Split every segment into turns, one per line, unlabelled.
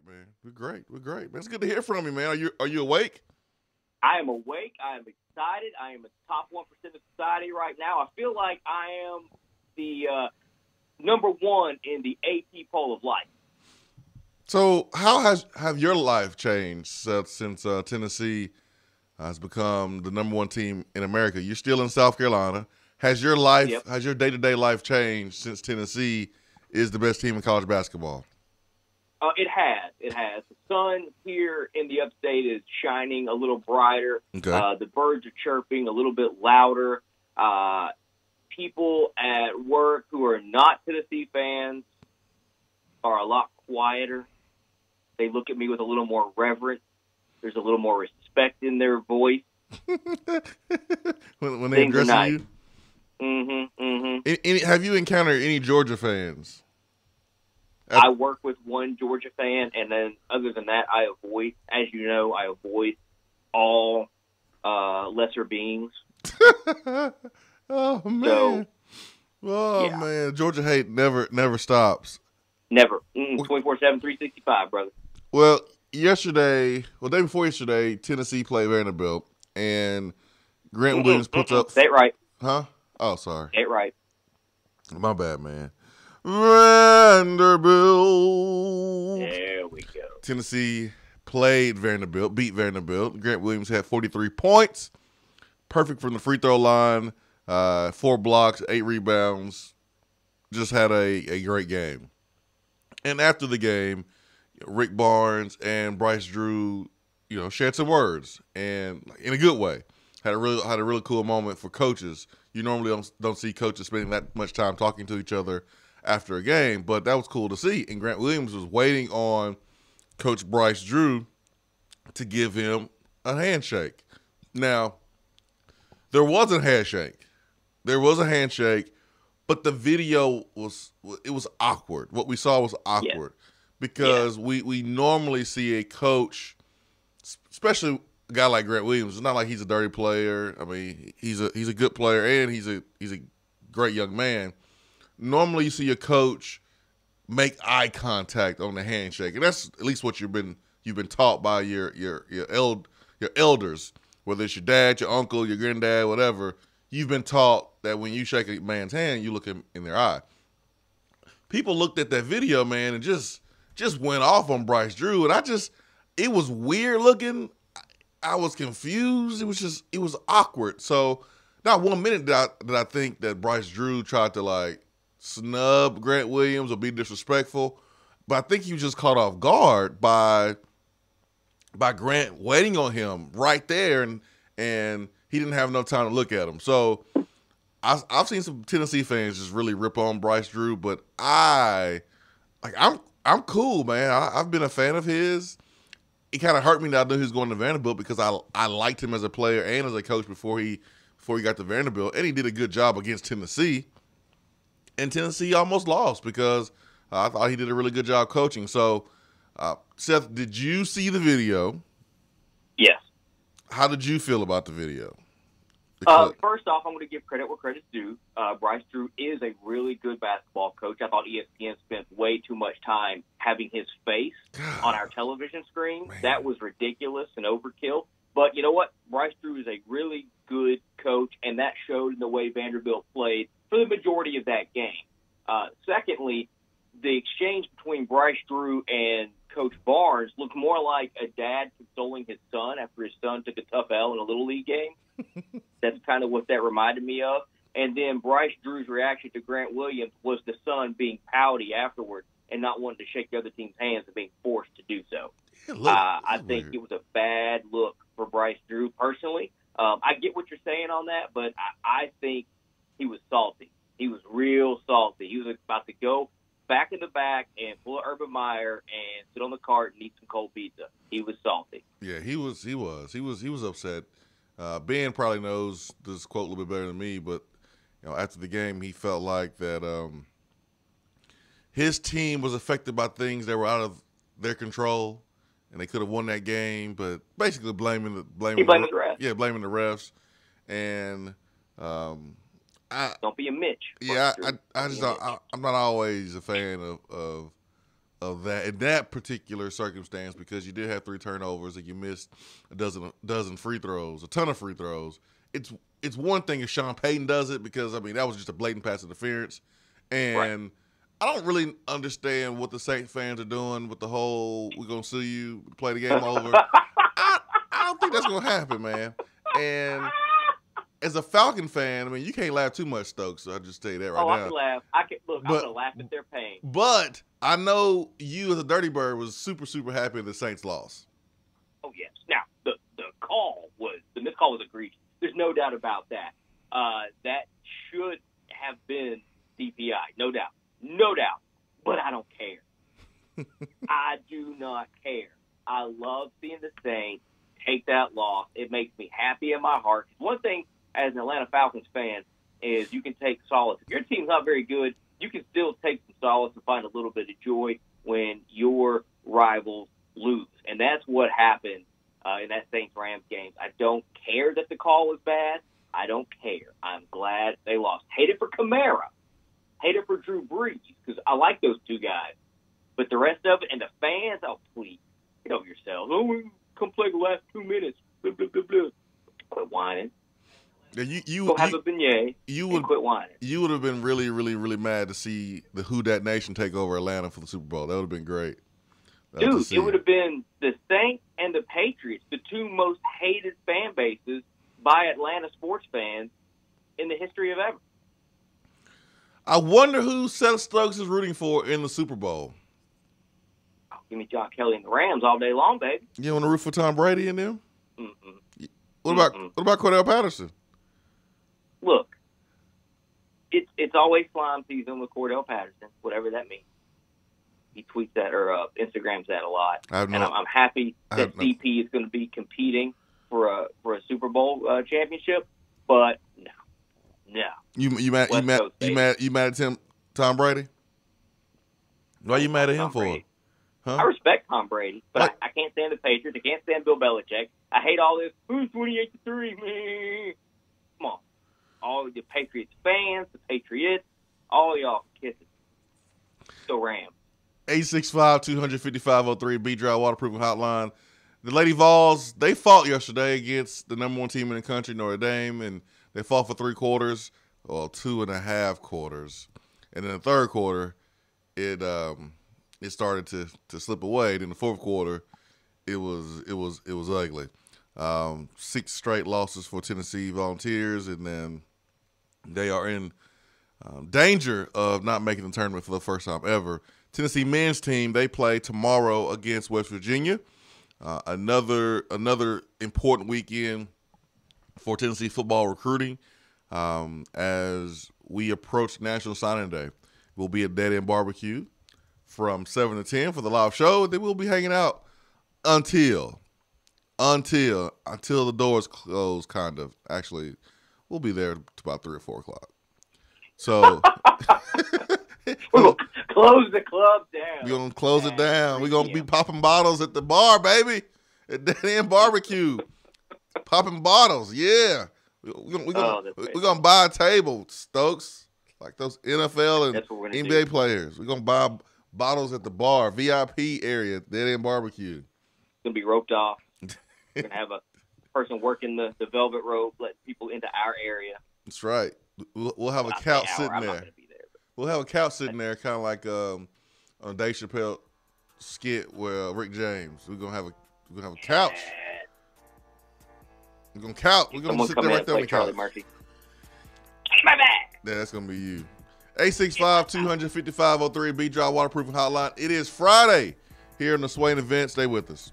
man. We're great. We're great, man. It's good to hear from you, man. Are you awake?
I am awake. I am excited. I am in the top 1% of society right now. I feel like I am the number one in the AP poll of life.
So, how have your life changed since Tennessee has become the number one team in America? You're still in South Carolina. Has your day-to-day life changed since Tennessee is the best team in college basketball?
It has. It has. The sun here in the upstate is shining a little brighter.
Okay.
The birds are chirping a little bit louder. People at work who are not Tennessee fans are a lot quieter. They look at me with a little more reverence. There's a little more respect in their voice.
when they address
nice.
you?
Mm-hmm, mm-hmm.
Have you encountered any Georgia fans?
I work with one Georgia fan, and then other than that, I avoid all lesser beings.
Oh, man. Man. Georgia hate never stops.
Never. 24/7, 365, brother.
Well, day before yesterday, Tennessee played Vanderbilt, and Grant Williams puts up.
Say it right.
Huh? Oh, sorry.
Say it right.
My bad, man. Vanderbilt.
There we go.
Tennessee played Vanderbilt, beat Vanderbilt. Grant Williams had 43 points, perfect from the free throw line, 4 blocks, 8 rebounds. Just had a great game. And after the game, Rick Barnes and Bryce Drew, shared some words, and in a good way. Had a really cool moment for coaches. You normally don't see coaches spending that much time talking to each other after a game, but that was cool to see. And Grant Williams was waiting on Coach Bryce Drew to give him a handshake. Now, there was a handshake. But the video was awkward. What we saw was awkward because we normally see a coach, especially a guy like Grant Williams. It's not like he's a dirty player. I mean, he's a good player and he's a great young man. Normally, you see a coach make eye contact on the handshake, and that's at least what you've been taught by your elders, whether it's your dad, your uncle, your granddad, whatever. You've been taught that when you shake a man's hand, you look him in their eye. People looked at that video, man, and just went off on Bryce Drew, and it was weird looking. I was confused. It was awkward. So not 1 minute did I think that Bryce Drew tried to snub Grant Williams or be disrespectful, but I think he was just caught off guard by Grant waiting on him right there, and he didn't have enough time to look at him. So I've seen some Tennessee fans just really rip on Bryce Drew, but I'm cool, man. I've been a fan of his. It kind of hurt me that I knew he was going to Vanderbilt because I liked him as a player and as a coach before he got to Vanderbilt, and he did a good job against Tennessee. And Tennessee almost lost because I thought he did a really good job coaching. So, Seth, did you see the video?
Yes.
How did you feel about the video?
First off, I'm going to give credit where credit's due. Bryce Drew is a really good basketball coach. I thought ESPN spent way too much time having his face on our television screen. Man. That was ridiculous and overkill. But you know what? Bryce Drew is a really good coach, and that showed in the way Vanderbilt played for the majority of that game. Secondly, the exchange between Bryce Drew and Coach Barnes looked more like a dad consoling his son after his son took a tough L in a Little League game. That's kind of what that reminded me of. And then Bryce Drew's reaction to Grant Williams was the son being pouty afterwards and not wanting to shake the other team's hands and being forced to do so. I think it was a bad look for Bryce Drew personally. I get what you're saying on that, but I think he was salty. He was real salty. He was about to go back in the back and pull an Urban Meyer and sit on the cart and eat some cold pizza. He was salty.
Yeah, he was upset. Ben probably knows this quote a little bit better than me, but after the game, he felt like that his team was affected by things that were out of their control, and they could have won that game. But basically, blaming the refs. Yeah, blaming the refs, and
don't be a Mitch.
Yeah, I'm not always a fan of of that in that particular circumstance, because you did have 3 turnovers and you missed a dozen free throws, a ton of free throws. It's one thing if Sean Payton does it, because I mean that was just a blatant pass interference, and
Right.
I don't really understand what the Saints fans are doing with the whole "we're gonna sue you, play the game over." I don't think that's gonna happen, man. And as a Falcon fan, I mean, you can't laugh too much, Stokes. So I'll just tell you that right now.
I can laugh. I'm gonna laugh at their pain.
But I know you, as a Dirty Bird, was super, super happy the Saints lost.
Oh yes. Now the missed call was egregious. There's no doubt about that. That should have been DPI, no doubt. But I don't care. I do not care. I love seeing the Saints take that loss. It makes me happy in my heart. One thing as an Atlanta Falcons fan is you can take solace. If your team's not very good, you can still take some solace and find a little bit of joy when your rivals lose. And that's what happened in that Saints-Rams game. I don't care that the call was bad. I don't care. I'm glad they lost. Hate it for Kamara. Hate it for Drew Brees, because I like those two guys. But the rest of it, and the fans, oh, please, get over yourselves. Oh, we come play the last 2 minutes. Blah, blah, blah, blah. Quit whining.
Yeah,
Go have a beignet
and
quit whining.
You would have been really, really, really mad to see the Who Dat Nation take over Atlanta for the Super Bowl. That would have been great.
Dude, it would have been the Saints and the Patriots, the two most hated fan bases by Atlanta sports fans in the history of ever.
I wonder who Seth Stokes is rooting for in the Super Bowl.
Oh, give me John Kelly and the Rams all day long, baby.
You want to root for Tom Brady in them?
Mm-mm.
What about Cordell Patterson?
Look, it's always slime season with Cordell Patterson, whatever that means. He tweets that or Instagrams that a lot, I'm happy that CP is going to be competing for a Super Bowl championship. But no.
You mad at Tom Brady? Why are you mad at him for? Huh?
I respect Tom Brady, but I can't stand the Patriots. I can't stand Bill Belichick. I hate all this. Who's 28-3, man? Come on, all the Patriots fans, the Patriots, all y'all kiss it. Still Rams.
865-255-03 B-Drive Waterproofing Hotline. The Lady Vols, they fought yesterday against the number 1 team in the country, Notre Dame, and they fought for 3 quarters, or 2.5 quarters. And in the third quarter, it started to slip away. Then the fourth quarter, it was ugly. 6 straight losses for Tennessee Volunteers, and then they are in danger of not making the tournament for the first time ever. Tennessee men's team, they play tomorrow against West Virginia. Another important weekend for Tennessee football recruiting. As we approach National Signing Day, we'll be at Dead End BBQ from 7 to 10 for the live show. Then we'll be hanging out until the doors close, kind of. Actually, we'll be there to about 3 or 4 o'clock. So
we're going to close the club down.
We're going to close it down. We're going to be popping bottles at the bar, baby. At Dead End BBQ. Popping bottles, yeah. We're going to buy a table, Stokes, like those NFL and NBA players. We're going to buy bottles at the bar, VIP area, Dead End BBQ.
It's going to be roped off. We're going to have a person working the velvet rope, letting people into our area.
That's right. We'll have a couch sitting there. We'll have a couch sitting there, kind of like on a Dave Chappelle skit where Rick James. We're gonna have a couch. We're gonna couch. We're gonna sit there right there on the couch.
Murphy. Take my bag.
Yeah, that's gonna be you. 865-255-03 B-Drive Waterproofing Hotline. It is Friday here in the Swain Event. Stay with us.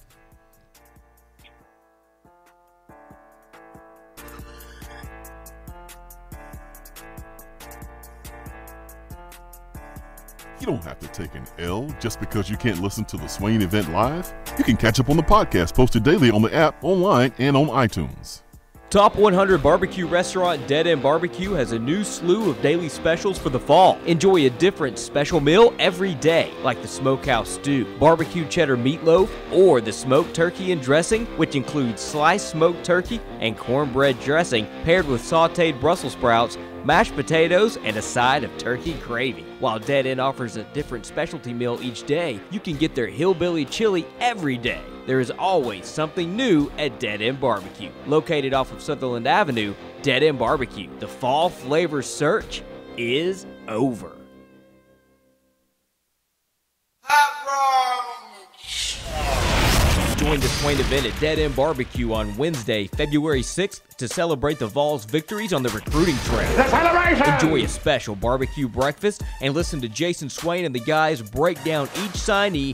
You don't have to take an L just because you can't listen to the Swain Event live. You can catch up on the podcast posted daily on the app, online, and on iTunes.
Top 100 barbecue restaurant Dead End BBQ has a new slew of daily specials for the fall. Enjoy a different special meal every day, like the smokehouse stew, barbecue cheddar meatloaf, or the smoked turkey and dressing, which includes sliced smoked turkey and cornbread dressing paired with sautéed Brussels sprouts mashed potatoes, and a side of turkey gravy. While Dead End offers a different specialty meal each day, you can get their hillbilly chili every day. There is always something new at Dead End BBQ. Located off of Sutherland Avenue, Dead End BBQ. The fall flavor search is over. Join the Swain Event at Dead End BBQ on Wednesday, February 6th to celebrate the Vols' victories on the recruiting trail. Enjoy a special barbecue breakfast and listen to Jason Swain and the guys break down each signee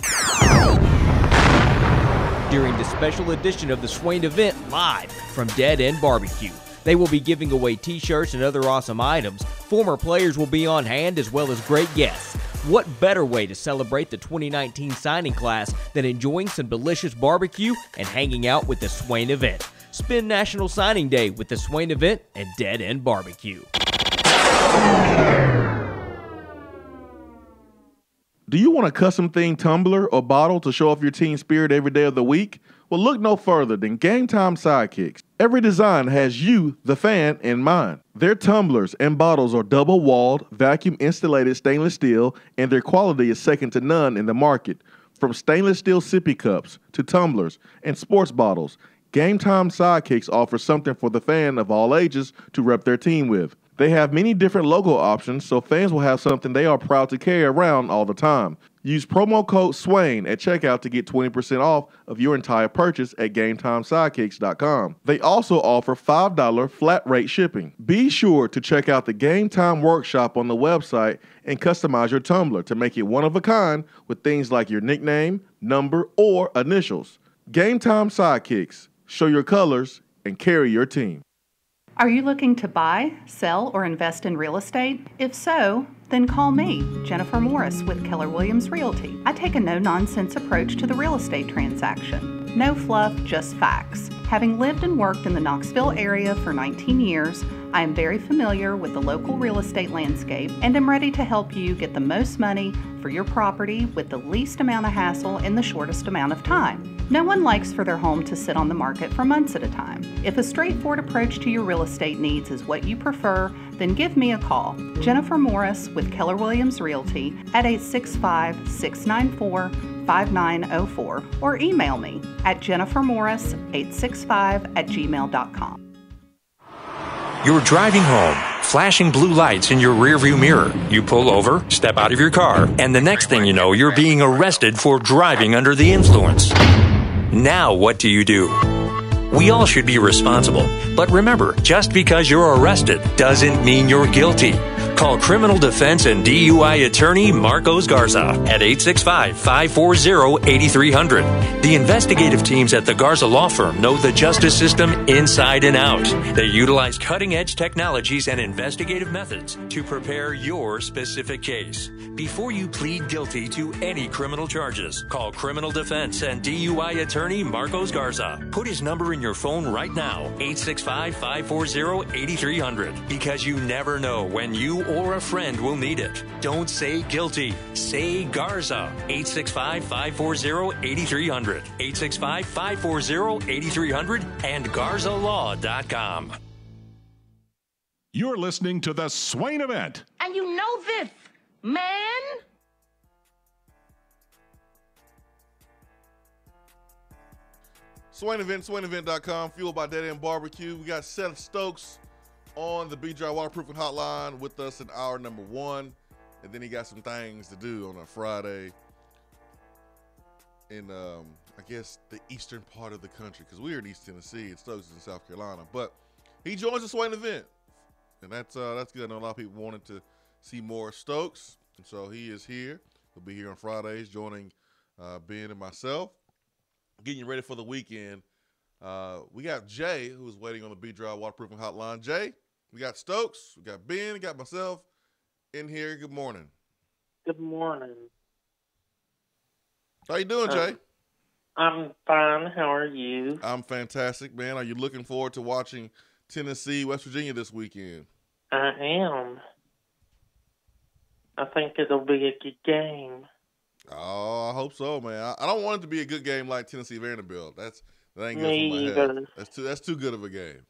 during the special edition of the Swain Event live from Dead End BBQ. They will be giving away t-shirts and other awesome items. Former players will be on hand as well as great guests. What better way to celebrate the 2019 signing class than enjoying some delicious barbecue and hanging out with the Swain Event? Spend National Signing Day with the Swain Event and Dead End BBQ.
Do you want a custom-themed tumbler or bottle to show off your team spirit every day of the week? Well, look no further than Game Time Sidekicks. Every design has you, the fan, in mind. Their tumblers and bottles are double-walled, vacuum-insulated stainless steel, and their quality is second to none in the market. From stainless steel sippy cups to tumblers and sports bottles, Game Time Sidekicks offers something for the fan of all ages to rep their team with. They have many different logo options, so fans will have something they are proud to carry around all the time. Use promo code SWAIN at checkout to get 20% off of your entire purchase at GameTimeSidekicks.com. They also offer $5 flat rate shipping. Be sure to check out the Game Time Workshop on the website and customize your tumbler to make it one of a kind with things like your nickname, number, or initials. Game Time Sidekicks. Show your colors and carry your team.
Are you looking to buy, sell, or invest in real estate? If so, then call me, Jennifer Morris with Keller Williams Realty. I take a no-nonsense approach to the real estate transaction. No fluff, just facts. Having lived and worked in the Knoxville area for 19 years, I am very familiar with the local real estate landscape and am ready to help you get the most money for your property with the least amount of hassle in the shortest amount of time. No one likes for their home to sit on the market for months at a time. If a straightforward approach to your real estate needs is what you prefer, then give me a call. Jennifer Morris with Keller Williams Realty at 865-694-5904 or email me at jennifermorris865@gmail.com.
You're driving home, flashing blue lights in your rearview mirror. You pull over, step out of your car, and the next thing you know, you're being arrested for driving under the influence. Now what do? We all should be responsible. But remember, just because you're arrested doesn't mean you're guilty. Call criminal defense and DUI attorney Marcos Garza at 865-540-8300. The investigative teams at the Garza Law Firm know the justice system inside and out. They utilize cutting-edge technologies and investigative methods to prepare your specific case. Before you plead guilty to any criminal charges, call criminal defense and DUI attorney Marcos Garza. Put his number in your phone right now, 865-540-8300, because you never know when you or a friend will need it. Don't say guilty. Say Garza. 865-540-8300. 865-540-8300 and GarzaLaw.com.
You're listening to the Swain Event.
And you know this, man.
Swain Event, SwainEvent.com, fueled by Dead End BBQ. We got Seth Stokes on the B-Dry Waterproofing Hotline with us in hour number 1. And then he got some things to do on a Friday in, I guess, the eastern part of the country, because we're in East Tennessee and Stokes is in South Carolina. But he joins the Swain Event, and that's good. I know a lot of people wanted to see more Stokes, and so he is here. He'll be here on Fridays, joining Ben and myself, getting you ready for the weekend. We got Jay, who's waiting on the B-Dry Waterproofing Hotline. Jay, we got Stokes, we got Ben, we got myself in here. Good morning.
Good morning.
How you doing, Jay?
I'm fine. How are you?
I'm fantastic, man. Are you looking forward to watching Tennessee, West Virginia this weekend?
I am. I think it'll be a good game.
Oh, I hope so, man. I don't want it to be a good game like Tennessee Vanderbilt. That ain't good
Me
for my
either.
head. That's too good of a game.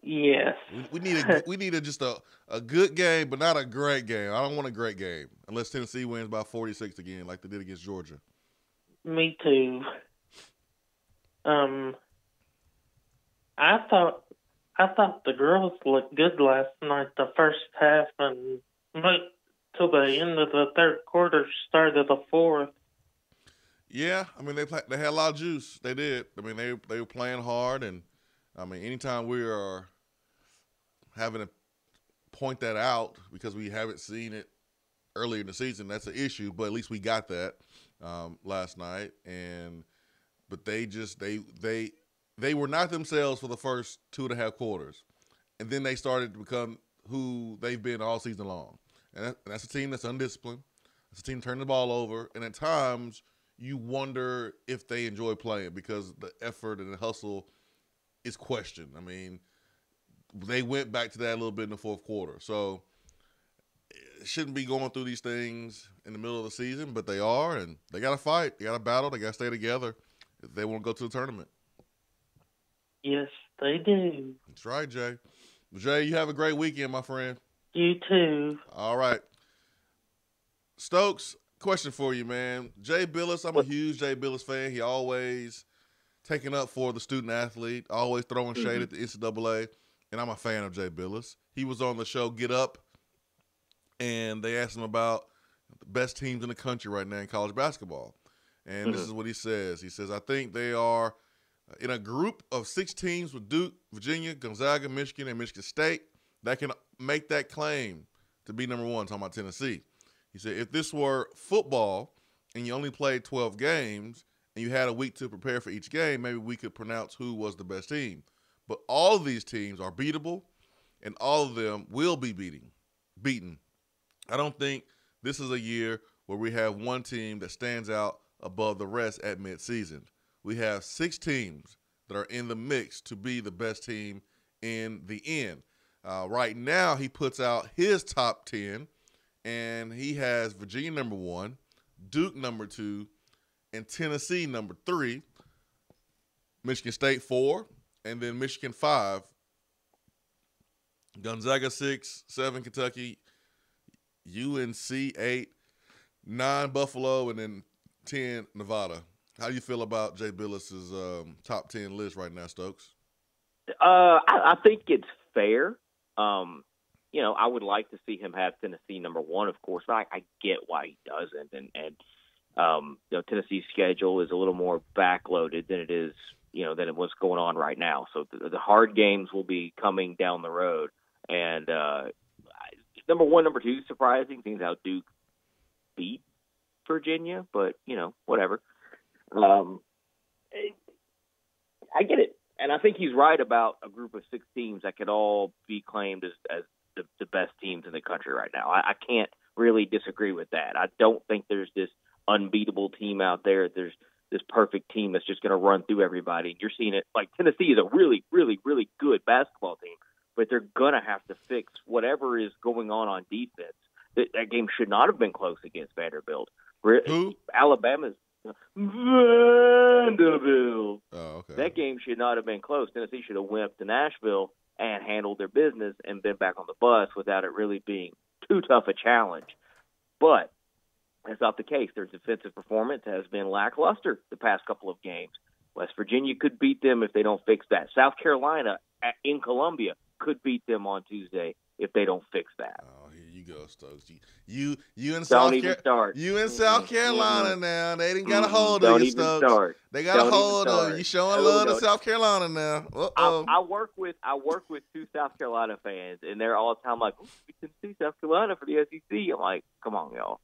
Yes.
We need just a good game, but not a great game. I don't want a great game unless Tennessee wins by 46 again, like they did against Georgia.
Me too. I thought the girls looked good last night, the first half, and till the end of the third quarter, start of the fourth.
Yeah, I mean they had a lot of juice. They did. I mean they were playing hard, and I mean anytime we are having to point that out because we haven't seen it earlier in the season, that's an issue. But at least we got that last night, but they were not themselves for the first 2.5 quarters, and then they started to become who they've been all season long. And that's a team that's undisciplined. It's a team turning the ball over, and at times you wonder if they enjoy playing because the effort and the hustle is questioned. I mean, they went back to that a little bit in the fourth quarter. So it shouldn't be going through these things in the middle of the season, but they are, and they got to fight. They got to battle. They got to stay together if they want to go to the tournament.
Yes, they do.
That's right, Jay. Jay, you have a great weekend, my friend.
You too.
All right. Stokes, question for you, man. Jay Billis, I'm a huge Jay Billis fan. He always taking up for the student athlete, always throwing shade at the NCAA, and I'm a fan of Jay Billis. He was on the show Get Up, and they asked him about the best teams in the country right now in college basketball. And this is what he says. He says, I think they are in a group of 6 teams with Duke, Virginia, Gonzaga, Michigan, and Michigan State that can make that claim to be number one, talking about Tennessee. He said, if this were football and you only played 12 games and you had a week to prepare for each game, maybe we could pronounce who was the best team. But all of these teams are beatable, and all of them will be beaten. I don't think this is a year where we have one team that stands out above the rest at midseason. We have 6 teams that are in the mix to be the best team in the end. Right now, he puts out his top 10, and he has Virginia number 1, Duke number 2, and Tennessee number 3, Michigan State 4, and then Michigan 5, Gonzaga 6, 7, Kentucky, UNC 8, 9, Buffalo, and then 10, Nevada. How do you feel about Jay Billis's top 10 list right now, Stokes?
I think it's fair. I would like to see him have Tennessee number 1, of course, but I get why he doesn't. And Tennessee's schedule is a little more backloaded than it is, than what's going on right now. So the hard games will be coming down the road. And number 1, number 2, surprising. Seems how Duke beat Virginia, but, whatever. I get it. And I think he's right about a group of 6 teams that could all be claimed as the best teams in the country right now. I can't really disagree with that. I don't think there's this unbeatable team out there. There's this perfect team that's just going to run through everybody. You're seeing it like Tennessee is a really, really, really good basketball team, but they're going to have to fix whatever is going on defense. That game should not have been close against Vanderbilt.
Who?
Alabama's Vanderbilt.
Oh, okay.
That game should not have been close. Tennessee should have went up to Nashville and handled their business and been back on the bus without it really being too tough a challenge. But that's not the case. Their defensive performance has been lackluster the past couple of games. West Virginia could beat them if they don't fix that. South Carolina in Columbia could beat them on Tuesday if they don't fix that.
Oh, here you go, Stokes. You in South Carolina now. They didn't got a hold of you, Stokes.
Start.
They got a hold of you. You showing love to South Carolina now.
I work with 2 South Carolina fans, and they're all the time like, we can see South Carolina for the SEC. I'm like, come on, y'all.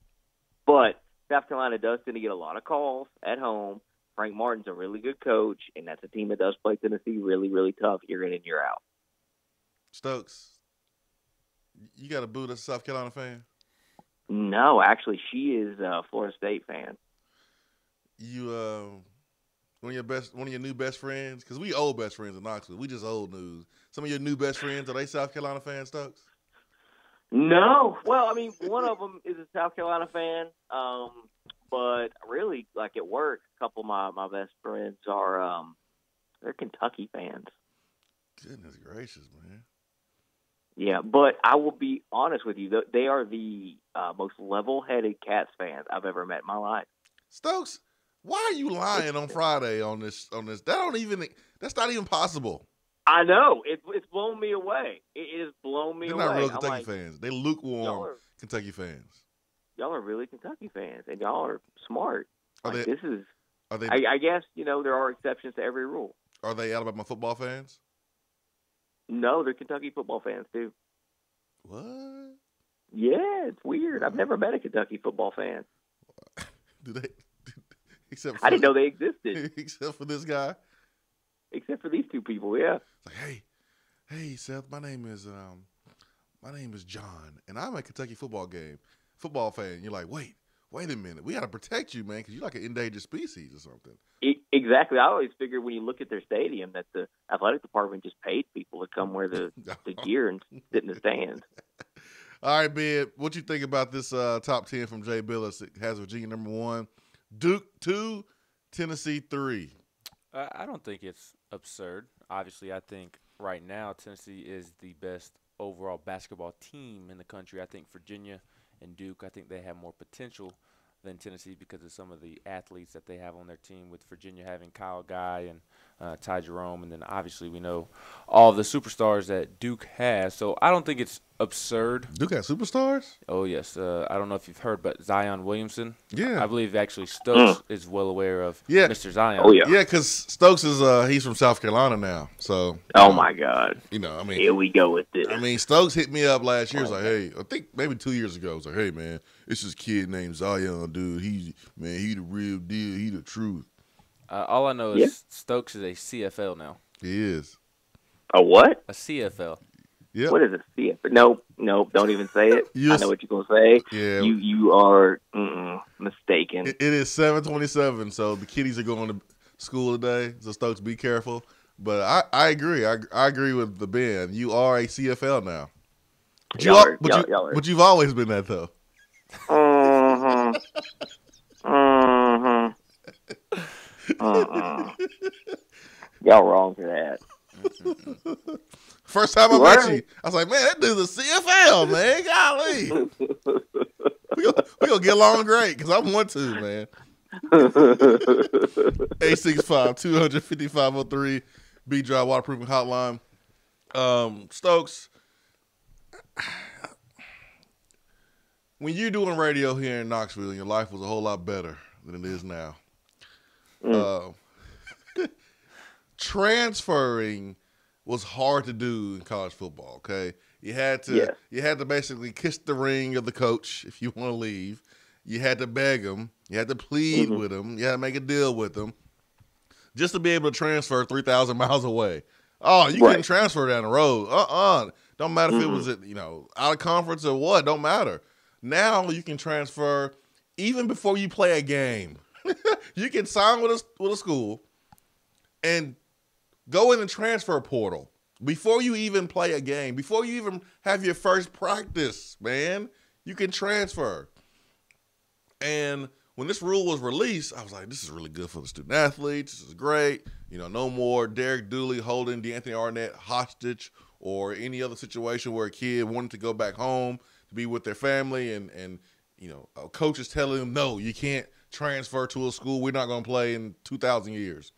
But South Carolina does tend to get a lot of calls at home. Frank Martin's a really good coach, and that's a team that does play Tennessee really, really tough year in and year out.
Stokes, you got a boo that's a South Carolina fan?
No, actually, she is a Florida State fan.
You one of your new best friends? Because we old best friends in Knoxville. We just old news. Some of your new best friends, are they South Carolina fans, Stokes?
No. Well, I mean, one of them is a South Carolina fan, but really, like at work, a couple of my best friends are they're Kentucky fans.
Goodness gracious, man.
Yeah, but I will be honest with you. They are the most level-headed Cats fans I've ever met in my life.
Stokes, why are you lying on Friday on this? That's not even possible.
I know. It's blown me away. It has blown me
They're
away.
not real Kentucky fans. They lukewarm Kentucky fans.
Y'all are really Kentucky fans, and y'all are smart.
Are they?
I guess, there are exceptions to every rule.
Are they Alabama football fans?
No, they're Kentucky football fans, too.
What?
Yeah, it's weird. I've never met a Kentucky football fan.
Do they?
I didn't know they existed.
Except for this guy?
Except for these two people, yeah.
It's like, hey, Seth, my name is John, and I'm a Kentucky football fan. You're like, wait a minute. We got to protect you, man, because you're like an endangered species or something.
Exactly. I always figured when you look at their stadium that the athletic department just paid people to come wear the gear and sit in the stands.
All right, Ben, what you think about this top 10 from Jay Billis? It has Virginia number 1, Duke 2, Tennessee 3.
I don't think it's absurd. Obviously, I think right now Tennessee is the best overall basketball team in the country. I think Virginia and Duke, I think they have more potential than Tennessee because of some of the athletes that they have on their team, with Virginia having Kyle Guy and Ty Jerome, and then obviously we know all the superstars that Duke has. So I don't think it's absurd.
Duke has superstars?
Oh, yes. I don't know if you've heard, but Zion Williamson.
Yeah.
I believe actually Stokes is well aware of Mr. Zion.
Oh, yeah.
Yeah, because Stokes is he's from South Carolina now. So.
Oh, my God.
Here
we go with this.
Stokes hit me up last year. He was like, hey, I think maybe 2 years ago. He was like, hey, man, it's this kid named Zion, dude. He the real deal. He the truth.
All I know is Stokes is a CFL now.
He is.
A what?
A CFL.
Yeah.
What is a CFL? Nope, don't even say it. I know what you're going to say.
Yeah.
You are mistaken.
It is 7:27, so the kiddies are going to school today, so Stokes, be careful. But I agree. I agree with the Ben. You are a CFL now. But you've always been that, though.
Y'all wrong for that.
First time I met you, I was like, man, that dude's a CFL, man. Golly. we gonna get along great, because I'm one too, man. 865-250-503 B-Drive Waterproofing Hotline. Stokes, when you're doing radio here in Knoxville, your life was a whole lot better than it is now. Transferring was hard to do in college football. Okay, you had to basically kiss the ring of the coach if you want to leave. You had to beg him. You had to plead with him. You had to make a deal with him just to be able to transfer 3,000 miles away. Oh, you couldn't transfer down the road. Don't matter if it was out of conference or what. Don't matter. Now you can transfer even before you play a game. You can sign with a school and go in the transfer portal before you even play a game, before you even have your first practice, man. You can transfer. And when this rule was released, I was like, this is really good for the student athletes. This is great. No more Derek Dooley holding DeAnthony Arnett hostage or any other situation where a kid wanted to go back home to be with their family and a coach is telling them, no, you can't transfer to a school we're not going to play in 2,000 years.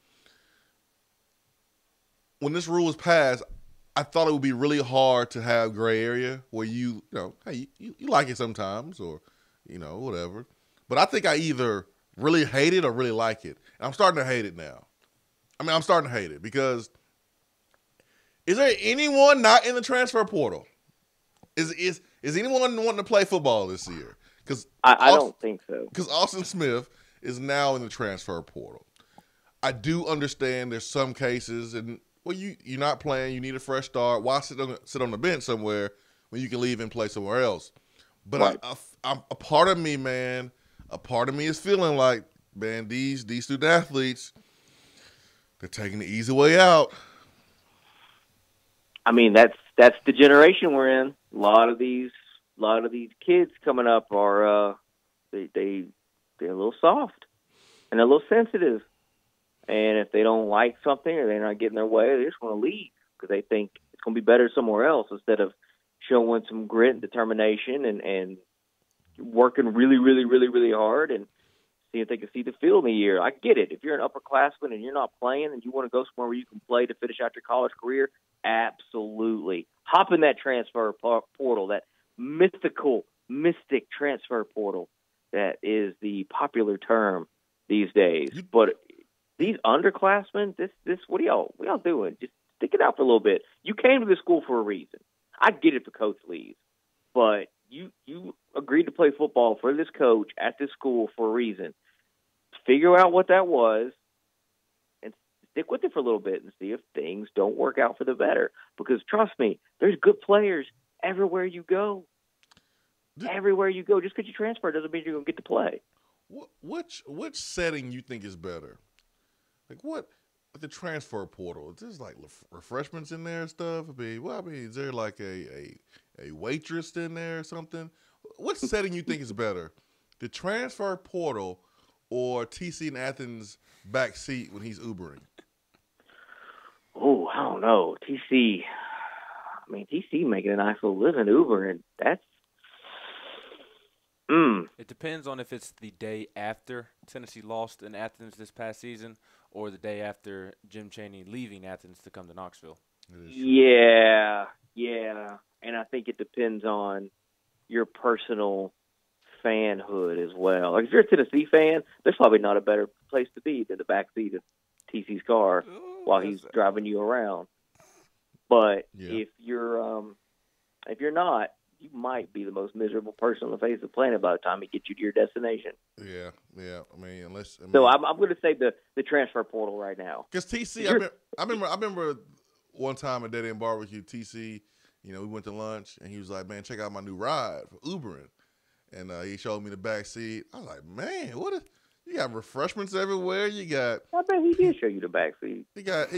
When this rule was passed, I thought it would be really hard to have gray area where you like it sometimes or, whatever. But I think I either really hate it or really like it. And I'm starting to hate it now. I'm starting to hate it because is there anyone not in the transfer portal? Is anyone wanting to play football this year? Because
I don't think so.
Because Austin Smith is now in the transfer portal. I do understand there's some cases, and you're not playing. You need a fresh start. Why sit on the bench somewhere when you can leave and play somewhere else? But I'm a part of me, man. A part of me is feeling like, man, these student athletes, they're taking the easy way out.
That's the generation we're in. A lot of these kids coming up are they're a little soft and a little sensitive. And if they don't like something or they're not getting their way, they just want to leave. because they think it's going to be better somewhere else instead of showing some grit and determination and working really, really, really, really hard and see if they can see the field in a year. I get it. If you're an upperclassman and you're not playing and you want to go somewhere where you can play to finish out your college career, absolutely. Hop in that transfer portal, that mystic transfer portal that is the popular term these days. But these underclassmen, this what are y'all doing? Just stick it out for a little bit. You came to this school for a reason. I get it for Coach leaves, but you agreed to play football for this coach at this school for a reason. Figure out what that was and stick with it for a little bit and see if things don't work out for the better. Because trust me, there's good players everywhere you go. Everywhere you go. Just because you transfer doesn't mean you're going to get to play.
Which setting you think is better? Like what? The transfer portal. Is there like refreshments in there and stuff? I mean, is there like a waitress in there or something? What setting you think is better? The transfer portal or TC and Athens back seat when he's Ubering?
Oh, I don't know. TC making a nice little living Ubering. That's
It depends on if it's the day after Tennessee lost in Athens this past season or the day after Jim Chaney leaving Athens to come to Knoxville.
Yeah. And I think it depends on your personal fanhood as well. Like if you're a Tennessee fan, there's probably not a better place to be than the back seat of TC's car while he's driving you around. But if you're not, you might be the most miserable person on the face of the planet by the time he gets you to your destination.
Yeah.
So I'm going to say the transfer portal right now.
Because TC, I remember one time at Dead End BBQ, TC, we went to lunch and he was like, "Man, check out my new ride for Ubering," and he showed me the back seat. I was like, "Man, you got refreshments everywhere. You got."
I bet he did show you the back seat.
He got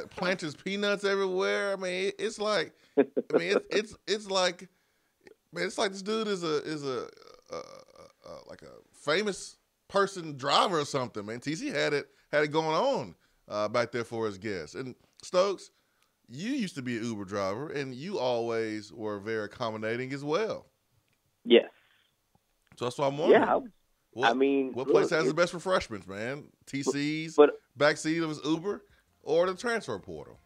Planters peanuts everywhere. I mean, it's like, it's like. Man, it's like this dude is a like a famous person driver or something, man. TC had it going on back there for his guests. And Stokes, you used to be an Uber driver, and you always were very accommodating as well.
Yes.
So that's what I'm wondering.
Yeah,
what place has the best refreshments, man? TC's backseat of his Uber or the transfer portal?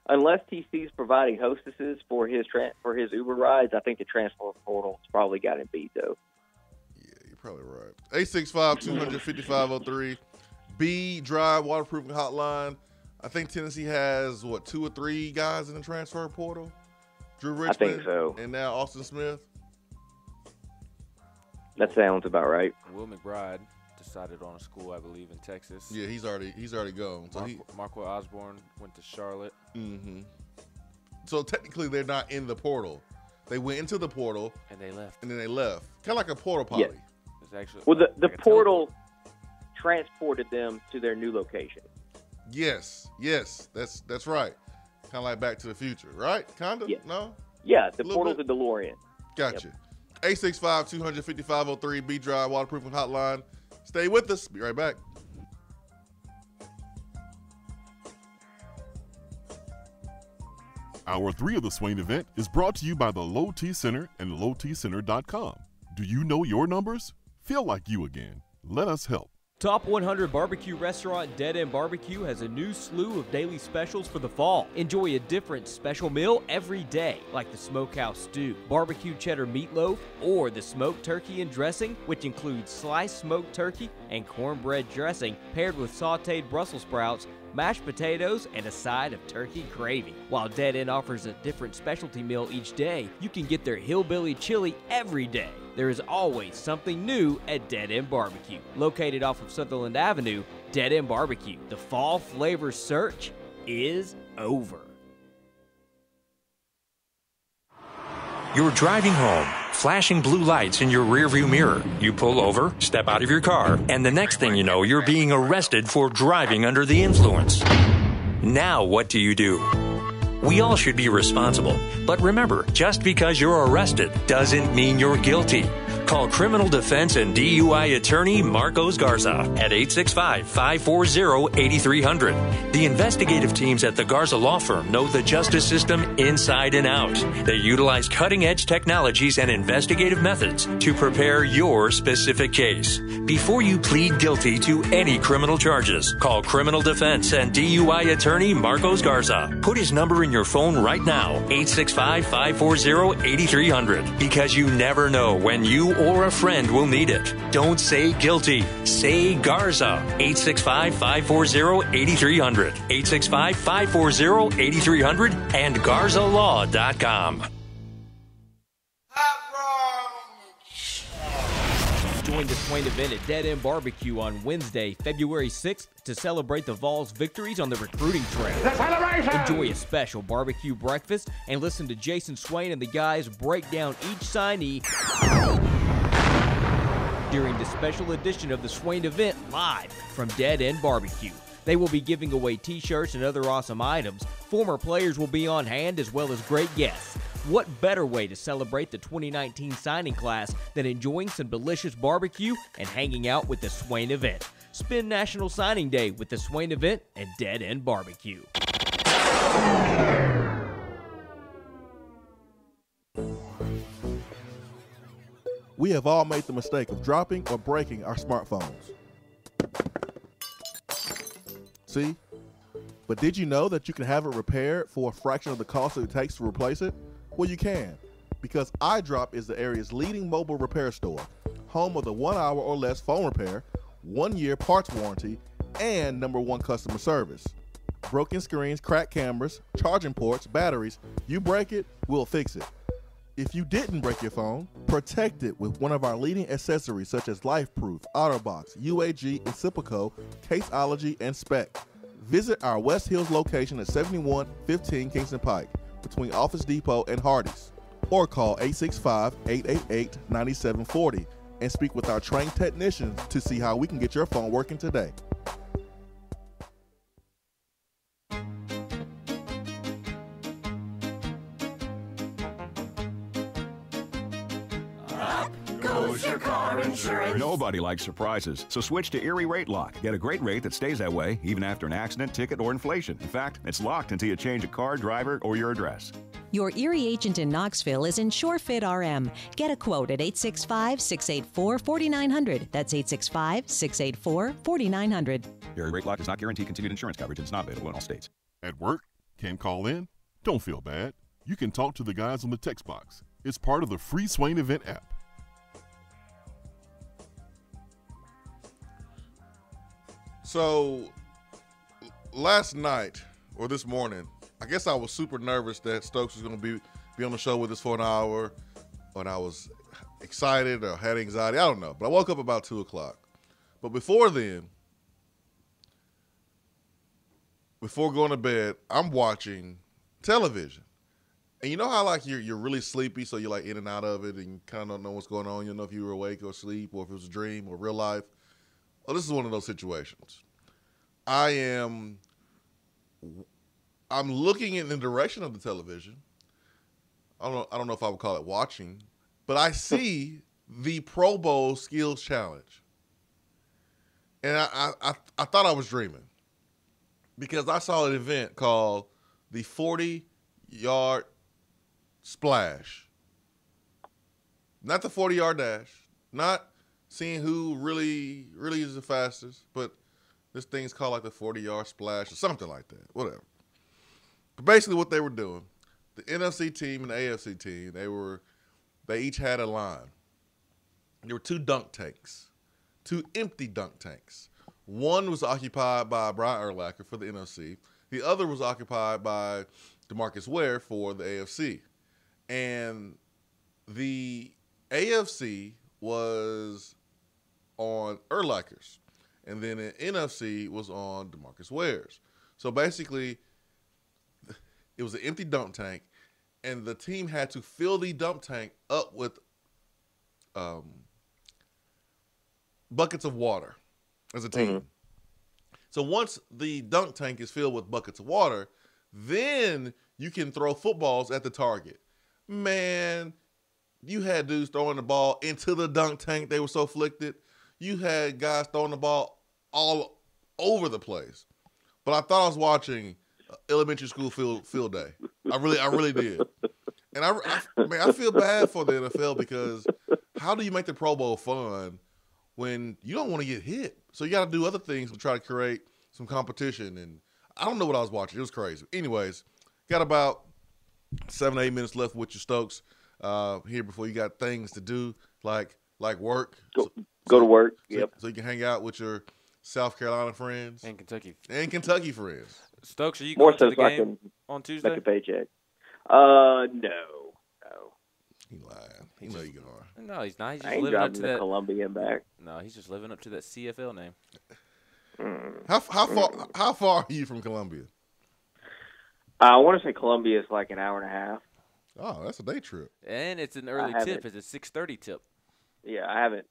Unless TC's providing hostesses for his Uber rides, I think the transfer portal's probably got him beat, though.
Yeah, you're probably right. 865-200-5503, B Drive Waterproofing Hotline. I think Tennessee has, 2 or 3 guys in the transfer portal? Drew Richmond,
I think so.
And now Austin Smith?
That sounds about right.
Will McBride decided on a school, I believe, in Texas.
Yeah, he's already gone. So
Marco Osborne went to Charlotte.
Mm-hmm. So technically, they're not in the portal. They went into the portal
and they left.
Kind of like a portal potty.
Yeah.
It's actually
the portal transported them to their new location.
Yes, that's right. Kind of like Back to the Future, right? Kind of.
Yeah.
No.
Yeah, the portal's a DeLorean.
Gotcha. 865-200-5503, B Drive Waterproofing Hotline. Stay with us. Be right back.
Hour 3 of the Swain Event is brought to you by the Low T Center and lowtcenter.com. Do you know your numbers? Feel like you again. Let us help.
Top 100 barbecue restaurant Dead End BBQ has a new slew of daily specials for the fall. Enjoy a different special meal every day, like the smokehouse stew, barbecue cheddar meatloaf, or the smoked turkey and dressing, which includes sliced smoked turkey and cornbread dressing paired with sauteed Brussels sprouts, mashed potatoes, and a side of turkey gravy. While Dead End offers a different specialty meal each day, you can get their hillbilly chili every day. There is always something new at Dead End BBQ. Located off of Sutherland Avenue, Dead End BBQ. The fall flavor search is over.
You're driving home, flashing blue lights in your rearview mirror. You pull over, step out of your car, and the next thing you know, you're being arrested for driving under the influence. Now what do? We all should be responsible. But remember, just because you're arrested doesn't mean you're guilty. Call criminal defense and DUI attorney Marcos Garza at 865-540-8300. The investigative teams at the Garza Law Firm know the justice system inside and out. They utilize cutting-edge technologies and investigative methods to prepare your specific case. Before you plead guilty to any criminal charges, call criminal defense and DUI attorney Marcos Garza. Put his number in your phone right now, 865-540-8300, because you never know when you or a friend will need it. Don't say guilty. Say Garza. 865-540-8300. 865-540-8300 and GarzaLaw.com.
Join the Swain Event at Dead End BBQ on Wednesday, February 6th to celebrate the Vols' victories on the recruiting trail. Enjoy a special barbecue breakfast and listen to Jason Swain and the guys break down each signee during the special edition of the Swain Event live from Dead End BBQ. They will be giving away t-shirts and other awesome items. Former players will be on hand as well as great guests. What better way to celebrate the 2019 signing class than enjoying some delicious barbecue and hanging out with the Swain Event? Spend National Signing Day with the Swain Event and Dead End BBQ.
We have all made the mistake of dropping or breaking our smartphones. See? But did you know that you can have it repaired for a fraction of the cost that it takes to replace it? Well, you can, because iDrop is the area's leading mobile repair store, home of the 1 hour or less phone repair, 1 year parts warranty, and #1 customer service. Broken screens, cracked cameras, charging ports, batteries, you break it, we'll fix it. If you didn't break your phone, protect it with one of our leading accessories such as LifeProof, OtterBox, UAG, Incipico, Caseology, and Spec. Visit our West Hills location at 7115 Kingston Pike, between Office Depot and Hardee's, or call 865-888-9740 and speak with our trained technicians to see how we can get your phone working today.
Goes your car insurance.
Nobody likes surprises, so switch to Erie Rate Lock. Get a great rate that stays that way even after an accident, ticket, or inflation. In fact, it's locked until you change a car, driver, or your address.
Your Erie agent in Knoxville is InsureFit RM. Get a quote at 865-684-4900. That's 865-684-4900.
Erie Rate Lock does not guarantee continued insurance coverage and is not available in all states.
At work? Can't call in? Don't feel bad. You can talk to the guys on the text box. It's part of the free Swain Event app.
So, last night, or this morning, I guess I was super nervous that Stokes was going to be on the show with us for an hour, and I was excited or had anxiety. I don't know. But I woke up about 2 o'clock. But before then, before going to bed, I'm watching television. And you know how, like, you're really sleepy, so you're, like, in and out of it, and you kind of don't know what's going on. You don't know if you were awake or asleep or if it was a dream or real life. Well, this is one of those situations. I'm looking in the direction of the television. I don't know if I would call it watching, but I see the Pro Bowl Skills Challenge. And I thought I was dreaming because I saw an event called the 40-yard splash. Not the 40-yard dash, not seeing who really is the fastest, but this thing's called like the 40-yard splash or something like that, whatever. But basically what they were doing, the NFC team and the AFC team, they each had a line. There were 2 dunk tanks, 2 empty dunk tanks. One was occupied by Brian Urlacher for the NFC. The other was occupied by DeMarcus Ware for the AFC. And the AFC was on Urlacher's, and then the NFC was on DeMarcus Ware's. So basically, it was an empty dump tank, and the team had to fill the dump tank up with buckets of water as a team. Mm-hmm. So once the dunk tank is filled with buckets of water, then you can throw footballs at the target. Man, you had dudes throwing the ball into the dunk tank. They were so flicked. You had guys throwing the ball all over the place. But I thought I was watching elementary school field day. I really did. And I feel bad for the NFL because how do you make the Pro Bowl fun when you don't want to get hit? So you got to do other things to try to create some competition. And I don't know what I was watching. It was crazy. Anyways, got about 7 or 8 minutes left with your Stokes here before you got things to do like work.
Go to work.
So you can hang out with your South Carolina friends
and Kentucky
friends.
Stokes, are you going to the game on Tuesday?
Make a paycheck. No.
He lying. He know you are.
No, he's not. He's just
I ain't
living up
driving
to
to
that
Columbia and back.
No, he's just living up to that CFL name.
How far are you from Columbia?
I want to say Columbia is like an hour and a half.
Oh, that's a day trip.
And it's an early tip. It's a 6:30 tip.
Yeah, I haven't.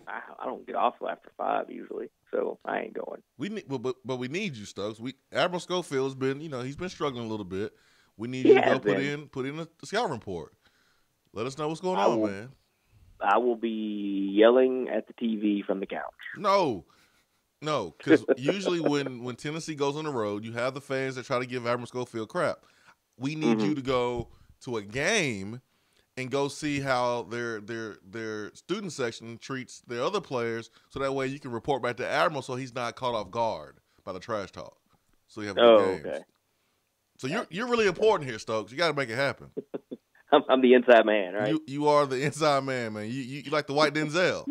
I don't get off till after 5 usually, so I ain't going.
We need, but we need you, Stokes. Admiral Schofield's been, he's been struggling a little bit. We need you to go put in a scouting report. Let us know what's going on, man.
I will be yelling at the TV from the couch.
No, because usually when Tennessee goes on the road, you have the fans that try to give Admiral Schofield crap. We need you to go to a game and go see how their student section treats their other players, so that way you can report back to Admiral so he's not caught off guard by the trash talk. So you have good games. Okay. So you're really important here, Stokes. You got to make it happen.
I'm the inside man, right?
You are the inside man. You like the white Denzel.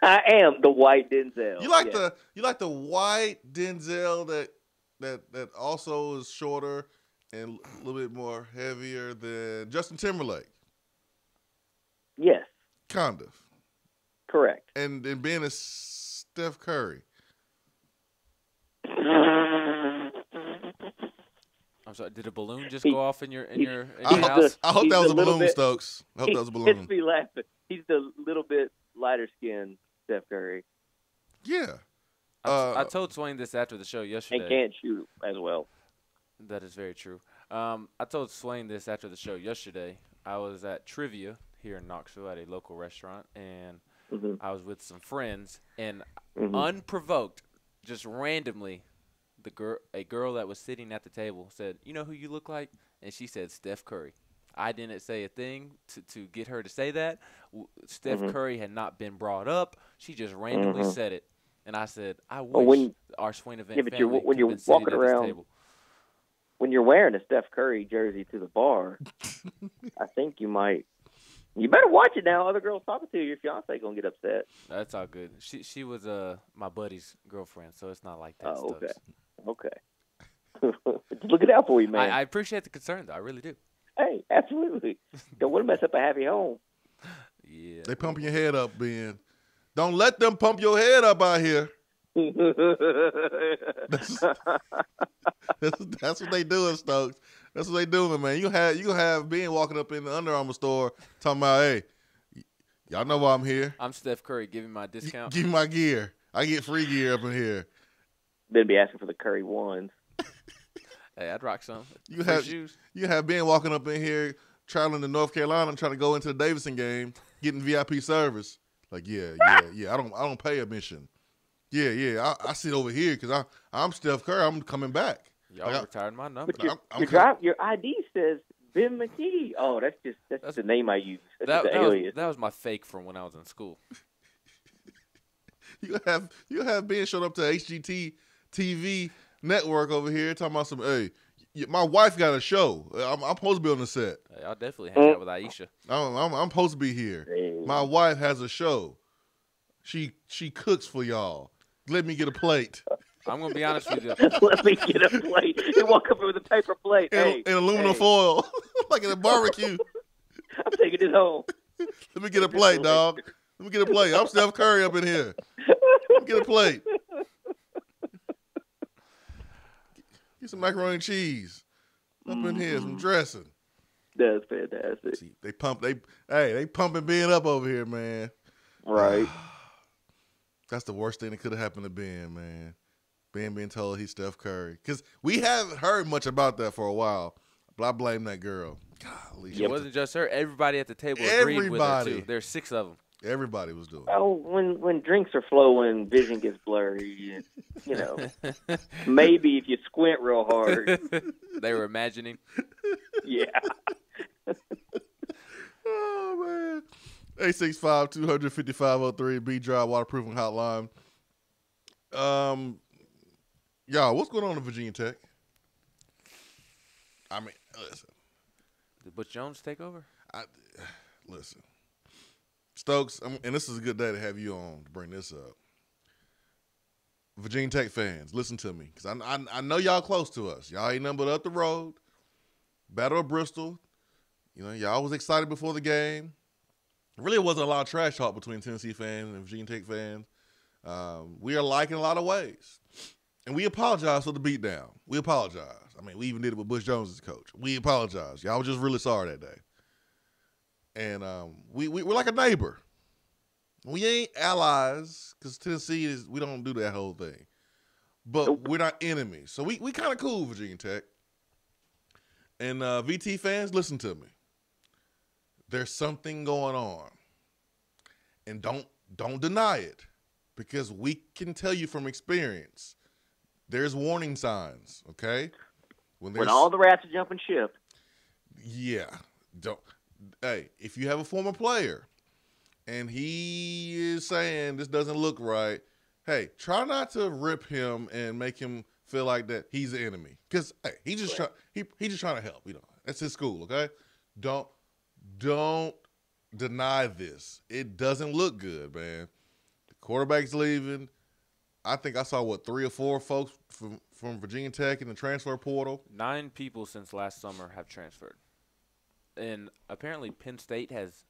I am the white Denzel.
You like the white Denzel that also is shorter and a little bit more heavier than Justin Timberlake.
Yes.
Kind of.
Correct.
And being a Steph Curry.
I'm sorry, did a balloon just go off in your house?
I hope that was a balloon, Stokes. I hope that was a balloon.
It's me laughing. He's the little bit lighter skinned Steph Curry.
Yeah.
I told Swain this after the show yesterday.
And can't shoot as well.
That is very true. I told Swain this after the show yesterday. I was at trivia here in Knoxville at a local restaurant, and I was with some friends, and unprovoked, just randomly, a girl that was sitting at the table said, "You know who you look like?" And she said, "Steph Curry." I didn't say a thing to get her to say that. Steph Curry had not been brought up. She just randomly said it. And I said, I wish our Swain Event family
when you're walking around, when you're wearing a Steph Curry jersey to the bar, I think you better watch it now. Other girls talking to you, your fiance gonna get upset.
That's all good. She was my buddy's girlfriend, so it's not like that.
Oh, okay. Looking out for you, man.
I appreciate the concern, though. I really do.
Hey, absolutely. Don't want to mess up a happy home.
Yeah.
They pumping your head up, Ben. Don't let them pump your head up out here. That's what they doing, Stokes. That's what they doing, man. You have Ben walking up in the Under Armour store talking about, hey, y'all know why I'm here.
I'm Steph Curry. Give me my discount.
Give me my gear. I get free gear up in here.
They'd be asking for the Curry ones.
Hey, I'd rock some.
You have Ben walking up in here, traveling to North Carolina, trying to go into the Davidson game, getting VIP service. Like, yeah. I don't pay admission. Yeah. I sit over here because I'm Steph Curry. I'm coming back.
Y'all retired my number.
But your ID says Ben McKee. Oh, that's the name I use. That's the alias.
That was my fake from when I was in school.
You have Ben showed up to HGT TV network over here talking about some. Hey, my wife got a show. I'm supposed to be on the set.
Hey, I'll definitely hang out with Aisha.
I'm supposed to be here.
Hey.
My wife has a show. She cooks for y'all. Let me get a plate.
I'm gonna be honest with you.
Let me get a plate. You walk up with a paper plate
and aluminum foil, like in a barbecue.
I'm taking it home.
Let me get a plate, dog. Let me get a plate. I'm Steph Curry up in here. Let me get a plate. Get some macaroni and cheese up in here, some dressing.
That's fantastic.
See, they pumping Ben up over here, man.
Right.
That's the worst thing that could have happened to Ben, man. being told he's Steph Curry. Because we haven't heard much about that for a while. But I blame that girl. Golly,
it wasn't just her. Everybody at the table agreed with her, too. There's 6 of them.
Everybody was doing it.
Oh, when drinks are flowing, vision gets blurry. You know, maybe if you squint real hard.
They were imagining.
Yeah.
Oh, man. 865-255-03, B-Drive Waterproofing Hotline. Y'all, what's going on in Virginia Tech? I mean, listen.
Did Butch Jones take over?
Listen. Stokes, and this is a good day to have you on to bring this up. Virginia Tech fans, listen to me, because I know y'all close to us. Y'all ain't nothing but up the road. Battle of Bristol. You know, y'all was excited before the game. Really wasn't a lot of trash talk between Tennessee fans and Virginia Tech fans. We are alike in a lot of ways. And we apologize for the beatdown. We apologize. I mean, we even did it with Butch Jones as coach. We apologize. Y'all were just really sorry that day. And we're like a neighbor. We ain't allies because Tennessee we don't do that whole thing. But we're not enemies. So we kind of cool, Virginia Tech. And VT fans, listen to me. There's something going on. And don't deny it. Because we can tell you from experience, there's warning signs, okay?
When all the rats are jumping ship.
Yeah. Hey, if you have a former player and he is saying this doesn't look right, hey, try not to rip him and make him feel like that he's the enemy. Because hey, he's just trying to help. You know, that's his school. Okay, don't deny this. It doesn't look good, man. The quarterback's leaving. I think I saw 3 or 4 folks from Virginia Tech in the transfer portal.
9 people since last summer have transferred. And apparently Penn State has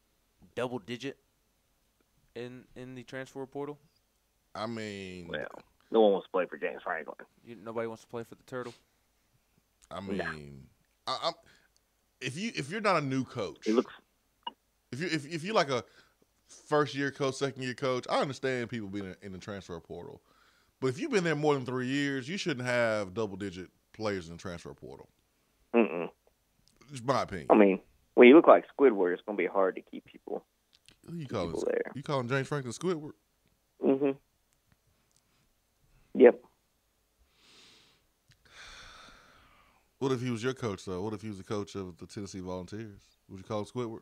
double-digit in the transfer portal.
I mean,
well, no one wants to play for James Franklin.
Nobody wants to play for the Turtle.
I mean, no. If you're not a new coach, if you're like a first-year coach, second-year coach, I understand people being in the transfer portal. But if you've been there more than 3 years, you shouldn't have double-digit players in the transfer portal. It's my opinion.
I mean, when you look like Squidward, it's going to be hard to keep people.
Who you calling there? You calling James Franklin Squidward?
Mm-hmm. Yep.
What if he was your coach, though? What if he was the coach of the Tennessee Volunteers? Would you call him Squidward?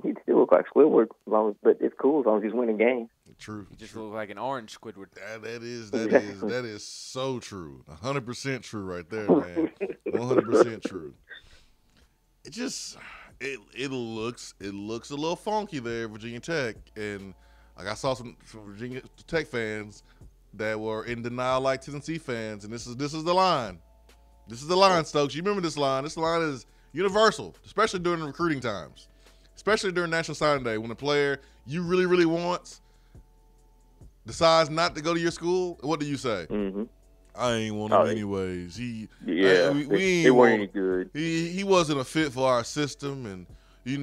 He'd still look like Squidward, but it's cool as long as he's winning games.
True.
He just looks like an orange Squidward.
That is so true. 100% true right there, man. 100% true. It just it looks a little funky there, Virginia Tech, and like I saw some Virginia Tech fans that were in denial like Tennessee fans, and this is the line. This is the line, Stokes. You remember this line? This line is universal, especially during the recruiting times, especially during National Signing Day when a player you really, really want decides not to go to your school. What do you say?
Mm-hmm.
I ain't want him anyways.
He wasn't any good.
He wasn't a fit for our system, and he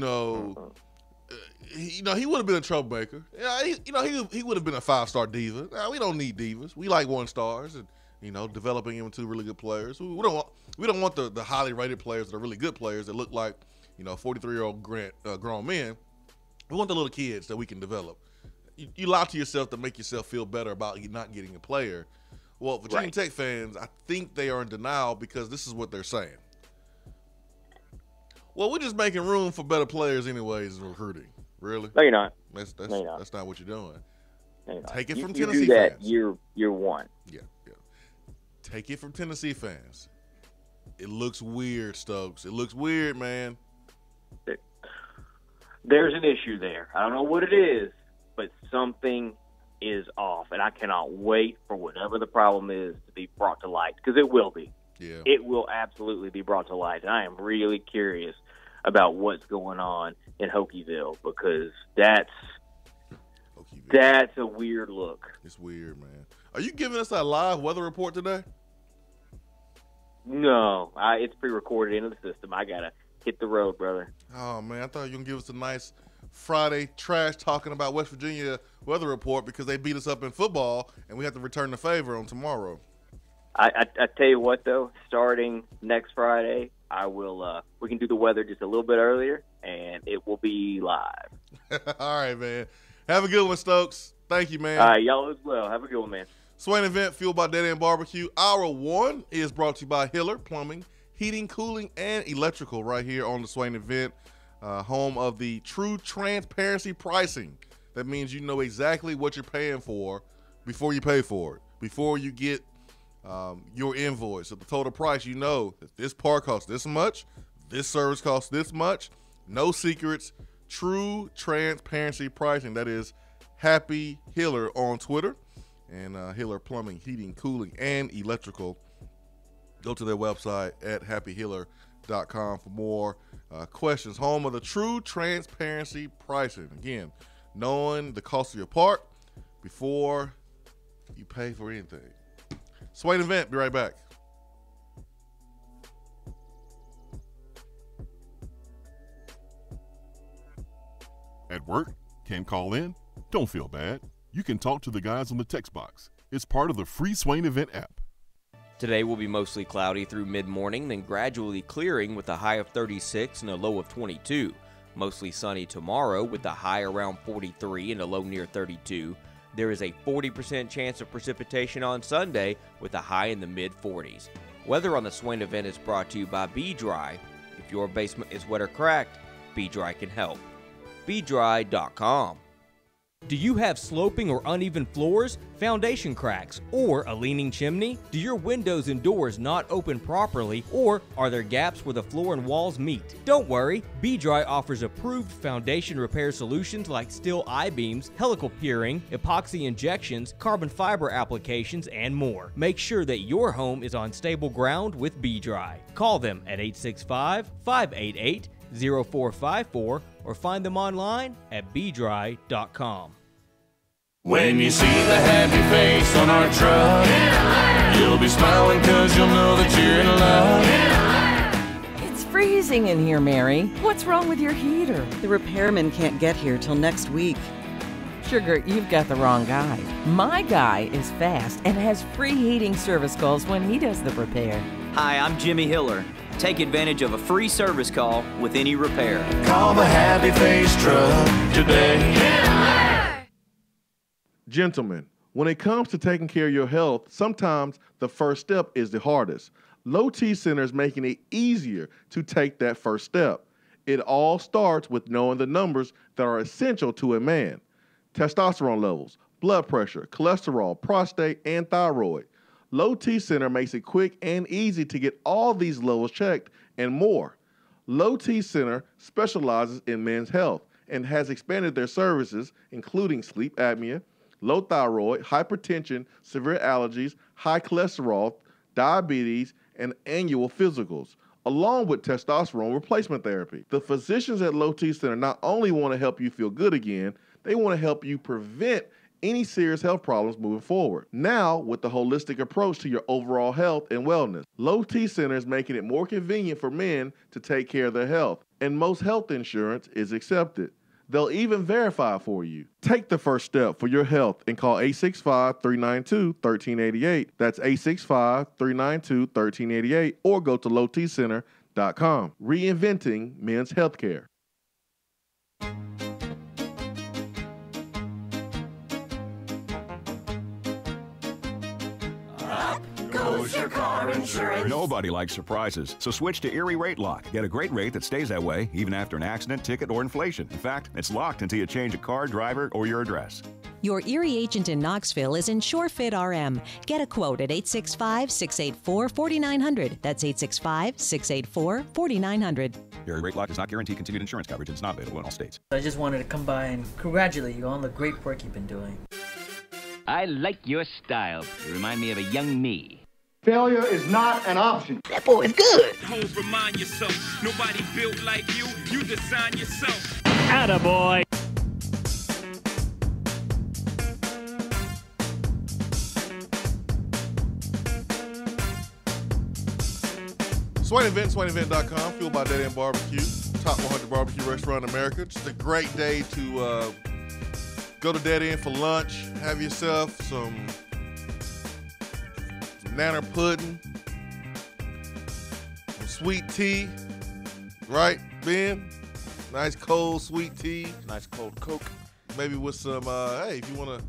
would have been a troublemaker. He would have been a 5-star diva. We don't need divas. We like 1-stars, and developing him into really good players. We don't want the highly rated players that are really good players that look like 43-year-old grown men. We want the little kids that we can develop. You lie to yourself to make yourself feel better about you not getting a player. Well, Virginia Tech fans, I think they are in denial because this is what they're saying. Well, we're just making room for better players anyways in recruiting. Really?
No, you're not.
That's not what you're doing.
No,
Take it from
you
Tennessee
do that
fans.
Year one.
Yeah. Take it from Tennessee fans. It looks weird, Stokes. It looks weird, man.
There's an issue there. I don't know what it is, but something is off, and I cannot wait for whatever the problem is to be brought to light, because it will be.
Yeah.
It will absolutely be brought to light, and I am really curious about what's going on in Hokieville, because that's a weird look.
It's weird, man. Are you giving us a live weather report today?
No, it's pre-recorded into the system. I gotta hit the road, brother.
Oh man, I thought you were gonna give us a nice Friday trash talking about West Virginia weather report because they beat us up in football and we have to return the favor on tomorrow.
I tell you what, though, starting next Friday, I will. We can do the weather just a little bit earlier, and it will be live.
All right, man. Have a good one, Stokes. Thank you, man.
All right, y'all as well. Have a good one, man.
Swain Event, fueled by Dead End BBQ. Hour 1 is brought to you by Hiller Plumbing, Heating, Cooling, and Electrical right here on the Swain Event, home of the true transparency pricing. That means you know exactly what you're paying for before you pay for it. Before you get your invoice of the total price, you know that this part costs this much, this service costs this much. No secrets, true transparency pricing. That is Happy Hiller on Twitter. And Hiller Plumbing, Heating, Cooling, and Electrical. Go to their website at happyhiller.com for more questions. Home of the true transparency pricing. Again, knowing the cost of your part before you pay for anything. Swain Event, be right back.
At work? Can't call in? Don't feel bad. You can talk to the guys on the text box. It's part of the free Swain Event app.
Today will be mostly cloudy through mid-morning, then gradually clearing with a high of 36 and a low of 22. Mostly sunny tomorrow with a high around 43 and a low near 32. There is a 40% chance of precipitation on Sunday with a high in the mid-40s. Weather on the Swain Event is brought to you by Be Dry. If your basement is wet or cracked, Be Dry can help. BeDry.com. Do you have sloping or uneven floors, foundation cracks, or a leaning chimney? Do your windows and doors not open properly, or are there gaps where the floor and walls meet? Don't worry, B-Dry offers approved foundation repair solutions like steel I-beams, helical piering, epoxy injections, carbon fiber applications, and more. Make sure that your home is on stable ground with B-Dry. Call them at 865-588-0454 or find them online at bdry.com.
When you see the happy face on our truck, you'll be smiling because you'll know that you're in love.
It's freezing in here, Mary. What's wrong with your heater? The repairman can't get here till next week. Sugar, you've got the wrong guy. My guy is fast and has free heating service calls when he does the repair.
Hi, I'm Jimmy Hiller. Take advantage of a free service call with any repair.
Call the Happy Face Truck today.
Gentlemen, when it comes to taking care of your health, sometimes the first step is the hardest. Low T Center is making it easier to take that first step. It all starts with knowing the numbers that are essential to a man. Testosterone levels, blood pressure, cholesterol, prostate, and thyroid. Low T Center makes it quick and easy to get all these levels checked and more. Low T Center specializes in men's health and has expanded their services, including sleep apnea, low thyroid, hypertension, severe allergies, high cholesterol, diabetes, and annual physicals, along with testosterone replacement therapy. The physicians at Low T Center not only want to help you feel good again, they want to help you prevent any serious health problems moving forward. Now, with the holistic approach to your overall health and wellness, Low T Center is making it more convenient for men to take care of their health, and most health insurance is accepted. They'll even verify for you. Take the first step for your health and call 865-392-1388. That's 865-392-1388, or go to lowtcenter.com. Reinventing men's healthcare.
Goes your car insurance.
Nobody likes surprises, so switch to Erie Rate Lock. Get a great rate that stays that way even after an accident, ticket, or inflation. In fact, it's locked until you change a car, driver, or your address.
Your Erie agent in Knoxville is InsureFit RM. Get a quote at 865-684-4900. That's 865-684-4900.
Erie Rate Lock does not guarantee continued insurance coverage and is not available in all states.
I just wanted to come by and congratulate you on the great work you've been doing.
I like your style. You remind me of a young me.
Failure is not an option.
That boy is good.
Always remind yourself, nobody built like you. You design yourself.
Attaboy.
Swain Event, SwainEvent.com, fueled by Dead End BBQ, top 100 barbecue restaurant in America. Just a great day to go to Dead End for lunch, have yourself some nanner pudding, some sweet tea, right, Ben? Nice cold sweet tea.
Nice cold Coke.
Maybe with some, hey, if you want to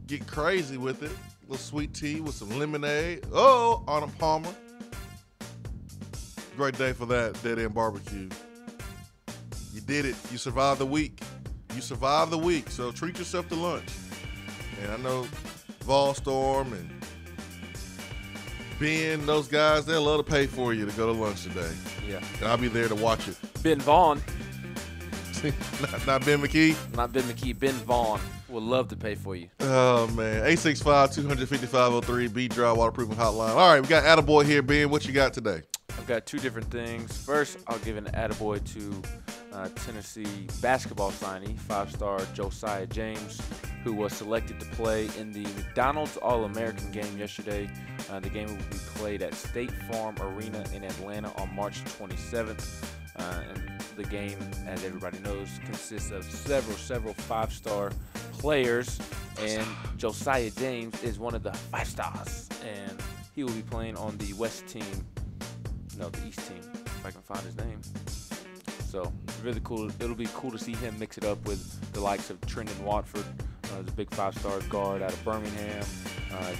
get crazy with it, a little sweet tea with some lemonade. Oh, Arnold Palmer. Great day for that Dead End BBQ. You did it. You survived the week. You survived the week, so treat yourself to lunch. And I know Volstorm and Ben, those guys, they'll love to pay for you to go to lunch today.
Yeah.
And I'll be there to watch it.
Ben Vaughn.
not Ben McKee?
Not Ben McKee. Ben Vaughn would love to pay for you.
Oh, man. 865-250-503, B-Dry Waterproofing Hotline. All right, we got Attaboy here. Ben, what you got today?
I've got two different things. First, I'll give an attaboy to Tennessee basketball signee, 5-star Josiah James, who was selected to play in the McDonald's All-American game yesterday. The game will be played at State Farm Arena in Atlanta on March 27th. And the game, as everybody knows, consists of several 5-star players, and Josiah James is one of the 5 stars, and he will be playing on the West team. No, the East team, if I can find his name. So, really cool. It'll be cool to see him mix it up with the likes of Trendon Watford, the big 5-star guard out of Birmingham,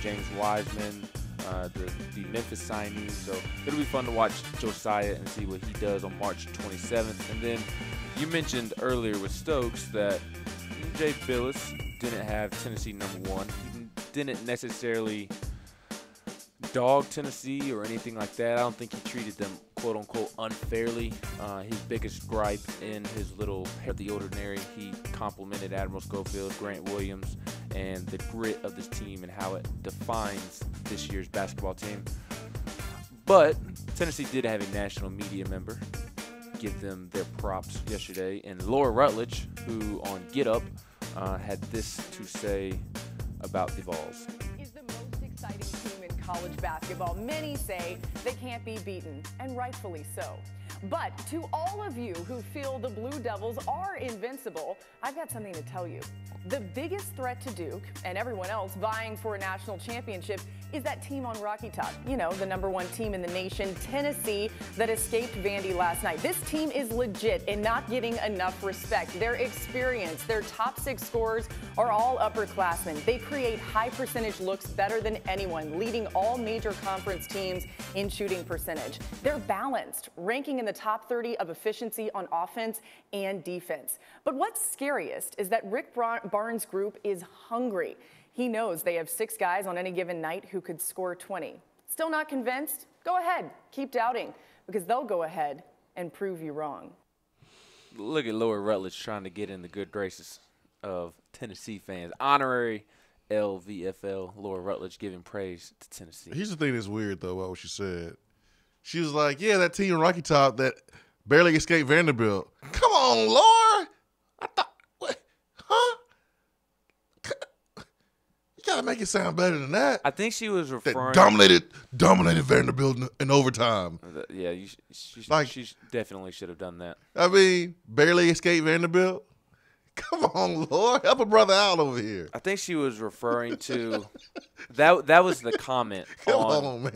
James Wiseman, the Memphis signee. So, it'll be fun to watch Josiah and see what he does on March 27th. And then, you mentioned earlier with Stokes that Jay Billis didn't have Tennessee #1. He didn't necessarily dog Tennessee or anything like that. I don't think he treated them quote-unquote unfairly. His biggest gripe in his little Out the Ordinary, he complimented Admiral Schofield, Grant Williams, and the grit of this team and how it defines this year's basketball team. But Tennessee did have a national media member give them their props yesterday, and Laura Rutledge, who on Get Up had this to say about the Vols.
Exciting team in college basketball. Many say they can't be beaten, and rightfully so. But to all of you who feel the Blue Devils are invincible, I've got something to tell you. The biggest threat to Duke and everyone else vying for a national championship is that team on Rocky Top. You know, the #1 team in the nation, Tennessee, that escaped Vandy last night. This team is legit and not getting enough respect. Their experience, their top 6 scorers are all upperclassmen. They create high percentage looks better than anyone, leading all major conference teams in shooting percentage. They're balanced, ranking in the top 30 of efficiency on offense and defense. But what's scariest is that Rick Barnes' group is hungry. He knows they have 6 guys on any given night who could score 20. Still not convinced? Go ahead. Keep doubting, because they'll go ahead and prove you wrong.
Look at Laura Rutledge trying to get in the good graces of Tennessee fans. Honorary LVFL, Laura Rutledge giving praise to Tennessee.
Here's the thing that's weird, though, about what she said. She was like, yeah, that team in Rocky Top that barely escaped Vanderbilt. Come on, Laura. I thought, what? Huh? You got to make it sound better than that.
I think she was referring.
That dominated Vanderbilt in overtime.
Yeah, she definitely should have done that.
I mean, barely escaped Vanderbilt. Come on, Lord, help a brother out over here.
I think she was referring to that was the comment on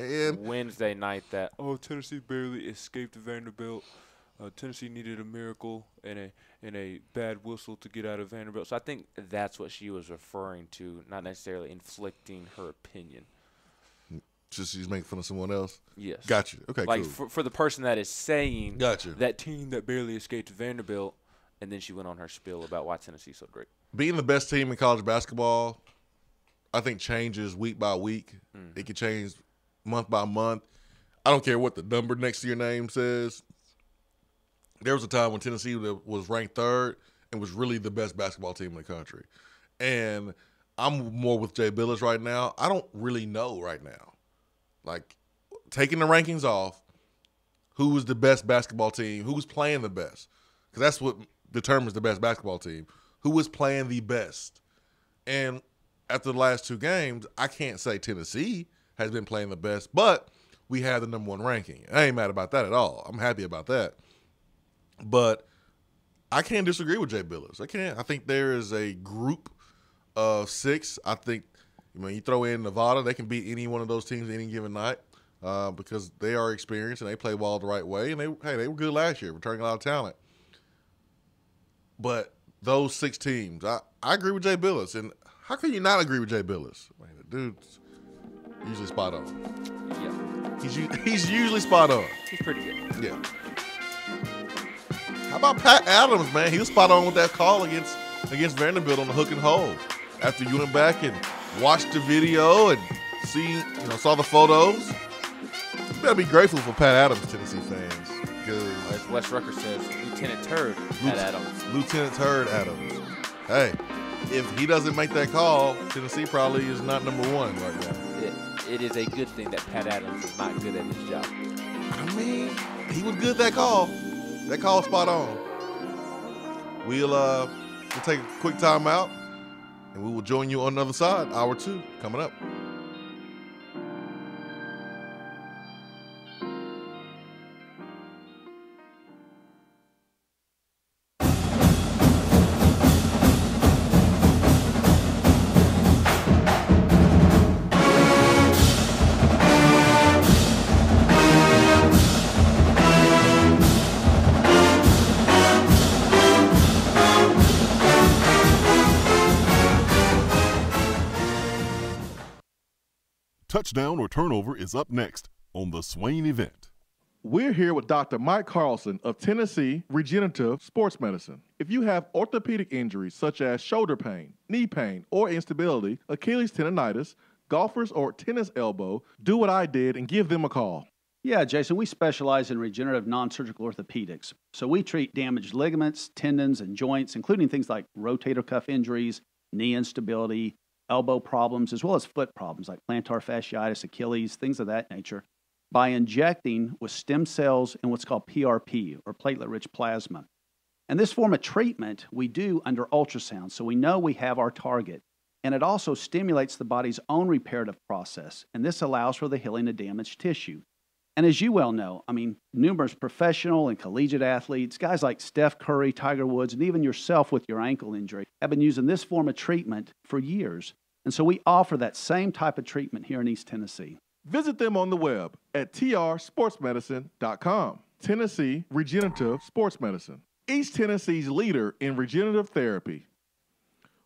Wednesday night that Tennessee barely escaped Vanderbilt. Tennessee needed a miracle and a bad whistle to get out of Vanderbilt. So I think that's what she was referring to, not necessarily inflicting her opinion.
Just she's making fun of someone else?
Yes.
Gotcha. Okay,
like
cool.
For the person that is saying
gotcha.
That team that barely escaped Vanderbilt, and then she went on her spiel about why Tennessee's so great.
Being the best team in college basketball, I think changes week by week. It can change month by month. I don't care what the number next to your name says. There was a time when Tennessee was ranked 3rd and was really the best basketball team in the country. And I'm more with Jay Billis right now. I don't really know right now. Like, taking the rankings off, who was the best basketball team, who was playing the best. Because that's what determines the best basketball team. Who was playing the best? And after the last 2 games, I can't say Tennessee has been playing the best, but we have the #1 ranking. I ain't mad about that at all. I'm happy about that. But I can't disagree with Jay Billis. I can't. I think there is a group of 6. I think I mean, you throw in Nevada, they can beat any one of those teams any given night because they are experienced and they play ball the right way. And they were good last year, returning a lot of talent. But those 6 teams, I agree with Jay Billis. And how can you not agree with Jay Billis? Man, the dude's usually spot on.
Yeah.
He's usually spot on.
He's pretty good.
Yeah. How about Pat Adams, man? He was spot on with that call against Vanderbilt on the hook and hold. After you went back and watched the video and saw the photos, you better be grateful for Pat Adams, Tennessee fans. Because
as Wes Rucker says, Lieutenant Turd Pat Adams.
Lieutenant Turd Adams. Hey, if he doesn't make that call, Tennessee probably is not number 1 right now.
It is a good thing that Pat Adams is not good at his job.
I mean, he was good at that call. That call spot on. We'll take a quick timeout, and we will join you on the other side. Hour 2 coming up.
Touchdown or turnover is up next on the Swain Event.
We're here with Dr. Mike Carlson of Tennessee Regenerative Sports Medicine. If you have orthopedic injuries such as shoulder pain, knee pain, or instability, Achilles tendonitis, golfers, or tennis elbow, do what I did and give them a call.
Yeah, Jason, we specialize in regenerative non-surgical orthopedics. So we treat damaged ligaments, tendons, and joints, including things like rotator cuff injuries, knee instability, elbow problems, as well as foot problems like plantar fasciitis, Achilles, things of that nature, by injecting with stem cells and what's called PRP, or platelet-rich plasma. And this form of treatment we do under ultrasound, so we know we have our target. And it also stimulates the body's own reparative process, and this allows for the healing of damaged tissue. And as you well know, I mean, numerous professional and collegiate athletes, guys like Steph Curry, Tiger Woods, and even yourself with your ankle injury, have been using this form of treatment for years. And so we offer that same type of treatment here in East Tennessee.
Visit them on the web at trsportsmedicine.com. Tennessee Regenerative Sports Medicine, East Tennessee's leader in regenerative therapy.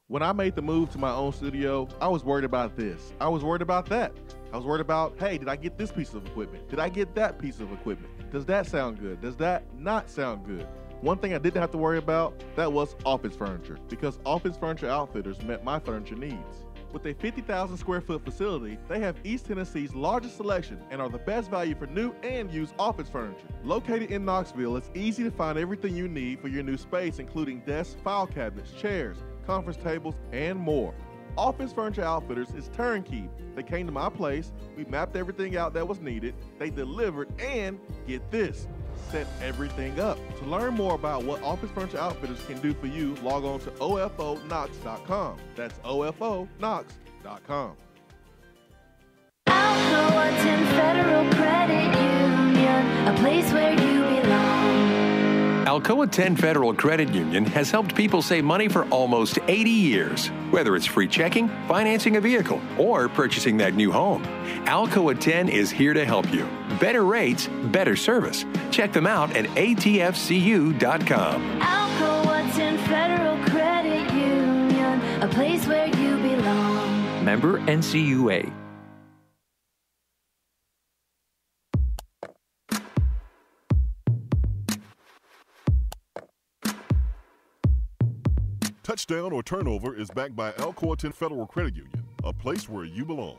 When I made the move to my own studio, I was worried about this. I was worried about that. I was worried about, hey, did I get this piece of equipment? Did I get that piece of equipment? Does that sound good? Does that not sound good? One thing I didn't have to worry about, that was office furniture, because Office Furniture Outfitters met my furniture needs. With a 50,000 square foot facility, they have East Tennessee's largest selection and are the best value for new and used office furniture. Located in Knoxville, it's easy to find everything you need for your new space, including desks, file cabinets, chairs, conference tables, and more. Office Furniture Outfitters is turnkey. They came to my place, we mapped everything out that was needed, they delivered, and get this, set everything up. To learn more about what Office Furniture Outfitters can do for you, log on to ofonox.com. That's ofonox.com.
Alcoa 10 Federal Credit Union, a place where you belong.
Alcoa 10 Federal Credit Union has helped people save money for almost 80 years. Whether it's free checking, financing a vehicle, or purchasing that new home, Alcoa 10 is here to help you. Better rates, better service. Check them out at atfcu.com.
Alcoa 10 Federal Credit Union, a place where you belong.
Member NCUA.
Touchdown or turnover is backed by Alcoa 10 Federal Credit Union, a place where you belong.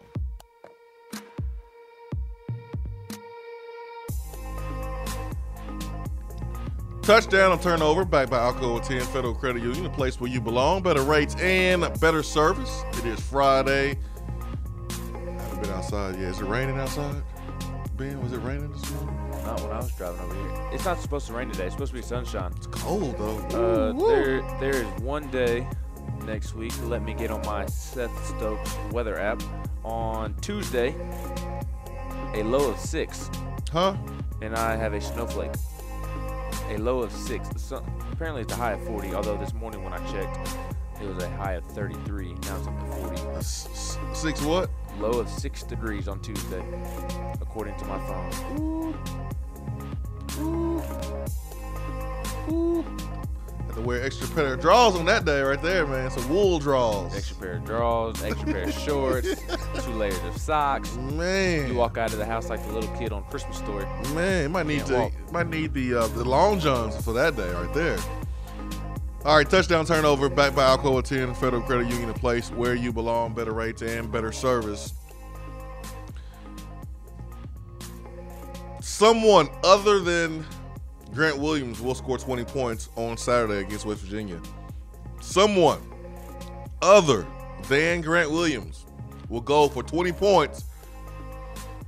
Touchdown or turnover backed by Alcoa 10 Federal Credit Union, a place where you belong. Better rates and better service. It is Friday. I haven't been outside yet. Is it raining outside? Ben, was it raining this morning?
Not when I was driving over here. It's not supposed to rain today. It's supposed to be sunshine.
It's cold, though.
There is one day next week. Let me get on my Seth Stokes weather app. On Tuesday, a low of 6.
Huh?
And I have a snowflake. A low of 6. The sun, apparently it's a high of 40, although this morning when I checked, It was a high of 33. Now it's up to 40.
Six what?
Low of 6 degrees on Tuesday, according to my phone.
Have to wear extra pair of drawers on that day right there, man. Some wool drawers.
Extra pair of drawers, extra pair of shorts, 2 layers of socks.
Man,
you walk out of the house like the little kid on Christmas Story.
Man, might need the long johns for that day right there. All right, touchdown turnover back by Alcoa 10, Federal Credit Union, a place where you belong, better rates and better service. Someone other than Grant Williams will score 20 points on Saturday against West Virginia. Someone other than Grant Williams will go for 20 points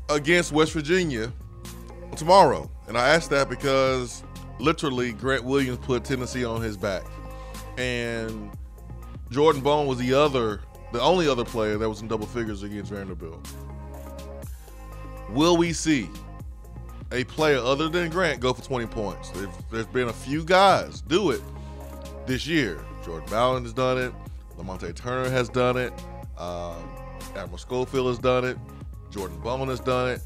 against West Virginia tomorrow. And I asked that because literally Grant Williams put Tennessee on his back. And Jordan Bone was the only other player that was in double figures against Vanderbilt. Will we see a player other than Grant go for 20 points? There's been a few guys do it this year. Jordan Ballin has done it. Lamonte Turner has done it. Admiral Schofield has done it. Jordan Bone has done it.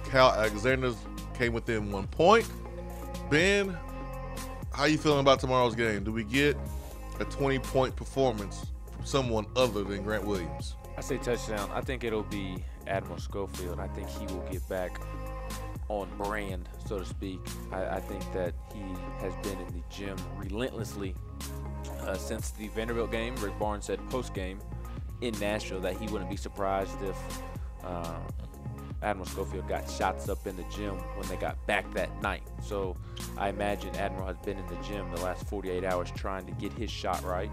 Cal Alexander came within 1 point. Ben, how you feeling about tomorrow's game? Do we get a 20-point performance from someone other than Grant Williams?
I say touchdown. I think it'll be Admiral Schofield. I think he will get back on brand, so to speak. I think that he has been in the gym relentlessly since the Vanderbilt game. Rick Barnes said post-game in Nashville that he wouldn't be surprised if Admiral Schofield got shots up in the gym when they got back that night. So I imagine Admiral has been in the gym the last 48 hours trying to get his shot right.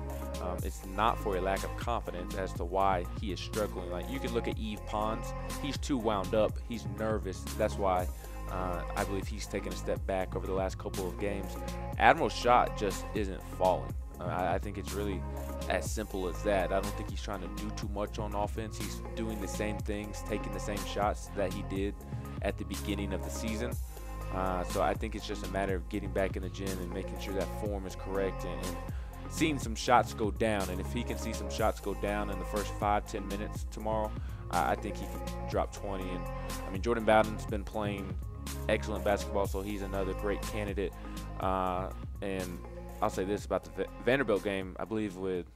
It's not for a lack of confidence as to why he is struggling. Like, you can look at Yves Pons. He's too wound up. He's nervous. That's why I believe he's taken a step back over the last couple of games. Admiral's shot just isn't falling. I think it's really as simple as that. I don't think he's trying to do too much on offense. He's doing the same things, taking the same shots that he did at the beginning of the season. So I think it's just a matter of getting back in the gym and making sure that form is correct and seeing some shots go down. And if he can see some shots go down in the first 5-10 minutes tomorrow, I think he can drop 20. And I mean, Jordan Bowden's been playing excellent basketball, so he's another great candidate. And I'll say this about the Vanderbilt game. I believe with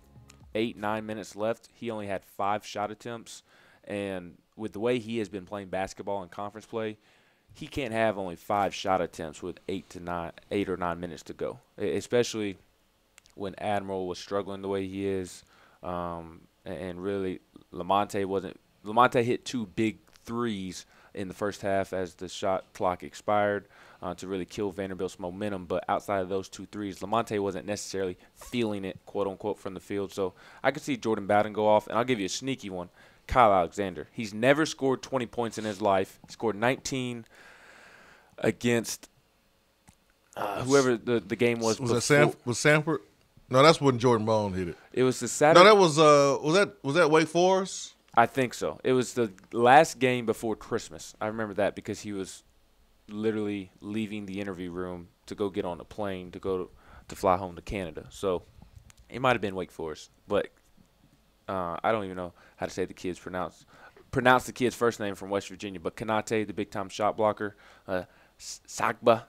8-9 minutes left, he only had 5 shot attempts. And with the way he has been playing basketball in conference play, he can't have only 5 shot attempts with 8 or 9 minutes to go, especially when Admiral was struggling the way he is. And really, Lamonte hit 2 big threes in the first half as the shot clock expired to really kill Vanderbilt's momentum. But outside of those 2 threes, Lamonte wasn't necessarily feeling it, quote-unquote, from the field. So I could see Jordan Bowden go off. And I'll give you a sneaky one, Kyle Alexander. He's never scored 20 points in his life. He scored 19 against whoever the game was.
Was Sanford? No, that's when Jordan Bone hit it.
It was the Saturday.
No, that was that Wake Forest?
I think so. It was the last game before Christmas. I remember that because he was literally leaving the interview room to go get on a plane to fly home to Canada. So it might have been Wake Forest, but I don't even know how to say the kid's pronounce the kid's first name from West Virginia. But Kanate, the big-time shot blocker, Saagba,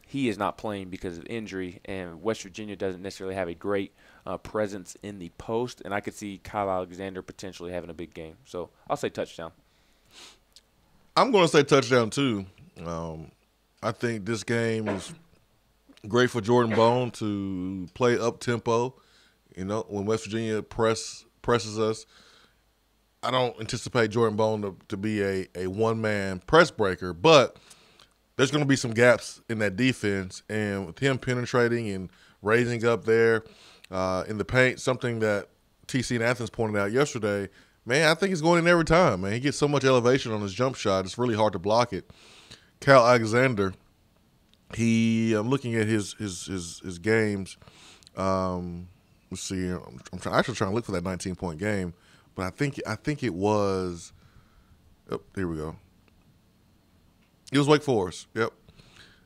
he is not playing because of injury, and West Virginia doesn't necessarily have a great presence in the post, and I could see Kyle Alexander potentially having a big game. So I'll say touchdown.
I'm going to say touchdown too. I think this game is great for Jordan Bone to play up-tempo. You know, when West Virginia presses us, I don't anticipate Jordan Bone to be a one-man press breaker, but there's going to be some gaps in that defense. And with him penetrating and raising up there in the paint, something that TC and Athens pointed out yesterday, man, I think he's going in every time, man. He gets so much elevation on his jump shot, it's really hard to block it. Cal Alexander, I'm looking at his games. Let's see. I'm actually trying to look for that 19-point game. But I think it was here we go. It was Wake Forest. Yep.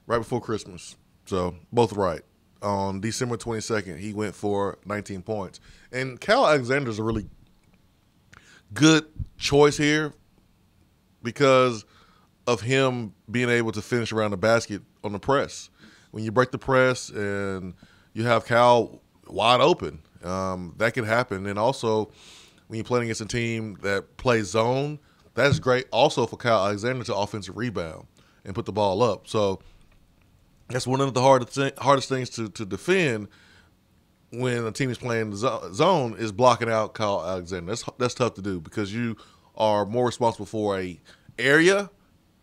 Right before Christmas. So both right. on December 22nd, he went for 19 points. And Kyle Alexander's a really good choice here because of him being able to finish around the basket on the press. When you break the press and you have Cal wide open, that can happen. And also, when you're playing against a team that plays zone, that's great also for Kyle Alexander to offensive rebound and put the ball up. So that's one of the hardest things to defend when a team is playing the zone is blocking out Kyle Alexander. That's tough to do because you are more responsible for a area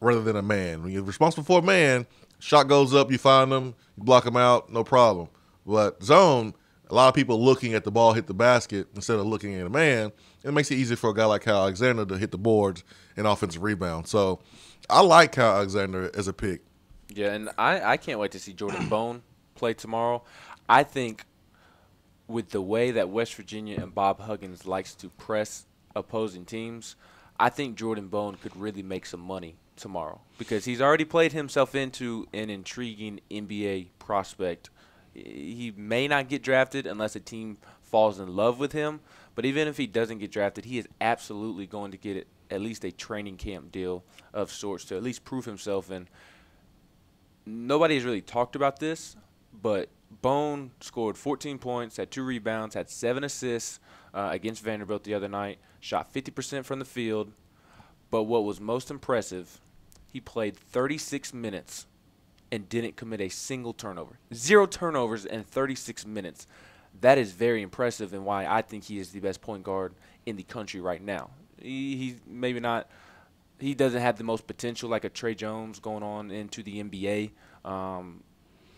rather than a man. When you're responsible for a man, shot goes up, you find them, you block them out, no problem. But zone, a lot of people looking at the ball hit the basket instead of looking at a man. It makes it easier for a guy like Kyle Alexander to hit the boards and offensive rebound. So I like Kyle Alexander as a pick.
Yeah, and I can't wait to see Jordan Bone play tomorrow. I think with the way that West Virginia and Bob Huggins likes to press opposing teams, I think Jordan Bone could really make some money tomorrow because he's already played himself into an intriguing NBA prospect. He may not get drafted unless a team falls in love with him, but even if he doesn't get drafted, he is absolutely going to get at least a training camp deal of sorts to at least prove himself. And nobody has really talked about this, but Bone scored 14 points, had 2 rebounds, had 7 assists against Vanderbilt the other night, shot 50% from the field. But what was most impressive, he played 36 minutes and didn't commit a single turnover. 0 turnovers in 36 minutes. That is very impressive and why I think he is the best point guard in the country right now. He's maybe not – he doesn't have the most potential like a Trey Jones going on into the NBA.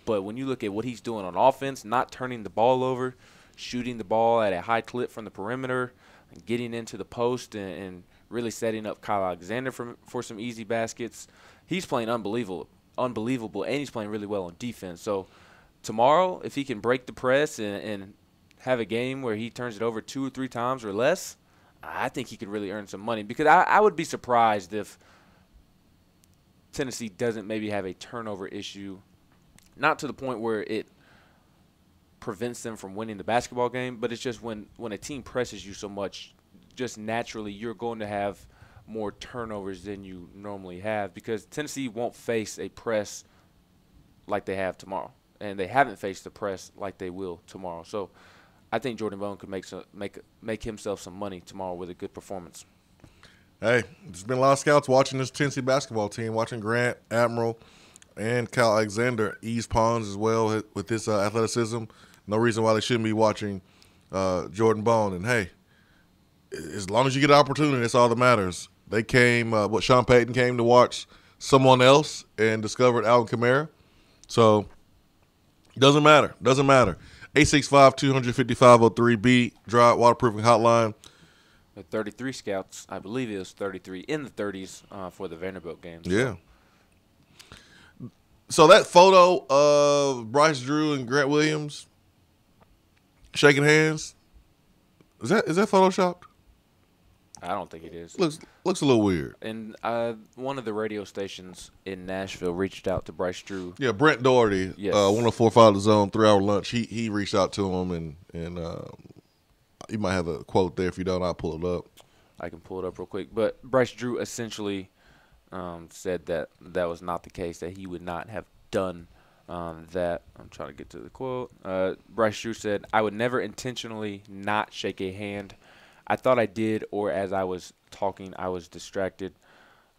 But when you look at what he's doing on offense, not turning the ball over, shooting the ball at a high clip from the perimeter, and getting into the post and really setting up Kyle Alexander for some easy baskets, he's playing unbelievable, and he's playing really well on defense. So tomorrow, if he can break the press and have a game where he turns it over 2 or 3 times or less, I think he could really earn some money because I would be surprised if Tennessee doesn't maybe have a turnover issue, not to the point where it prevents them from winning the basketball game, but it's just when a team presses you so much, just naturally you're going to have more turnovers than you normally have because Tennessee won't face a press like they have tomorrow, and they haven't faced the press like they will tomorrow. So I think Jordan Bone could make himself some money tomorrow with a good performance.
Hey, there's been a lot of scouts watching this Tennessee basketball team, watching Grant, Admiral, and Kyle Alexander ease pawns as well with his athleticism. No reason why they shouldn't be watching Jordan Bone. And, hey, as long as you get an opportunity, that's all that matters. They came, Sean Payton came to watch someone else and discovered Alvin Kamara. So, doesn't matter. 865-255-03B, dry waterproofing hotline.
The 33 scouts, I believe it was 33 in the 30s for the Vanderbilt game.
Yeah. So that photo of Bryce Drew and Grant Williams shaking hands, is that photoshopped?
I don't think it is.
Looks a little weird.
And one of the radio stations in Nashville reached out to Bryce Drew.
Yeah, Brent Doherty,
yes.
104.5 The Zone, 3-hour lunch. He reached out to him, and you might have a quote there. If you don't, I'll pull it up.
I can pull it up real quick. But Bryce Drew essentially said that was not the case, that he would not have done that. I'm trying to get to the quote. Bryce Drew said, "I would never intentionally not shake a hand. I thought I did, or as I was talking, I was distracted.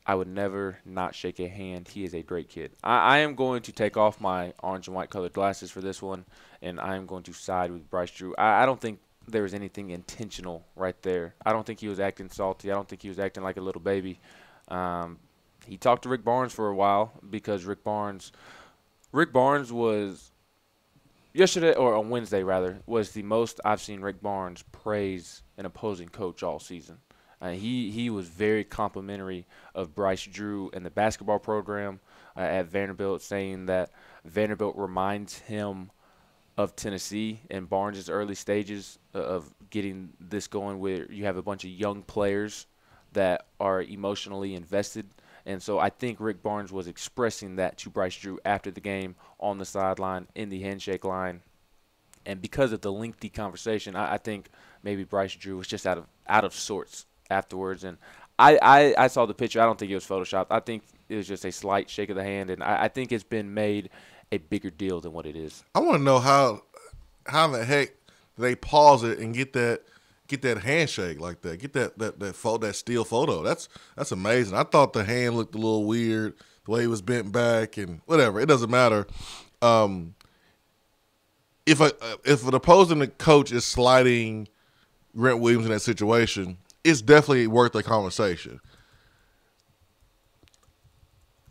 I would never not shake a hand. He is a great kid." I am going to take off my orange and white colored glasses for this one, and I am going to side with Bryce Drew. I don't think there was anything intentional right there. I don't think he was acting salty. I don't think he was acting like a little baby. He talked to Rick Barnes for a while because Rick Barnes was yesterday, or on Wednesday rather, was the most I've seen Rick Barnes praise an opposing coach all season. He was very complimentary of Bryce Drew and the basketball program at Vanderbilt, saying that Vanderbilt reminds him of Tennessee and Barnes' early stages of getting this going, where you have a bunch of young players that are emotionally invested And so I think Rick Barnes was expressing that to Bryce Drew after the game on the sideline, in the handshake line. And because of the lengthy conversation, I think maybe Bryce Drew was just out of sorts afterwards. And I saw the picture. I don't think it was Photoshopped. I think it was just a slight shake of the hand, and I think it's been made a bigger deal than what it is.
I want to know how the heck they pause it and get that handshake like that. Get that still photo. That's amazing. I thought the hand looked a little weird, the way he was bent back and whatever. It doesn't matter. If an opposing coach is sliding Grant Williams in that situation, it's definitely worth a conversation.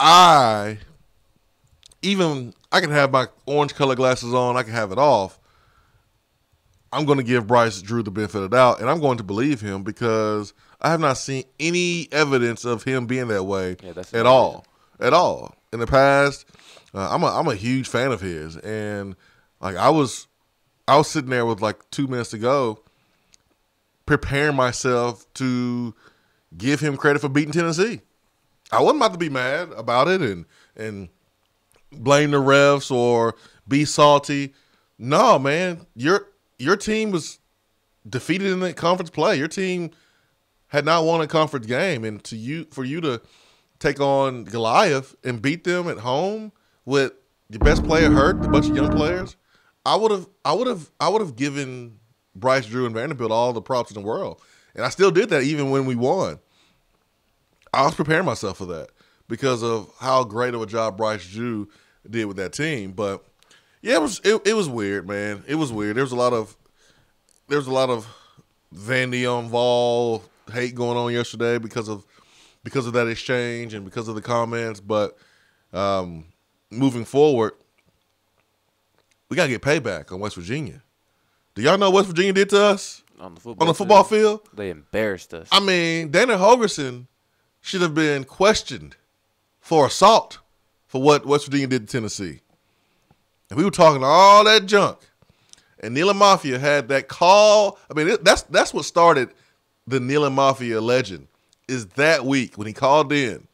I can have my orange color glasses on. I can have it off. I'm going to give Bryce Drew the benefit of the doubt, and I'm going to believe him because I have not seen any evidence of him being that way at all. At all. In the past, I'm a huge fan of his, and like I was sitting there with like 2 minutes to go, preparing myself to give him credit for beating Tennessee. I wasn't about to be mad about it and blame the refs or be salty. No, man, your team was defeated in the conference play. Your team had not won a conference game, and for you to take on Goliath and beat them at home with your best player hurt, a bunch of young players, I would have given Bryce Drew and Vanderbilt all the props in the world, and I still did that even when we won. I was preparing myself for that because of how great of a job Bryce Drew did with that team. But yeah, it was weird, man. It was weird. There was a lot of Vandy on Vol hate going on yesterday because of that exchange and because of the comments. But moving forward, we gotta get payback on West Virginia. Do y'all know what West Virginia did to us
on the
football field?
They embarrassed us.
I mean, Dana Holgerson should have been questioned for assault for what West Virginia did to Tennessee. And we were talking all that junk. And Nealon Mafia had that call. I mean, that's what started the Nealon Mafia legend, is that week when he called in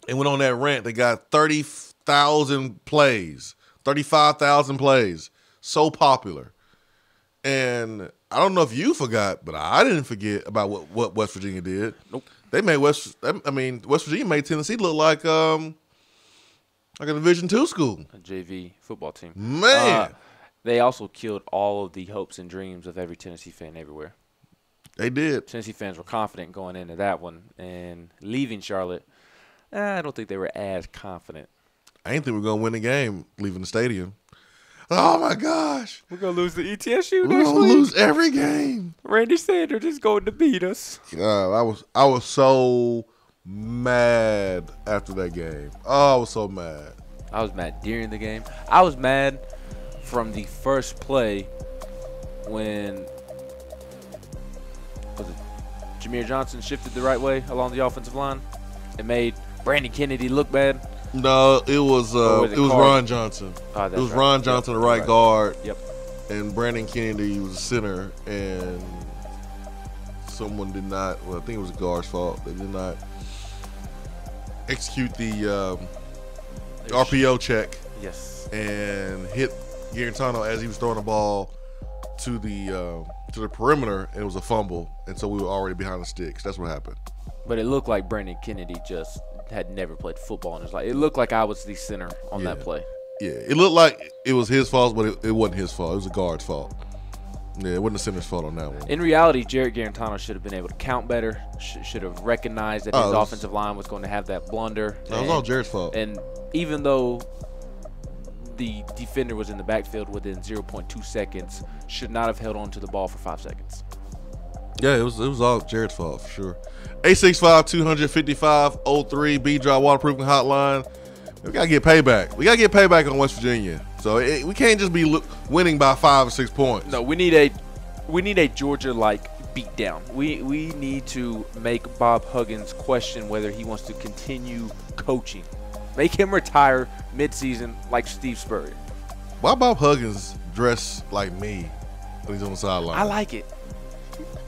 and went on that rant. They got 30,000 plays, 35,000 plays. So popular. And I don't know if you forgot, but I didn't forget about what West Virginia did.
Nope.
They made West Virginia made Tennessee look like a Division II school.
A JV football team.
Man.
They also killed all of the hopes and dreams of every Tennessee fan everywhere.
They did.
Tennessee fans were confident going into that one, and leaving Charlotte, I don't think they were as confident.
I didn't think we were going to win the game leaving the stadium. Oh, my gosh.
We're going to lose the ETSU
We're
next
going to
week.
lose every game.
Randy Sanders is going to beat us.
I was so mad after that game. Oh, I was so mad.
I was mad during the game. I was mad from the first play when Jameer Johnson shifted the right way along the offensive line. It made Brandon Kennedy look bad.
No, it was Ron Johnson.
Oh,
it was Ron Johnson, the right guard.
Yep.
And Brandon Kennedy was the center, and someone did not. Well, I think it was the guard's fault. They did not execute the RPO check.
Yes.
And hit Garantano as he was throwing the ball to the perimeter, and it was a fumble, and so we were already behind the sticks. That's what happened.
But it looked like Brandon Kennedy just had never played football in his life. It looked like I was the center on that play.
Yeah, it looked like it was his fault, but it wasn't his fault. It was the guard's fault. Yeah, it wasn't the center's fault on that one.
In reality, Jarrett Garantano should have been able to count better, should have recognized that his offensive line was going to have that blunder.
That was all Jarrett's fault.
And even though the defender was in the backfield within 0.2 seconds, should not have held on to the ball for 5 seconds.
Yeah, it was all Jarrett's fault for sure. 865-255-03 B-Drive Waterproofing Hotline. We got to get payback. We got to get payback on West Virginia. So we can't just be winning by 5 or 6 points.
No, we need a Georgia-like beatdown. We need to make Bob Huggins question whether he wants to continue coaching. Make him retire midseason like Steve Spurrier.
Why Bob Huggins dress like me when he's on the sideline?
I like it.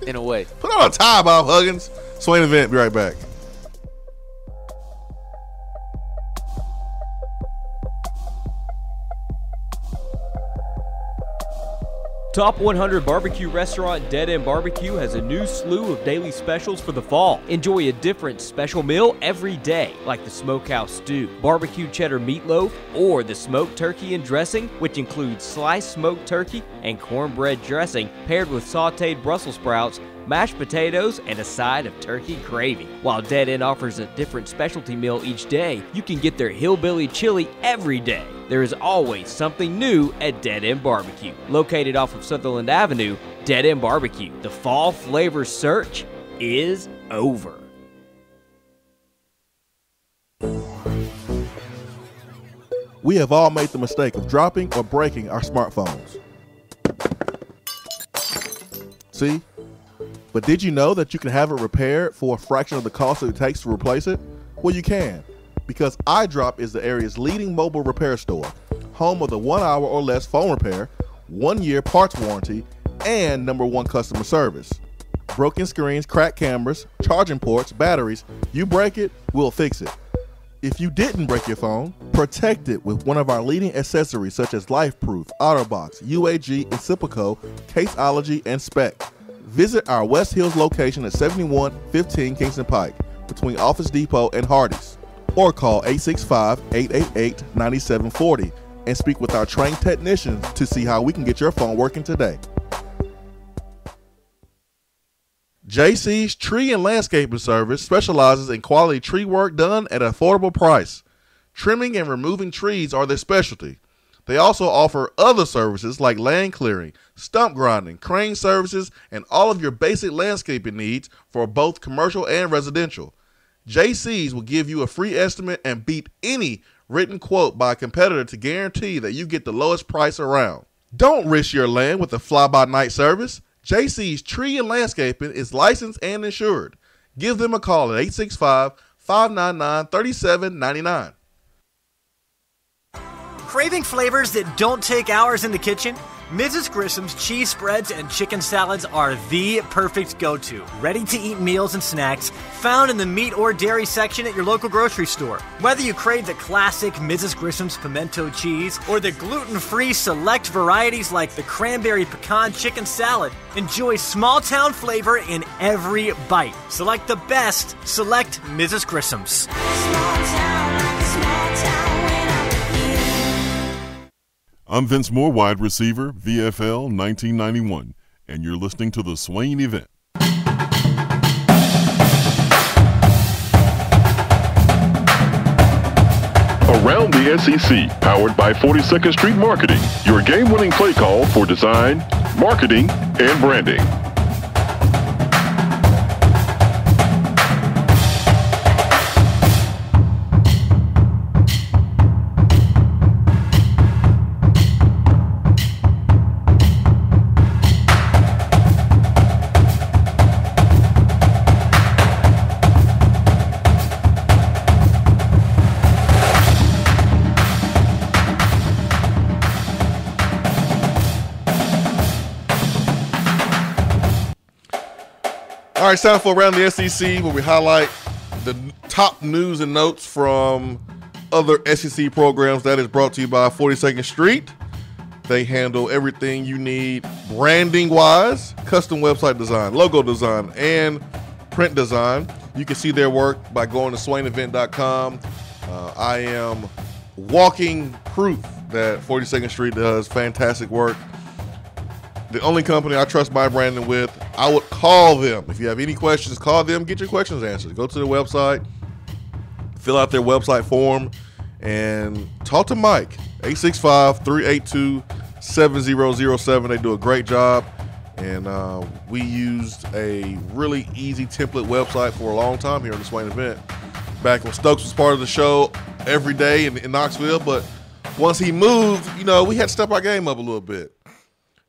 In a way.
Put on a tie, Bob Huggins. Swain Event. Be right back.
Top 100 barbecue restaurant Dead End BBQ has a new slew of daily specials for the fall. Enjoy a different special meal every day, like the smokehouse stew, barbecue cheddar meatloaf, or the smoked turkey and dressing, which includes sliced smoked turkey and cornbread dressing paired with sauteed Brussels sprouts, mashed potatoes, and a side of turkey gravy. While Dead End offers a different specialty meal each day, you can get their hillbilly chili every day. There is always something new at Dead End BBQ. Located off of Sutherland Avenue, Dead End BBQ. The fall flavor search is over.
We have all made the mistake of dropping or breaking our smartphones. See? But did you know that you can have it repaired for a fraction of the cost that it takes to replace it? Well, you can, because iDrop is the area's leading mobile repair store, home of the 1 hour or less phone repair, 1 year parts warranty, and #1 customer service. Broken screens, cracked cameras, charging ports, batteries, you break it, we'll fix it. If you didn't break your phone, protect it with one of our leading accessories such as LifeProof, OtterBox, UAG, Incipico, Caseology, and Spec. Visit our West Hills location at 7115 Kingston Pike between Office Depot and Hardee's, or call 865-888-9740 and speak with our trained technicians to see how we can get your phone working today. JC's Tree and Landscaping Service specializes in quality tree work done at an affordable price. Trimming and removing trees are their specialty. They also offer other services like land clearing, stump grinding, crane services, and all of your basic landscaping needs for both commercial and residential. JC's will give you a free estimate and beat any written quote by a competitor to guarantee that you get the lowest price around. Don't risk your land with a fly-by-night service. JC's Tree and Landscaping is licensed and insured. Give them a call at 865-599-3799.
Craving flavors that don't take hours in the kitchen? Mrs. Grissom's cheese spreads and chicken salads are the perfect go-to. Ready-to-eat meals and snacks found in the meat or dairy section at your local grocery store. Whether you crave the classic Mrs. Grissom's pimento cheese or the gluten-free select varieties like the cranberry pecan chicken salad, enjoy small-town flavor in every bite. Select the best. Select Mrs. Grissom's.
I'm Vince Moore, wide receiver, VFL 1991, and you're listening to the Swain Event. Around the SEC, powered by 42nd Street Marketing, your game-winning play call for design, marketing, and branding.
All right, it's time for Around the SEC, where we highlight the top news and notes from other SEC programs. That is brought to you by 42nd Street. They handle everything you need branding-wise, custom website design, logo design, and print design. You can see their work by going to swainevent.com. I am walking proof that 42nd Street does fantastic work. The only company I trust my branding with. I would call them. If you have any questions, call them, get your questions answered. Go to their website, fill out their website form, and talk to Mike, 865-382-7007. They do a great job, and we used a really easy template website for a long time here on the Swain Event, back when Stokes was part of the show every day in Knoxville, but once he moved, we had to step our game up a little bit.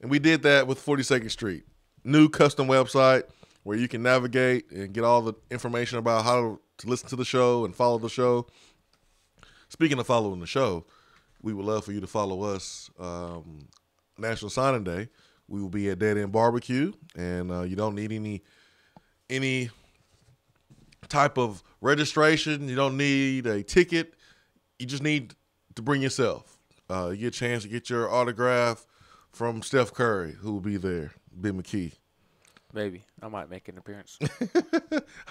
And we did that with 42nd Street. New custom website where you can navigate and get all the information about how to listen to the show and follow the show. Speaking of following the show, we would love for you to follow us. National Signing Day, we will be at Dead End BBQ, and you don't need any type of registration. You don't need a ticket. You just need to bring yourself. You get a chance to get your autograph from Steph Curry, who will be there, Ben McKee.
Maybe. I might make an appearance.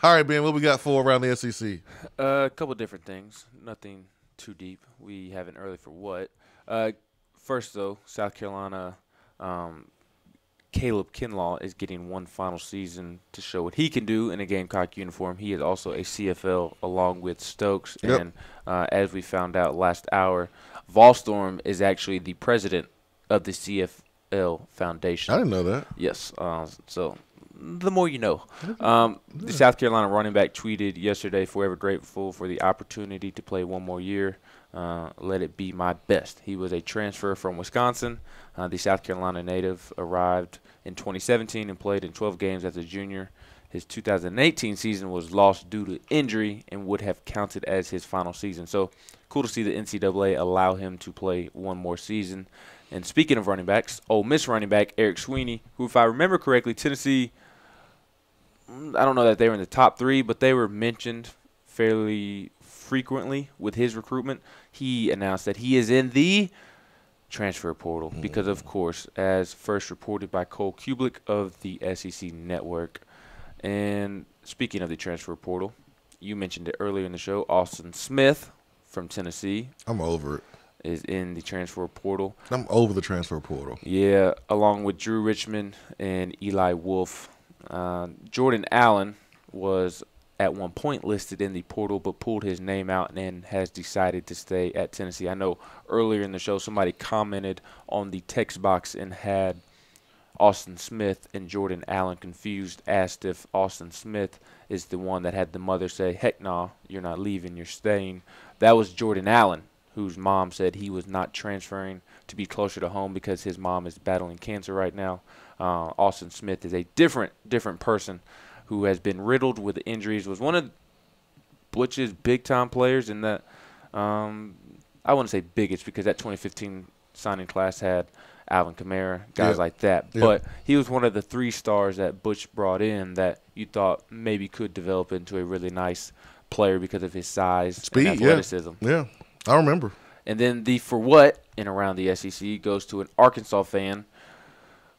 All right, Ben, what we got for around the SEC?
A couple different things. Nothing too deep. We have an early for what. First, though, South Carolina, Caleb Kinlaw is getting one final season to show what he can do in a Gamecock uniform. He is also a CFL along with Stokes.
Yep.
And as we found out last hour, Volstorm is actually the president of the CFL Foundation.
I didn't know that.
Yes. So the more you know. The South Carolina running back tweeted yesterday, forever grateful for the opportunity to play one more year. Let it be my best. He was a transfer from Wisconsin. The South Carolina native arrived in 2017 and played in 12 games as a junior. His 2018 season was lost due to injury and would have counted as his final season. So cool to see the NCAA allow him to play one more season. And speaking of running backs, Ole Miss running back Eric Sweeney, who, if I remember correctly, Tennessee, I don't know that they were in the top 3, but they were mentioned fairly frequently with his recruitment. He announced that he is in the transfer portal because, of course, as first reported by Cole Kublik of the SEC Network. And speaking of the transfer portal, you mentioned it earlier in the show, Austin Smith from Tennessee.
I'm over it.
Is in the transfer portal.
I'm over the transfer portal.
Yeah, along with Drew Richmond and Eli Wolf. Jordan Allen was at one point listed in the portal but pulled his name out and has decided to stay at Tennessee. I know earlier in the show somebody commented on the text box and had Austin Smith and Jordan Allen confused, asked if Austin Smith is the one that had the mother say, heck nah, you're not leaving, you're staying. That was Jordan Allen, whose mom said he was not transferring to be closer to home because his mom is battling cancer right now. Austin Smith is a different person who has been riddled with injuries, was one of Butch's big-time players in that, I wouldn't say biggest because that 2015 signing class had Alvin Kamara, guys like that.
Yep.
But he was one of the 3 stars that Butch brought in that you thought maybe could develop into a really nice player because of his size
Speed,
and athleticism.
Yeah, I remember.
And then the for what in around the SEC goes to an Arkansas fan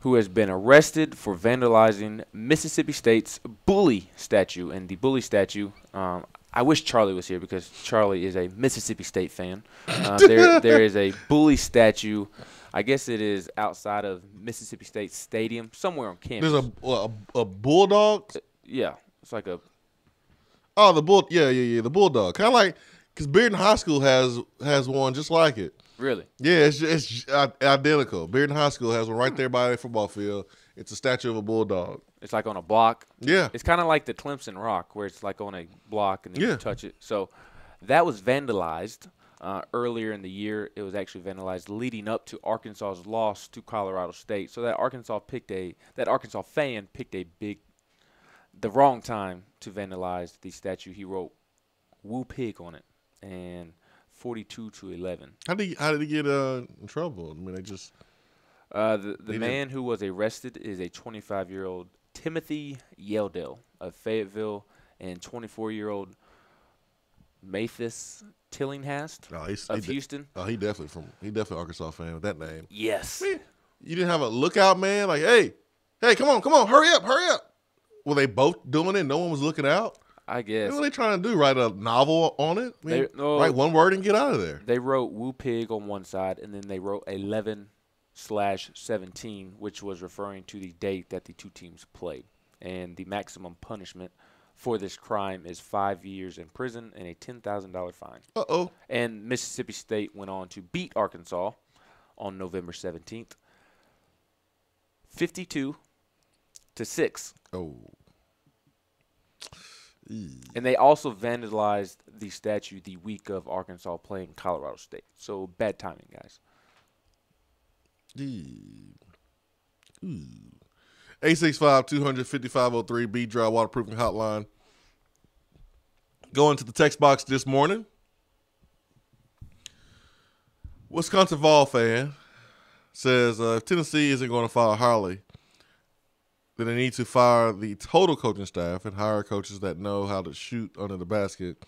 who has been arrested for vandalizing Mississippi State's Bully statue. And the Bully statue, I wish Charlie was here because Charlie is a Mississippi State fan. There is a Bully statue. I guess it is outside of Mississippi State Stadium, somewhere on campus.
There's a bulldog.
Yeah, it's like a.
Oh, the bull. Yeah, the bulldog. Kind of like because Bearden High School has one just like it.
Really?
Yeah, it's identical. Bearden High School has one right there by the football field. It's a statue of a bulldog.
It's like on a block.
Yeah.
It's kind of like the Clemson Rock where it's like on a block and then you touch it. So that was vandalized earlier in the year. It was actually vandalized leading up to Arkansas's loss to Colorado State. So that Arkansas fan picked the wrong time to vandalize the statue. He wrote "Woo Pig" on it and 42-11.
How did he get in trouble? I mean, they just
the man who was arrested is a 25-year-old Timothy Yeldell of Fayetteville and 24-year-old Mathis Tillinghast of Houston.
Oh, he definitely Arkansas fan with that name.
Yes.
Man, you didn't have a lookout man like, hey, come on, hurry up. Were they both doing it? No one was looking out.
I guess.
What are they trying to do? Write a novel on it? I mean, write one word and get out of there.
They wrote "Woo Pig" on one side, and then they wrote 11/17, which was referring to the date that the two teams played. And the maximum punishment for this crime is 5 years in prison and a $10,000 fine.
Uh-oh.
And Mississippi State went on to beat Arkansas on November 17th, 52-6.
Oh.
And they also vandalized the statue the week of Arkansas playing Colorado State. So bad timing, guys.
865-200-5503 B-Drive Waterproofing Hotline. Going to the text box this morning. Wisconsin Vol fan says if Tennessee isn't going to fire Harley, then they need to fire the total coaching staff and hire coaches that know how to shoot under the basket,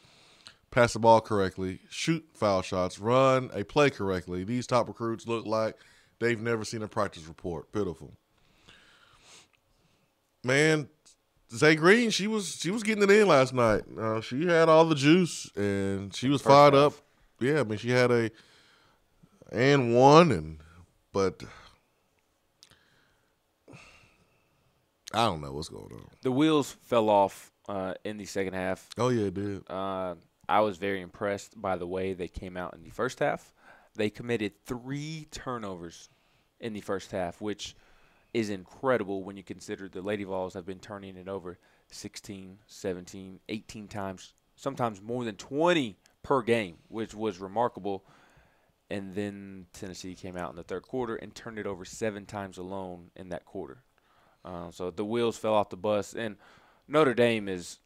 pass the ball correctly, shoot foul shots, run a play correctly. These top recruits look like they've never seen a practice report. Pitiful. Man, Zay Green, she was getting it in last night. She had all the juice, and she was fired up. Yeah, I mean, she had a and one, but I don't know what's going on.
The wheels fell off in the second half.
Oh, yeah, it did.
I was very impressed by the way they came out in the first half. They committed 3 turnovers in the first half, which is incredible when you consider the Lady Vols have been turning it over 16, 17, 18 times, sometimes more than 20 per game, which was remarkable. And then Tennessee came out in the third quarter and turned it over 7 times alone in that quarter. So the wheels fell off the bus. And Notre Dame is,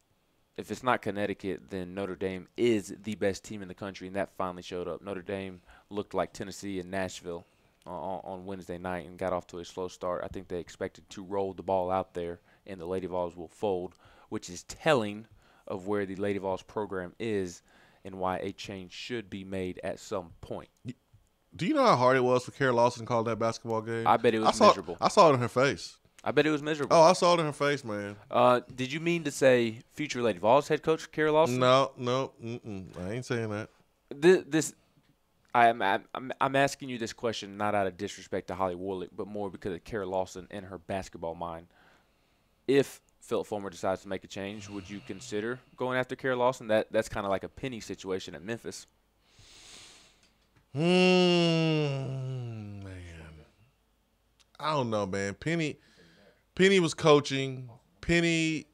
if it's not Connecticut, then Notre Dame is the best team in the country, and that finally showed up. Notre Dame looked like Tennessee and Nashville on Wednesday night and got off to a slow start. I think they expected to roll the ball out there, and the Lady Vols will fold, which is telling of where the Lady Vols program is and why a change should be made at some point.
Do you know how hard it was for Kara Lawson to call that basketball game?
I bet it was miserable.
I saw it in her face.
I bet it was miserable.
Oh, I saw it in her face, man.
Did you mean to say future Lady Vols head coach Kara Lawson?
No, I ain't saying that.
I'm asking you this question not out of disrespect to Holly Warlick, but more because of Kara Lawson and her basketball mind. If Philip Fulmer decides to make a change, would you consider going after Kara Lawson? That's kind of like a Penny situation at Memphis.
Man, I don't know, man. Penny was coaching. Penny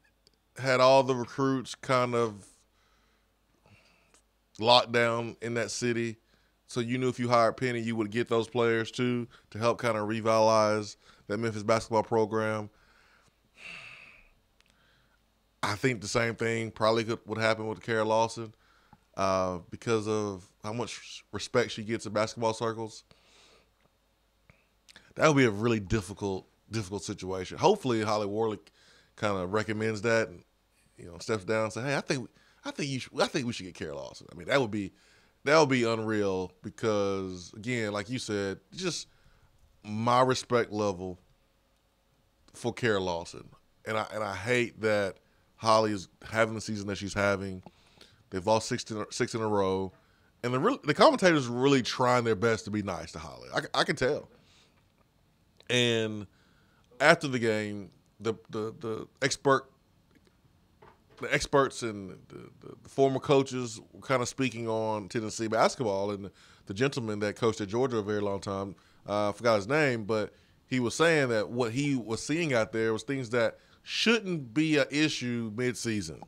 had all the recruits kind of locked down in that city. So you knew if you hired Penny, you would get those players too to help kind of revitalize that Memphis basketball program. I think the same thing probably would happen with Kara Lawson because of how much respect she gets in basketball circles. That would be a really difficult situation. Hopefully, Holly Warlick kind of recommends that and steps down and say, "Hey, I think we should get Kara Lawson." I mean, that would be unreal because, again, like you said, just my respect level for Kara Lawson, and I hate that Holly is having the season that she's having. They've lost 6 in a row, and the commentators are really trying their best to be nice to Holly. I can tell. And after the game, the experts and the former coaches were kind of speaking on Tennessee basketball, and the gentleman that coached at Georgia a very long time, I forgot his name, but he was saying that what he was seeing out there was things that shouldn't be an issue midseason.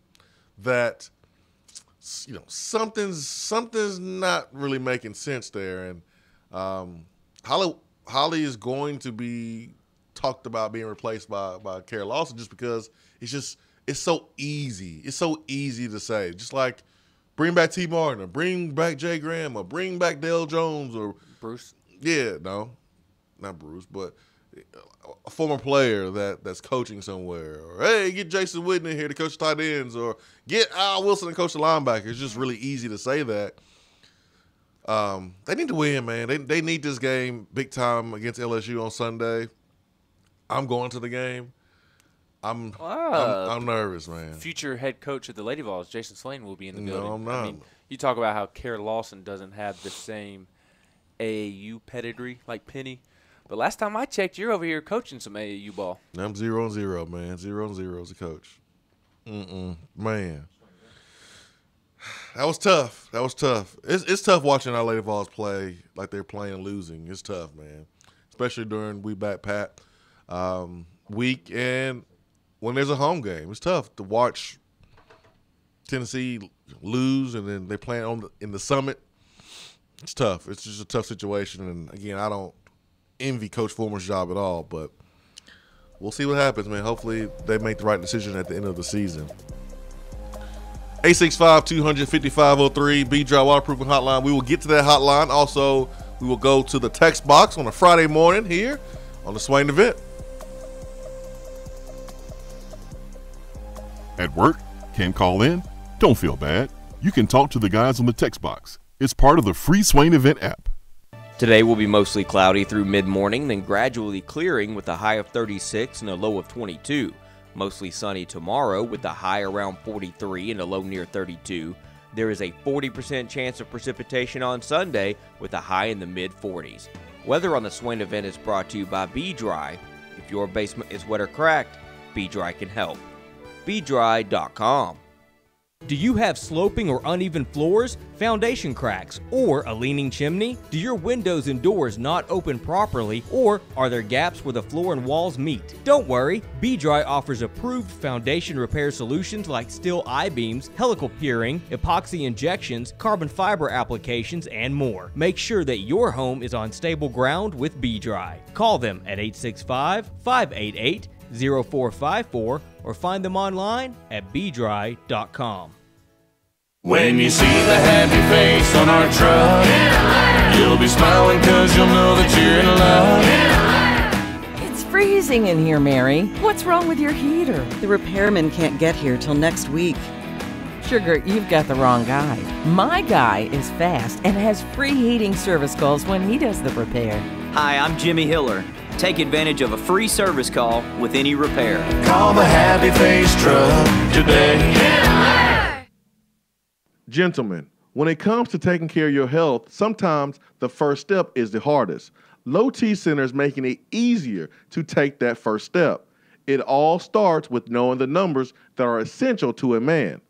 That something's not really making sense there, and Holly is going to be talked about being replaced by Kara Lawson just because it's so easy. It's so easy to say. Just like bring back T. Martin or bring back Jay Graham or bring back Dale Jones or
Bruce.
Yeah, no, not Bruce, but a former player that's coaching somewhere. Or, hey, get Jason Witten in here to coach tight ends, or get Al Wilson to coach the linebackers. It's just really easy to say that. They need to win, man. They need this game big time against LSU on Sunday. I'm going to the game. I'm nervous, man.
Future head coach of the Lady Vols, Jason Swain, will be in the building.
No, I'm not.
I mean, you talk about how Kara Lawson doesn't have the same AAU pedigree like Penny. But last time I checked, you're over here coaching some AAU ball.
I'm 0-0, man. 0-0 as a coach. Man. That was tough. It's tough watching our Lady Vols play like they're playing and losing. It's tough, man. Especially during We Back Pat week and when there's a home game. It's tough to watch Tennessee lose and then they play in the Summit. It's tough. It's just a tough situation. And, again, I don't envy Coach Fulmer's job at all, but we'll see what happens, man. Hopefully they make the right decision at the end of the season. 865-200-5503, B-Dry Waterproofing Hotline. We will get to that hotline. Also, we will go to the text box on a Friday morning here on the Swain Event.
At work? Can't call in? Don't feel bad. You can talk to the guys on the text box. It's part of the free Swain Event app.
Today will be mostly cloudy through mid-morning, then gradually clearing with a high of 36 and a low of 22. Mostly sunny tomorrow with a high around 43 and a low near 32. There is a 40% chance of precipitation on Sunday with a high in the mid-40s. Weather on the Swain Event is brought to you by Be Dry. If your basement is wet or cracked, Be Dry can help. BeDry.com. Do you have sloping or uneven floors, foundation cracks, or a leaning chimney? Do your windows and doors not open properly, or are there gaps where the floor and walls meet? Don't worry, B-Dry offers approved foundation repair solutions like steel I-beams, helical piering, epoxy injections, carbon fiber applications, and more. Make sure that your home is on stable ground with B-Dry. Call them at 865-588-0454 or find them online at BeDry.com.
When you see the happy face on our truck, you'll be smiling cause you'll know that you're in love.
It's freezing in here, Mary. What's wrong with your heater? The repairman can't get here till next week. Sugar, you've got the wrong guy. My guy is fast and has free heating service calls when he does the repair.
Hi, I'm Jimmy Hiller. Take advantage of a free service call with any repair.
Call the Happy Face Truck today.
Gentlemen, when it comes to taking care of your health, sometimes the first step is the hardest. Low T Center is making it easier to take that first step. It all starts with knowing the numbers that are essential to a man.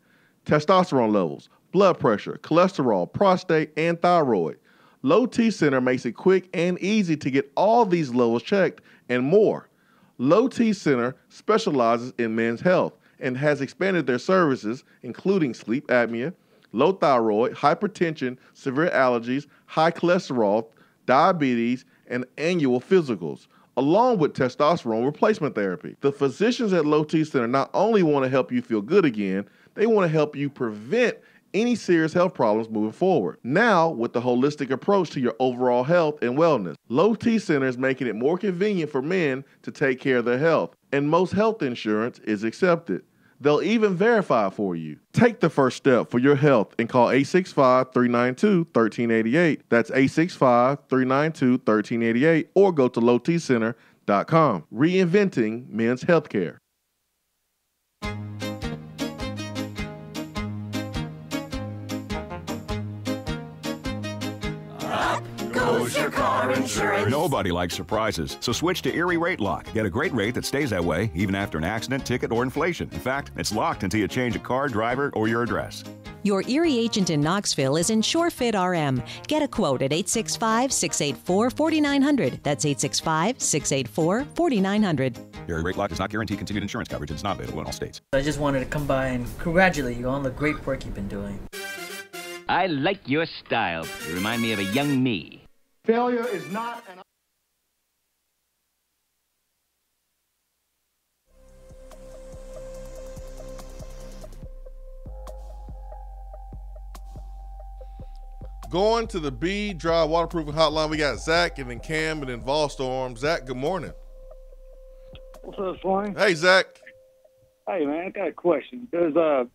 Testosterone levels, blood pressure, cholesterol, prostate, and thyroid. Low T Center makes it quick and easy to get all these levels checked and more. Low T Center specializes in men's health and has expanded their services, including sleep apnea, low thyroid, hypertension, severe allergies, high cholesterol, diabetes, and annual physicals, along with testosterone replacement therapy. The physicians at Low T Center not only want to help you feel good again, they want to help you prevent any serious health problems moving forward. Now, with the holistic approach to your overall health and wellness, Low T Center is making it more convenient for men to take care of their health, and most health insurance is accepted. They'll even verify for you. Take the first step for your health and call 865-392-1388. That's 865-392-1388 or go to lowtcenter.com. Reinventing men's healthcare.
Goes your car insurance. Nobody likes surprises, so switch to Erie Rate Lock. Get a great rate that stays that way even after an accident, ticket, or inflation. In fact, it's locked until you change a car, driver, or your address.
Your Erie agent in Knoxville is InsureFit RM. Get a quote at 865-684-4900. That's 865-684-4900.
Erie Rate Lock does not guarantee continued insurance coverage. It's not available in all states.
I just wanted to come by and congratulate you on the great work you've been doing.
I like your style. You remind me of a young me.
Failure is not an
Going to the B Dry Waterproofing Hotline, we got Zach and then Cam and then Volstorm. Zach, good morning.
What's up, Swain?
Hey, Zach.
Hey, man, I got a question. Who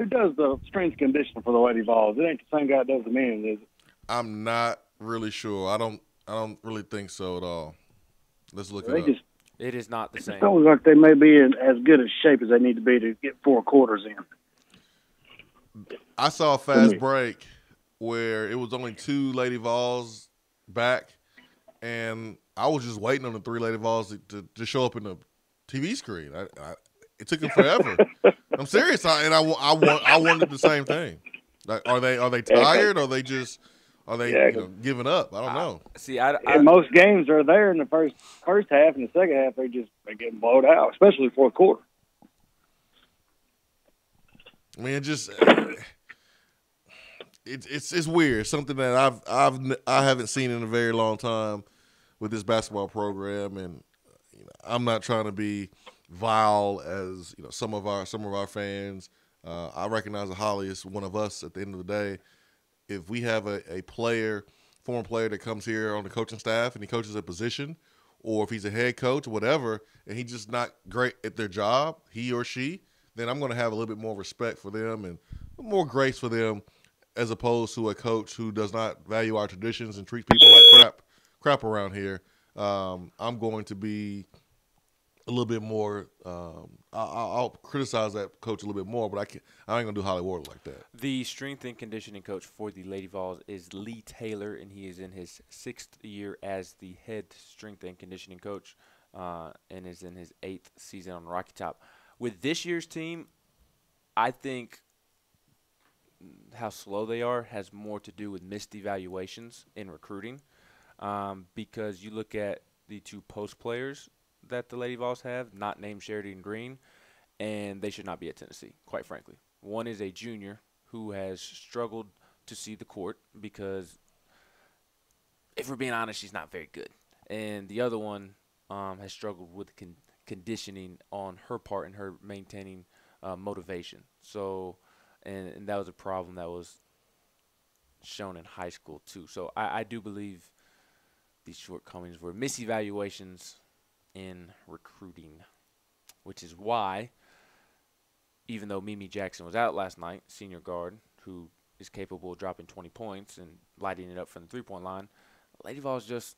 does the strength conditioning for the Lady Vols? It ain't the same guy that does the men, is it?
I'm not really sure. I don't really think so at all. Let's look it up.
It is not the same.
It sounds like they may be in as good a shape as they need to be to get 4 quarters in.
I saw a fast break where it was only 2 Lady Vols back, and I was just waiting on the 3 Lady Vols to show up in the TV screen. It took them forever. I'm serious, I wanted the same thing. Like, are they tired? Or are they giving up? I don't know.
See,
most games are there in the first half, and the second half they're getting blowed out, especially fourth quarter.
I mean, it's weird. Something that I haven't seen in a very long time with this basketball program, and I'm not trying to be vile as some of our fans. I recognize that Holly is one of us at the end of the day. If we have a former player that comes here on the coaching staff and he coaches a position, or if he's a head coach or whatever, and he's just not great at their job, he or she, then I'm going to have a little bit more respect for them and more grace for them as opposed to a coach who does not value our traditions and treats people like crap around here, I'm going to be a little bit more. I'll criticize that coach a little bit more, but I ain't gonna do Holly Ward like that.
The strength and conditioning coach for the Lady Vols is Lee Taylor, and he is in his 6th year as the head strength and conditioning coach, and is in his 8th season on Rocky Top. With this year's team, I think how slow they are has more to do with missed evaluations in recruiting, because you look at the 2 post players that the Lady Vols have, not named Sheridan Green, and they should not be at Tennessee, quite frankly. One is a junior who has struggled to see the court because, if we're being honest, she's not very good. And the other one has struggled with conditioning on her part and her maintaining motivation. So, and that was a problem that was shown in high school too. So I do believe these shortcomings were misevaluations in recruiting, which is why, even though Mimi Jackson was out last night, senior guard, who is capable of dropping 20 points and lighting it up from the three-point line, Lady Vols just,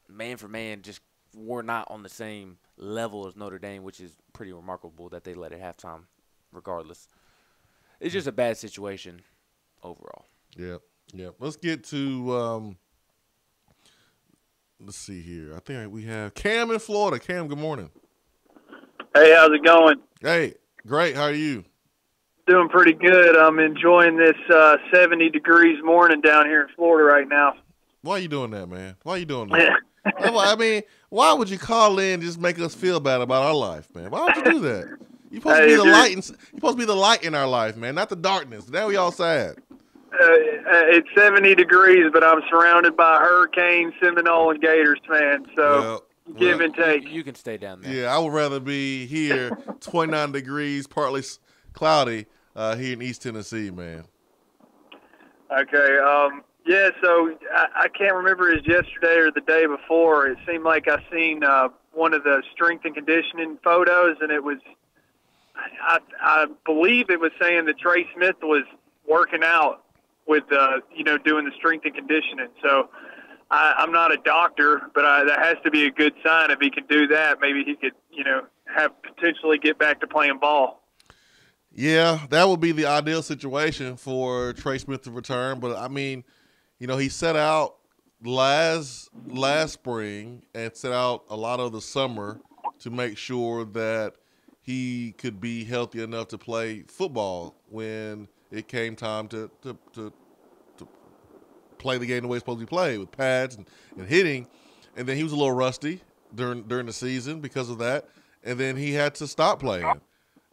man for man, just were not on the same level as Notre Dame, which is pretty remarkable that they led at halftime regardless. It's just a bad situation overall.
Yeah. Let's get to let's see here. I think we have Cam in Florida. Cam, good morning.
Hey, how's it going?
Hey, great. How are you?
Doing pretty good. I'm enjoying this 70 degrees morning down here in Florida right now.
Why are you doing that, man? Why are you doing that? I mean, why would you call in and just make us feel bad about our life, man? Why would you do that? You're supposed to be the light. You're supposed to be the light in our life, man, not the darkness. Now we all sad.
It's 70 degrees, but I'm surrounded by hurricanes, Seminole, and Gators, man. So give and take.
You can stay down there.
Yeah, I would rather be here, 29 degrees, partly cloudy, here in East Tennessee, man.
Okay. Yeah, so I can't remember if it was yesterday or the day before. It seemed like I seen one of the strength and conditioning photos, and it was, I believe it was saying that Trey Smith was working out with, doing the strength and conditioning. So I'm not a doctor, but that has to be a good sign. If he can do that, maybe he could, have potentially get back to playing ball.
Yeah, that would be the ideal situation for Trey Smith to return. But, I mean, he set out last spring and set out a lot of the summer to make sure that he could be healthy enough to play football when it came time to play the game the way it's supposed to be played, with pads and hitting. And then he was a little rusty during the season because of that. And then he had to stop playing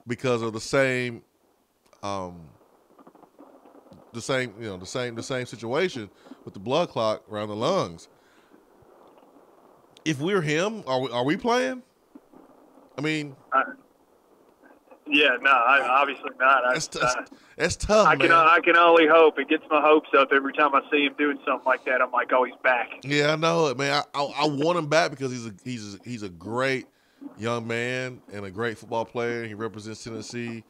because of the same situation with the blood clot around the lungs. If we're him, are we playing? I mean,
obviously not.
That's tough, man.
I can only hope. It gets my hopes up every time I see him doing something like that. I'm like, oh, he's back.
Yeah, I know it, man. I want him back because he's a great young man and a great football player. He represents Tennessee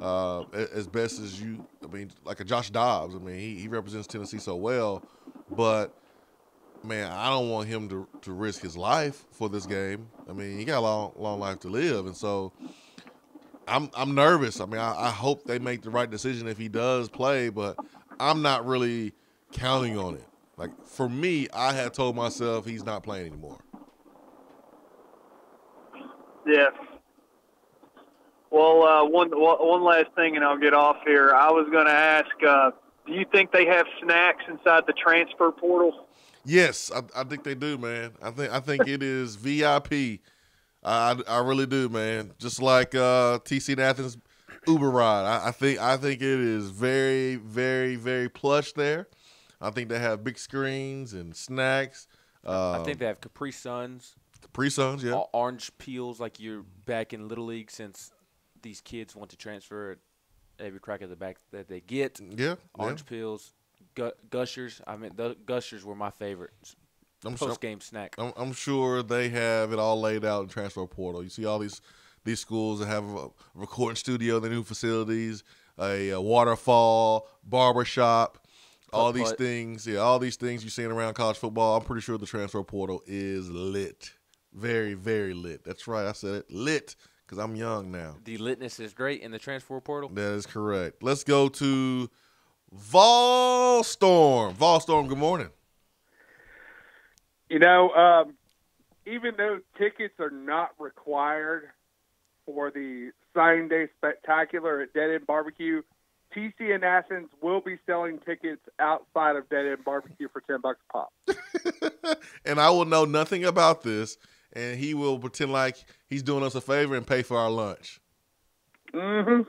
as best as like a Josh Dobbs. I mean, he represents Tennessee so well. But, man, I don't want him to risk his life for this game. I mean, he got a long life to live. And so I'm nervous. I mean, I hope they make the right decision if he does play, but I'm not really counting on it. Like, for me, I had told myself he's not playing anymore.
Yeah. Well, one last thing, and I'll get off here. I was going to ask, do you think they have snacks inside the transfer portal?
Yes, I think they do, man. I think it is VIP. I really do, man. Just like TC and Athens Uber ride. I think it is very, very, very plush there. I think they have big screens and snacks.
I think they have Capri Suns.
Capri Suns, yeah.
Orange peels like you're back in Little League, since these kids want to transfer at every crack of the back that they get.
Yeah.
Orange peels, Gushers. I mean, the Gushers were my favorite post-game snack.
I'm sure they have it all laid out in transfer portal. You see all these schools that have a recording studio, the new facilities. a waterfall, barbershop, all these
Putt-putt.
things. Yeah, all these things you're seeing around college football. I'm pretty sure the transfer portal is lit. Very, very lit. That's right. I said it. Lit, because I'm young now.
The litness is great in the transfer portal.
That is correct. Let's go to Vol Storm. Vol Storm, good morning.
You know, even though tickets are not required for the signing day spectacular at Dead End BBQ, TC in Athens will be selling tickets outside of Dead End BBQ for $10 a pop.
And I will know nothing about this, and he will pretend like he's doing us a favor and pay for our lunch.
Mm-hmm.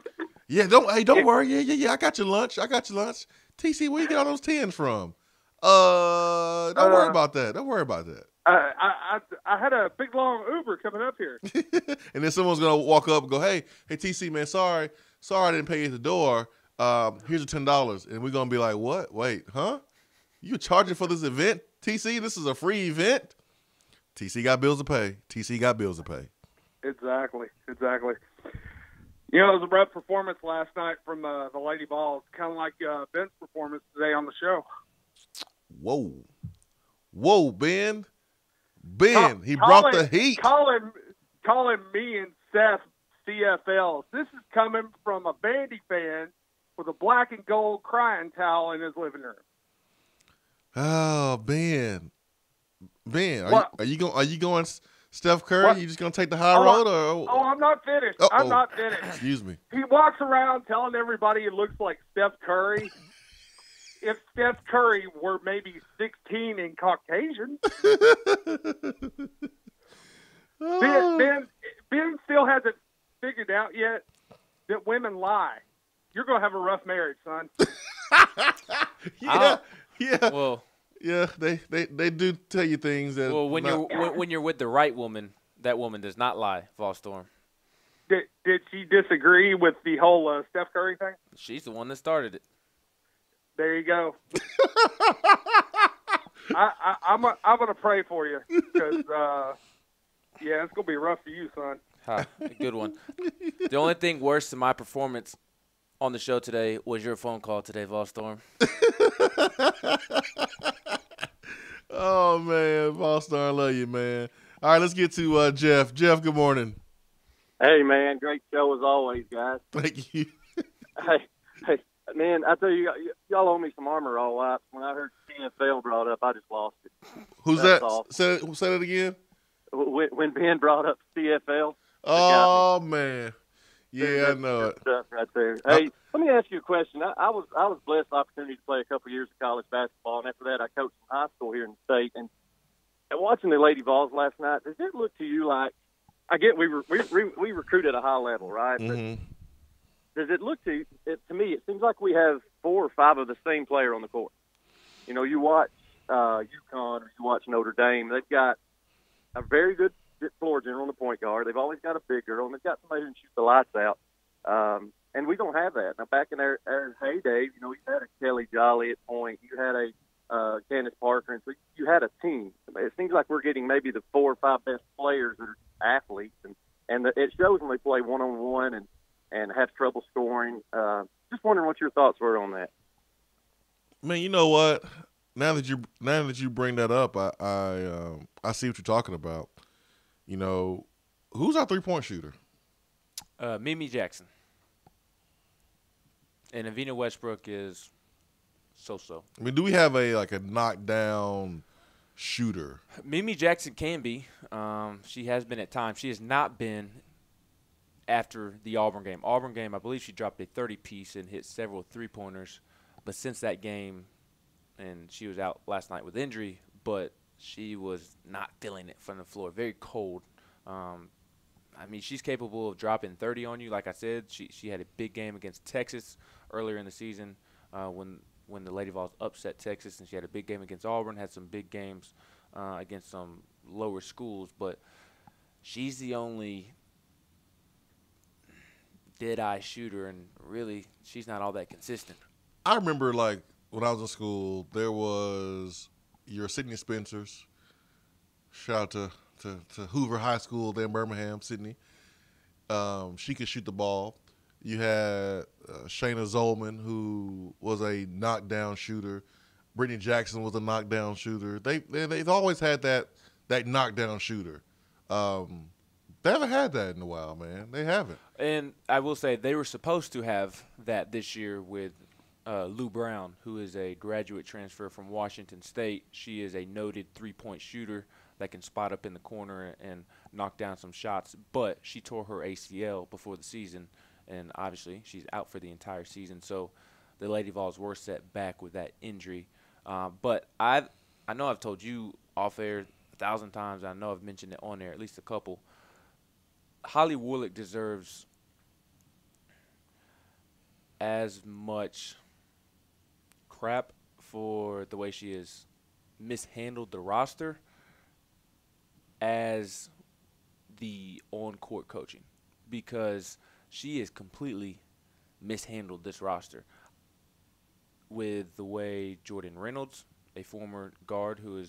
Yeah, don't worry. Yeah. I got your lunch. TC, where you get all those 10s from? Don't worry about that. Don't worry about that.
I had a big long Uber coming up here.
And then someone's gonna walk up and go, "Hey, TC, man, sorry, I didn't pay you at the door. Here's your $10." And we're gonna be like, "What? Wait, huh? You charging for this event, TC? This is a free event." TC got bills to pay.
Exactly. You know, it was a rough performance last night from the Lady Vols, kind of like Ben's performance today on the show.
Whoa, Ben. He brought the heat.
Calling me and Seth CFLs. This is coming from a Vandy fan with a black and gold crying towel in his living room.
Oh, Ben, are you going Steph Curry? What? You just gonna take the high road?
I'm not finished.
Uh-oh.
I'm not finished.
Excuse me.
He walks around telling everybody he looks like Steph Curry. If Steph Curry were maybe 16 and Caucasian. Ben still hasn't figured out yet that women lie. You're going to have a rough marriage, son.
Yeah.
Well,
yeah, they do tell you things that.
Well, when you're with the right woman, that woman does not lie, Vol Storm.
Did she disagree with the whole Steph Curry thing?
She's the one that started it.
There you go. I'm gonna pray for you because it's gonna be rough for you, son.
A good one. The only thing worse than my performance on the show today was your phone call today, Vol Storm.
Oh man, Vol Storm, I love you, man. All right, let's get to Jeff. Jeff, good morning.
Hey man, great show as always, guys.
Thank you.
Hey. Man, I tell you, y'all owe me some armor all right. When I heard CFL brought up, I just lost it.
Who's that? Say that again.
When Ben brought up CFL.
Oh man, yeah, I know it.
Stuff right there. Hey, let me ask you a question. I was blessed with the opportunity to play a couple years of college basketball, and after that, I coached in high school here in the state. And watching the Lady Vols last night, does it look to you like? I get we recruit at a high level, right?
Mm-hmm.
But does it look to me? It seems like we have 4 or 5 of the same player on the court. You know, you watch UConn or you watch Notre Dame. They've got a very good floor general on the point guard. They've always got a big girl, and they've got somebody who can shoot the lights out. And we don't have that now. Back in our heyday, you know, you had a Kelly Jolly at point. You had a Candace Parker, and so you had a team. It seems like we're getting maybe the 4 or 5 best players that are athletes, and it shows when they play one-on-one and have trouble scoring. Just wondering what your thoughts were on that.
Man, you know what? Now that you bring that up, I see what you're talking about. You know, who's our 3-point shooter?
Mimi Jackson. And Avina Westbrook is so-so.
I mean, do we have a knockdown shooter?
Mimi Jackson can be. She has been at times. She has not been after the Auburn game. I believe she dropped a 30-piece and hit several three-pointers. But since that game, and she was out last night with injury, but she was not feeling it from the floor. Very cold. I mean, she's capable of dropping 30 on you. Like I said, she had a big game against Texas earlier in the season when the Lady Vols upset Texas, and she had a big game against Auburn, had some big games against some lower schools. But she's the only dead-eye shooter, and really she's not all that consistent.
I remember, like, when I was in school, there was your Sydney Spencers. Shout out to Hoover High School there in Birmingham, Sydney. She could shoot the ball. You had Shayna Zolman, who was a knockdown shooter. Brittany Jackson was a knockdown shooter. They've always had that knockdown shooter. They haven't had that in a while, man. They haven't.
And I will say they were supposed to have that this year with Lou Brown, who is a graduate transfer from Washington State. She is a noted three-point shooter that can spot up in the corner and knock down some shots. But she tore her ACL before the season, and obviously she's out for the entire season. So the Lady Vols were set back with that injury. But I know I've told you off air 1,000 times. I know I've mentioned it on air at least a couple. Holly Warlick deserves as much crap for the way she has mishandled the roster as the on-court coaching, because she has completely mishandled this roster with the way Jordan Reynolds, a former guard who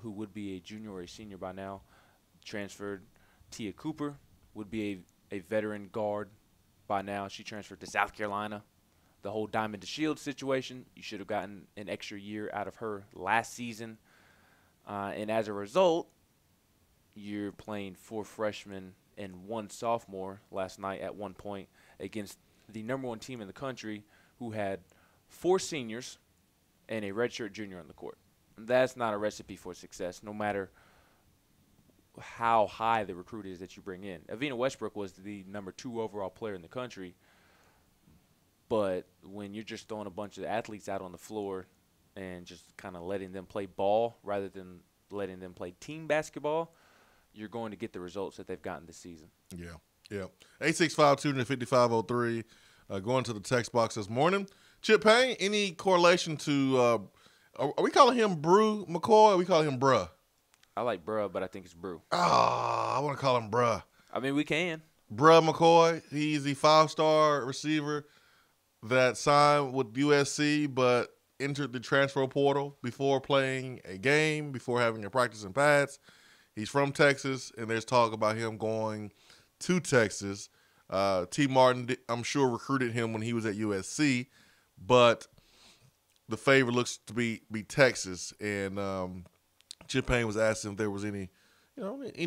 would be a junior or a senior by now, transferred. Tia Cooper would be a veteran guard by now. She transferred to South Carolina. The whole Diamond to Shield situation, you should have gotten an extra year out of her last season. And as a result, you're playing 4 freshmen and 1 sophomore last night at one point against the #1 team in the country who had 4 seniors and a redshirt junior on the court. That's not a recipe for success, no matter how high the recruit is that you bring in. Avina Westbrook was the #2 overall player in the country, but when you're just throwing a bunch of athletes out on the floor and just kind of letting them play ball rather than letting them play team basketball, you're going to get the results that they've gotten this season.
Yeah. 865-255-03. Going to the text box this morning. Chip Payne, any correlation to are we calling him Brew McCoy, or are we calling him Bruh?
I like Bruh, but I think it's Brew.
I want to call him Bruh.
I mean, we can.
Bruh McCoy, he's the 5-star receiver that signed with USC but entered the transfer portal before playing a game, before having a practice in pads. He's from Texas, and there's talk about him going to Texas. T. Martin, I'm sure, recruited him when he was at USC, but the favorite looks to be Texas. And Chip Payne was asking if there was any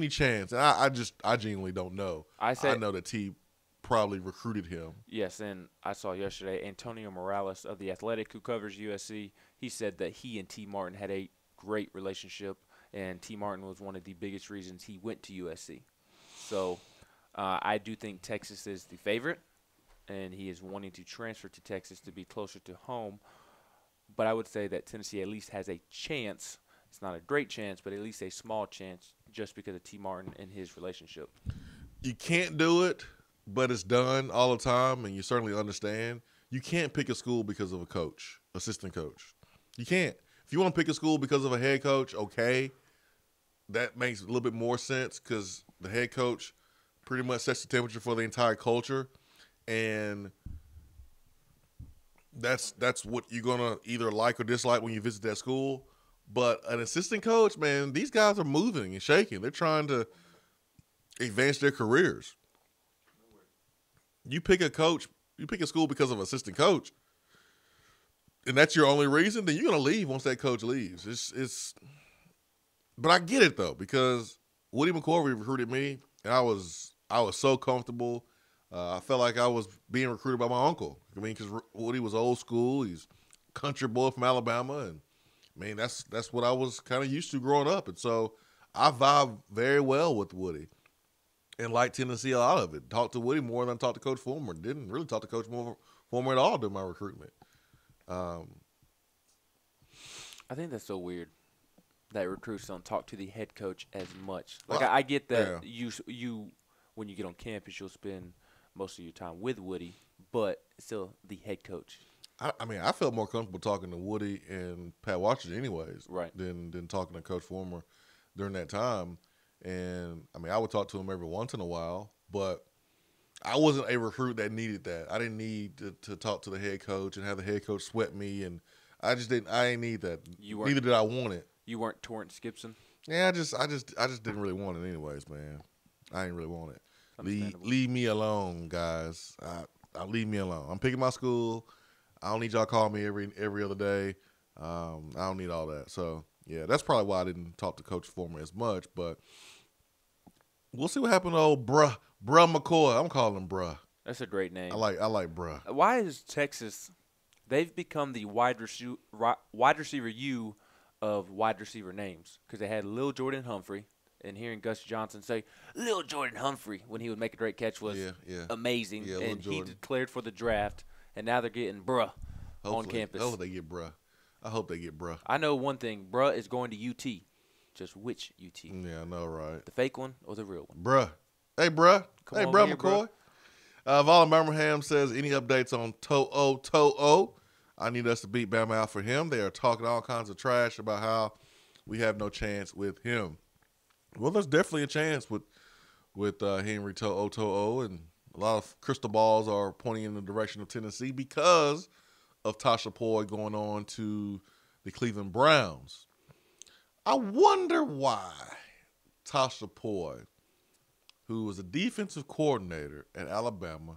chance. And I genuinely don't know. I know that T probably recruited him.
Yes, and I saw yesterday Antonio Morales of The Athletic, who covers USC, he said that he and T. Martin had a great relationship, and T. Martin was one of the biggest reasons he went to USC. So I do think Texas is the favorite, and he is wanting to transfer to Texas to be closer to home. But I would say that Tennessee at least has a chance. It's not a great chance, but at least a small chance just because of T. Martin and his relationship.
You can't do it, but it's done all the time, and you certainly understand. You can't pick a school because of a coach, assistant coach. You can't. If you want to pick a school because of a head coach, okay, that makes a little bit more sense because the head coach pretty much sets the temperature for the entire culture, and that's what you're going to either like or dislike when you visit that school. But an assistant coach, man, these guys are moving and shaking. They're trying to advance their careers. You pick a coach, you pick a school because of assistant coach, and that's your only reason, then you're going to leave once that coach leaves. But I get it, though, because Woody McCorvey recruited me, and I was so comfortable. I felt like I was being recruited by my uncle. I mean, because Woody was old school. He's a country boy from Alabama, and, I mean, that's what I was kind of used to growing up. And so I vibe very well with Woody and like Tennessee a lot of it. Talked to Woody more than I talked to Coach Fulmer. Didn't really talk to Coach Fulmer at all during my recruitment.
I think that's so weird that recruits don't talk to the head coach as much. Like, I get that you when you get on campus, you'll spend most of your time with Woody, but still the head coach.
I mean, I felt more comfortable talking to Woody and Pat Washington anyways,
right,
than talking to Coach Fulmer during that time. And, I mean, I would talk to him every once in a while, but I wasn't a recruit that needed that. I didn't need to talk to the head coach and have the head coach sweat me, and I didn't need that. Neither did I want it.
You weren't Torrance Gibson?
Yeah, I just didn't really want it anyways, man. I didn't really want it. Leave me alone, guys. Leave me alone. I'm picking my school. I don't need y'all call me every other day. I don't need all that. So, yeah, that's probably why I didn't talk to Coach Foreman as much. But we'll see what happened to old Bruh McCoy. I'm calling him Bruh.
That's a great name.
I like Bruh.
Why is Texas – they've become the wide receiver U of wide receiver names because they had Lil Jordan Humphrey. And hearing Gus Johnson say, Lil Jordan Humphrey, when he would make a great catch was amazing.
Yeah,
and he declared for the draft. And now they're getting Bruh on campus.
I hope they get Bruh.
I know one thing. Bruh is going to UT. Just which UT?
Yeah, I know, right?
The fake one or the real one?
Bruh. Hey, Bruh. Hey, Bruh
here,
McCoy. Vala Birmingham says, any updates on To'o? I need us to beat Bama out for him. They are talking all kinds of trash about how we have no chance with him. Well, there's definitely a chance with Henry To'o, and a lot of crystal balls are pointing in the direction of Tennessee because of Tasha Poy going on to the Cleveland Browns. I wonder why Tasha Poy, who was a defensive coordinator at Alabama,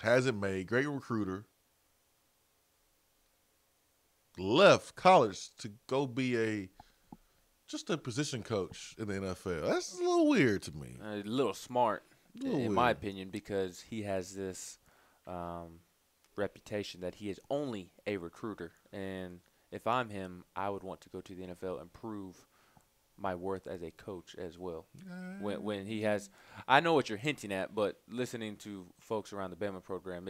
hasn't made, great recruiter, left college to go be just a position coach in the NFL. That's a little weird to me.
A little smart, in my opinion, because he has this reputation that he is only a recruiter. And if I'm him, I would want to go to the NFL and prove my worth as a coach as well. When he has – I know what you're hinting at, but listening to folks around the Bama program,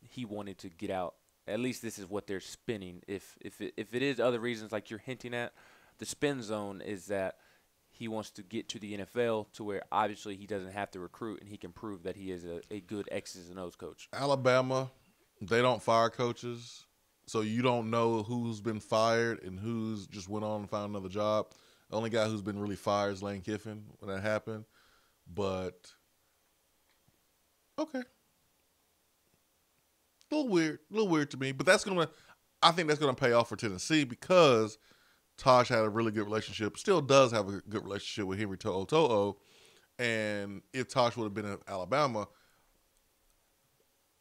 he wanted to get out. At least this is what they're spinning. If it is other reasons like you're hinting at, the spin zone is that he wants to get to the NFL to where obviously he doesn't have to recruit and he can prove that he is a good X's and O's coach.
Alabama, they don't fire coaches, so you don't know who's been fired and who's just went on and found another job. The only guy who's been really fired is Lane Kiffin when that happened. But, okay. A little weird to me, but I think that's gonna pay off for Tennessee because Tosh had a really good relationship, still does have a good relationship with Henry To'o, and if Tosh would have been in Alabama,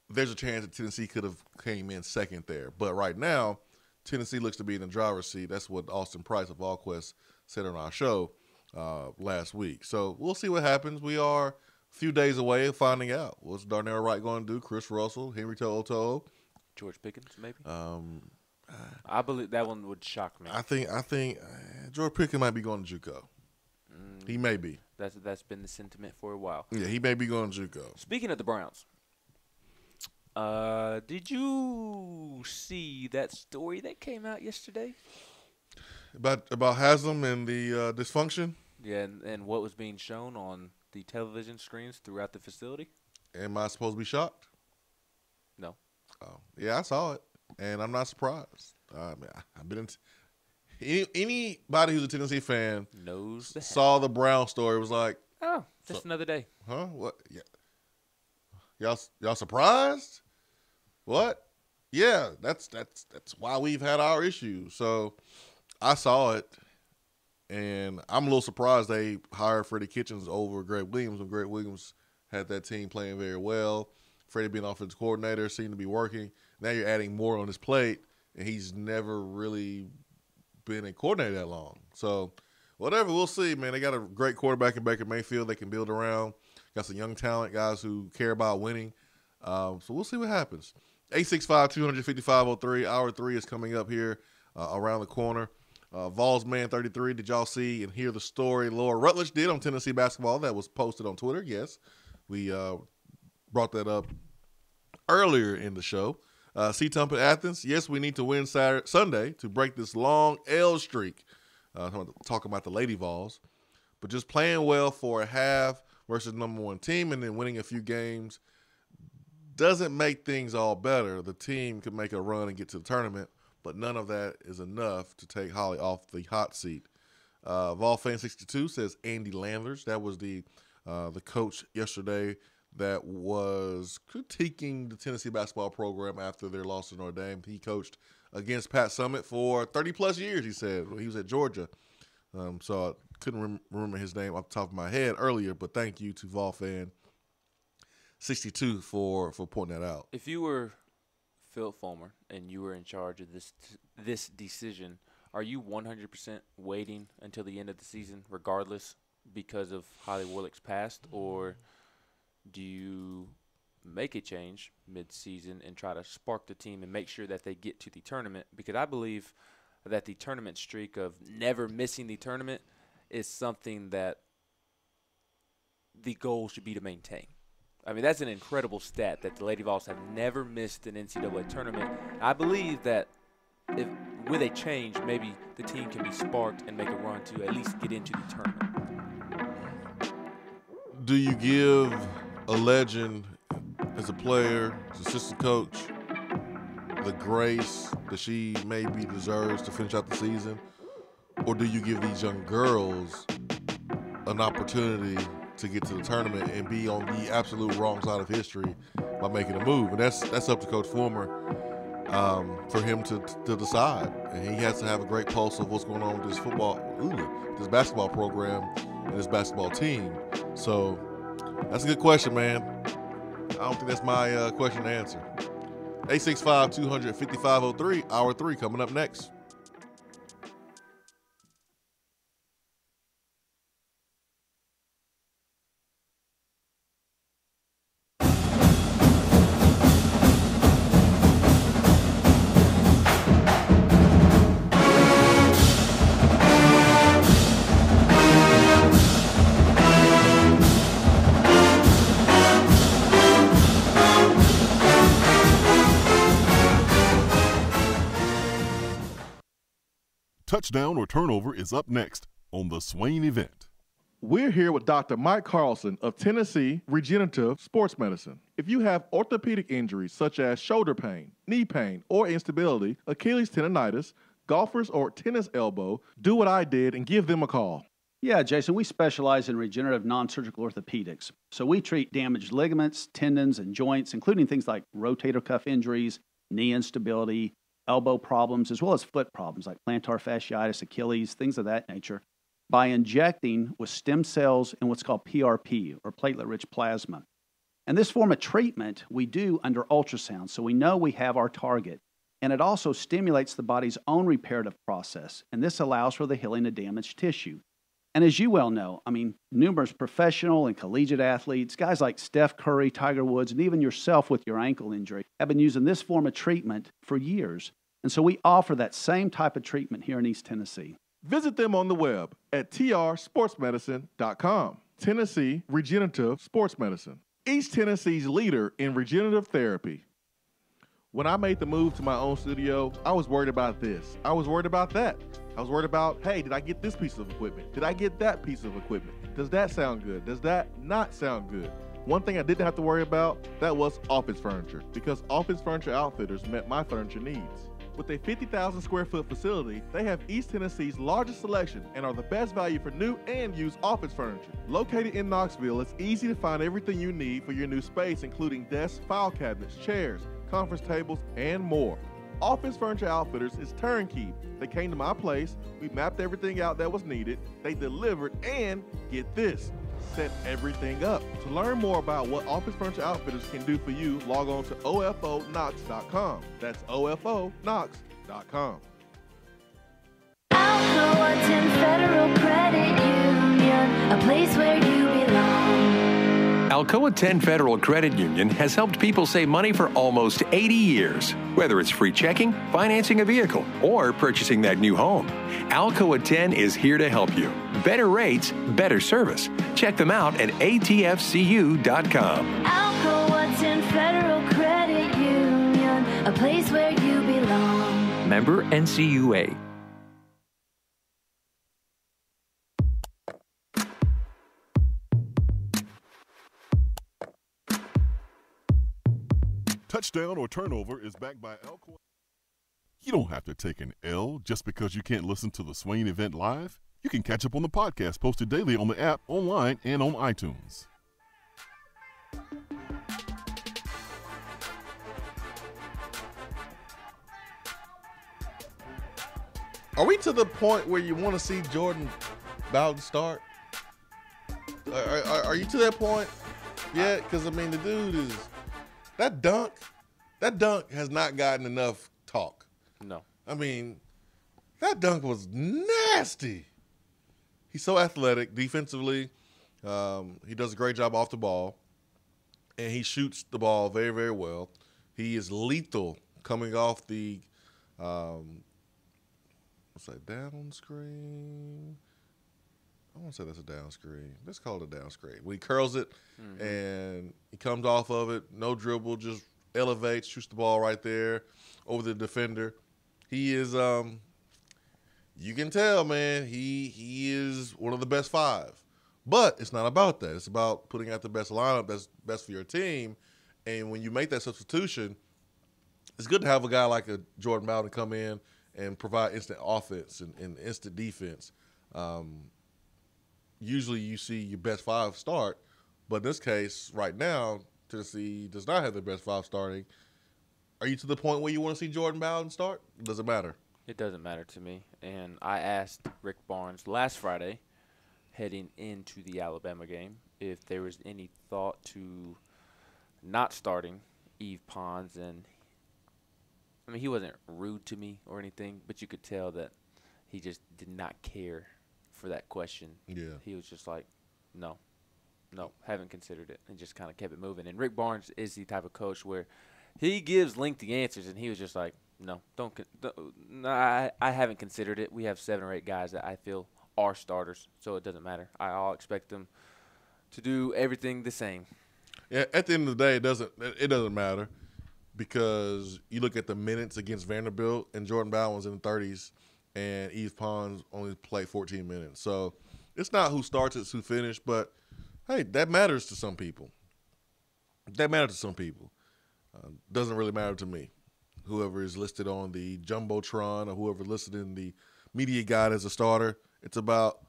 there's a chance that Tennessee could have came in second there. But right now, Tennessee looks to be in the driver's seat. That's what Austin Price of VolQuest said on our show last week. So we'll see what happens. We are a few days away of finding out. What's Darnell Wright going to do? Chris Russell, Henry To'o,
George Pickens, maybe. I believe that one would shock me.
I think George Pickens might be going to JUCO. He may be.
That's been the sentiment for a while.
Yeah, he may be going to JUCO.
Speaking of the Browns, did you see that story that came out yesterday?
About Haslam and the dysfunction?
Yeah, and what was being shown on the television screens throughout the facility?
Am I supposed to be shocked?
No.
Oh, yeah, I saw it, and I'm not surprised. I've been anybody who's a Tennessee fan
knows
saw the Brown story was like,
oh, just another day.
Huh? What? Yeah. Y'all surprised? What? Yeah, that's why we've had our issues. So I saw it, and I'm a little surprised they hired Freddie Kitchens over Greg Williams when Greg Williams had that team playing very well. Freddie being offensive coordinator seemed to be working. Now you're adding more on his plate, and he's never really been a coordinator that long. So whatever, we'll see, man. They got a great quarterback in Baker Mayfield they can build around. Got some young talent, guys who care about winning. So we'll see what happens. 865-255-03. Hour 3 is coming up here around the corner. Vols Man 33, did y'all see and hear the story Laura Rutledge did on Tennessee basketball that was posted on Twitter? Yes, we brought that up earlier in the show. C-Tump at Athens, yes, we need to win Sunday to break this long L streak. Talking about the Lady Vols. But just playing well for a half versus number one team and then winning a few games doesn't make things all better. The team could make a run and get to the tournament, but none of that is enough to take Holly off the hot seat. Volfan62 says Andy Landers. That was the coach yesterday that was critiquing the Tennessee basketball program after their loss to Notre Dame. He coached against Pat Summitt for 30-plus years, he said, when he was at Georgia. So couldn't remember his name off the top of my head earlier, but thank you to VolFan62 for pointing that out.
If you were Phil Fulmer and you were in charge of this decision, are you 100% waiting until the end of the season, regardless, because of Holly Warlick's past, or do you make a change mid-season and try to spark the team and make sure that they get to the tournament? Because I believe that the tournament streak of never missing the tournament is something that the goal should be to maintain. I mean, that's an incredible stat that the Lady Vols have never missed an NCAA tournament. I believe that if with a change, maybe the team can be sparked and make a run to at least get into the tournament.
Do you give a legend as a player, as assistant coach, the grace that she maybe deserves to finish out the season? Or do you give these young girls an opportunity to get to the tournament and be on the absolute wrong side of history by making a move? And that's up to Coach Fulmer for him to decide. And he has to have a great pulse of what's going on with this basketball program and this basketball team. So that's a good question, man. I don't think that's my question to answer. 865-200-5503, hour 3 coming up next.
Touchdown or turnover is up next on the Swain Event.
We're here with Dr. Mike Carlson of Tennessee Regenerative Sports Medicine. If you have orthopedic injuries such as shoulder pain, knee pain, or instability, Achilles tendonitis, golfer's or tennis elbow, do what I did and give them a call.
Yeah, Jason, we specialize in regenerative non-surgical orthopedics. So we treat damaged ligaments, tendons, and joints, including things like rotator cuff injuries, knee instability, elbow problems, as well as foot problems like plantar fasciitis, Achilles, things of that nature, by injecting with stem cells and what's called PRP, or platelet-rich plasma. And this form of treatment we do under ultrasound, so we know we have our target. And it also stimulates the body's own reparative process, and this allows for the healing of damaged tissue. And as you well know, I mean, numerous professional and collegiate athletes, guys like Steph Curry, Tiger Woods, and even yourself with your ankle injury, have been using this form of treatment for years. And so we offer that same type of treatment here in East Tennessee.
Visit them on the web at trsportsmedicine.com. Tennessee Regenerative Sports Medicine, East Tennessee's leader in regenerative therapy. When I made the move to my own studio, I was worried about this. I was worried about that. I was worried about, hey, did I get this piece of equipment? Did I get that piece of equipment? Does that sound good? Does that not sound good? One thing I didn't have to worry about, that was office furniture, because Office Furniture Outfitters met my furniture needs. With a 50,000 square foot facility, they have East Tennessee's largest selection and are the best value for new and used office furniture. Located in Knoxville, it's easy to find everything you need for your new space, including desks, file cabinets, chairs, conference tables, and more. Office Furniture Outfitters is turnkey. They came to my place, we mapped everything out that was needed, they delivered, and get this, set everything up. To learn more about what Office Furniture Outfitters can do for you, log on to ofonox.com. That's ofonox.com.
Alcoa 10 Federal Credit Union, a place where you belong.
Alcoa 10 Federal Credit Union has helped people save money for almost 80 years. Whether it's free checking, financing a vehicle, or purchasing that new home, Alcoa 10 is here to help you. Better rates, better service. Check them out at atfcu.com.
Alcoa 10 Federal Credit Union, a place where you belong.
Member NCUA.
Touchdown or turnover is backed by Alcoa. You don't have to take an L just because you can't listen to the Swain Event live. You can catch up on the podcast posted daily on the app, online, and on iTunes.
Are we to the point where you want to see Jordan Bowden start? Are you to that point yet? Because, I mean, the dude is – that dunk has not gotten enough talk.
No.
I mean, that dunk was nasty. He's so athletic defensively. He does a great job off the ball, and he shoots the ball very, very well. He is lethal coming off the what's that, down screen? I won't say that's a down screen. Let's call it a down screen. When he curls it and he comes off of it, no dribble, just elevates, shoots the ball right there over the defender. He is you can tell, man, he is one of the best five. But it's not about that. It's about putting out the best lineup that's best for your team. And when you make that substitution, it's good to have a guy like a Jordan Bowden come in and provide instant offense and instant defense. Usually you see your best five start, but in this case, right now, Tennessee does not have their best five starting. Are you to the point where you want to see Jordan Bowden start? Does it matter?
It doesn't matter to me. And I asked Rick Barnes last Friday, heading into the Alabama game, if there was any thought to not starting Yves Pons. And, I mean, he wasn't rude to me or anything, but you could tell that he just did not care for that question.
Yeah.
He was just like, no, haven't considered it, and just kind of kept it moving. And Rick Barnes is the type of coach where he gives lengthy answers, and he was just like, no, I haven't considered it. We have 7 or 8 guys that I feel are starters, so it doesn't matter. I'll expect them to do everything the same.
Yeah, at the end of the day, it doesn't matter because you look at the minutes against Vanderbilt, and Jordan Bowden was in the 30s, and Yves Pons only played 14 minutes. So it's not who starts, it's who finished. But, hey, that matters to some people. Doesn't really matter to me. Whoever is listed on the Jumbotron or whoever listed in the media guide as a starter, it's about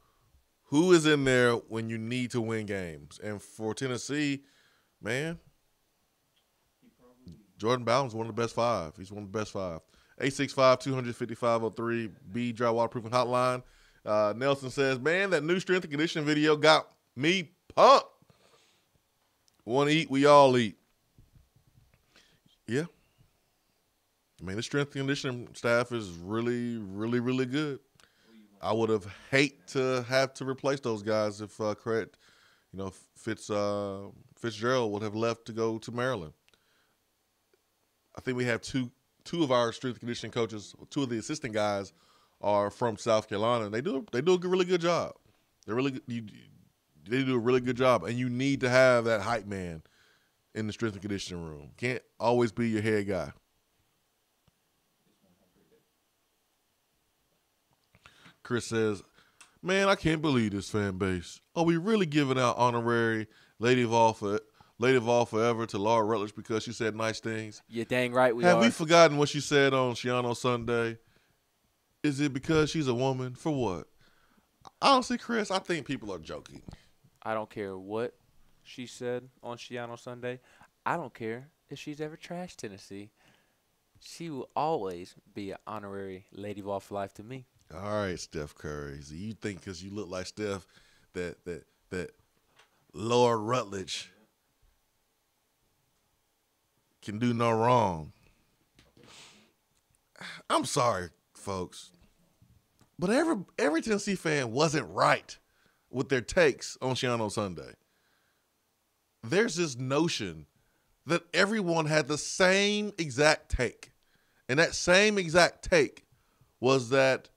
who is in there when you need to win games. And for Tennessee, man, Jordan Bowden's one of the best five. He's one of the best five. 865-250-503, B Dry Waterproofing Hotline. Nelson says, man, that new strength and conditioning video got me pumped. Want to eat, we all eat. Yeah. I mean, the strength and conditioning staff is really, really, really good. I would have hate to have to replace those guys if Fitzgerald would have left to go to Maryland. I think we have two of our strength and conditioning coaches, 2 of the assistant guys are from South Carolina, and they do a really good job. They do a really good job, and you need to have that hype man in the strength and conditioning room. Can't always be your head guy. Chris says, man, I can't believe this fan base. Are we really giving out honorary Lady of All Forever to Laura Rutledge because she said nice things?
You're dang right we
Have
are.
we forgotten what she said on Shiano Sunday? Is it because she's a woman? For what? Honestly, Chris, I think people are joking.
I don't care what she said on Shiano Sunday. I don't care if she's ever trashed Tennessee. She will always be an honorary Lady of All for Life to me.
All right, Steph Curry. So you think because you look like Steph that Laura Rutledge can do no wrong. I'm sorry, folks, but every Tennessee fan wasn't right with their takes on Shiano Sunday. There's this notion that everyone had the same exact take, and that same exact take was that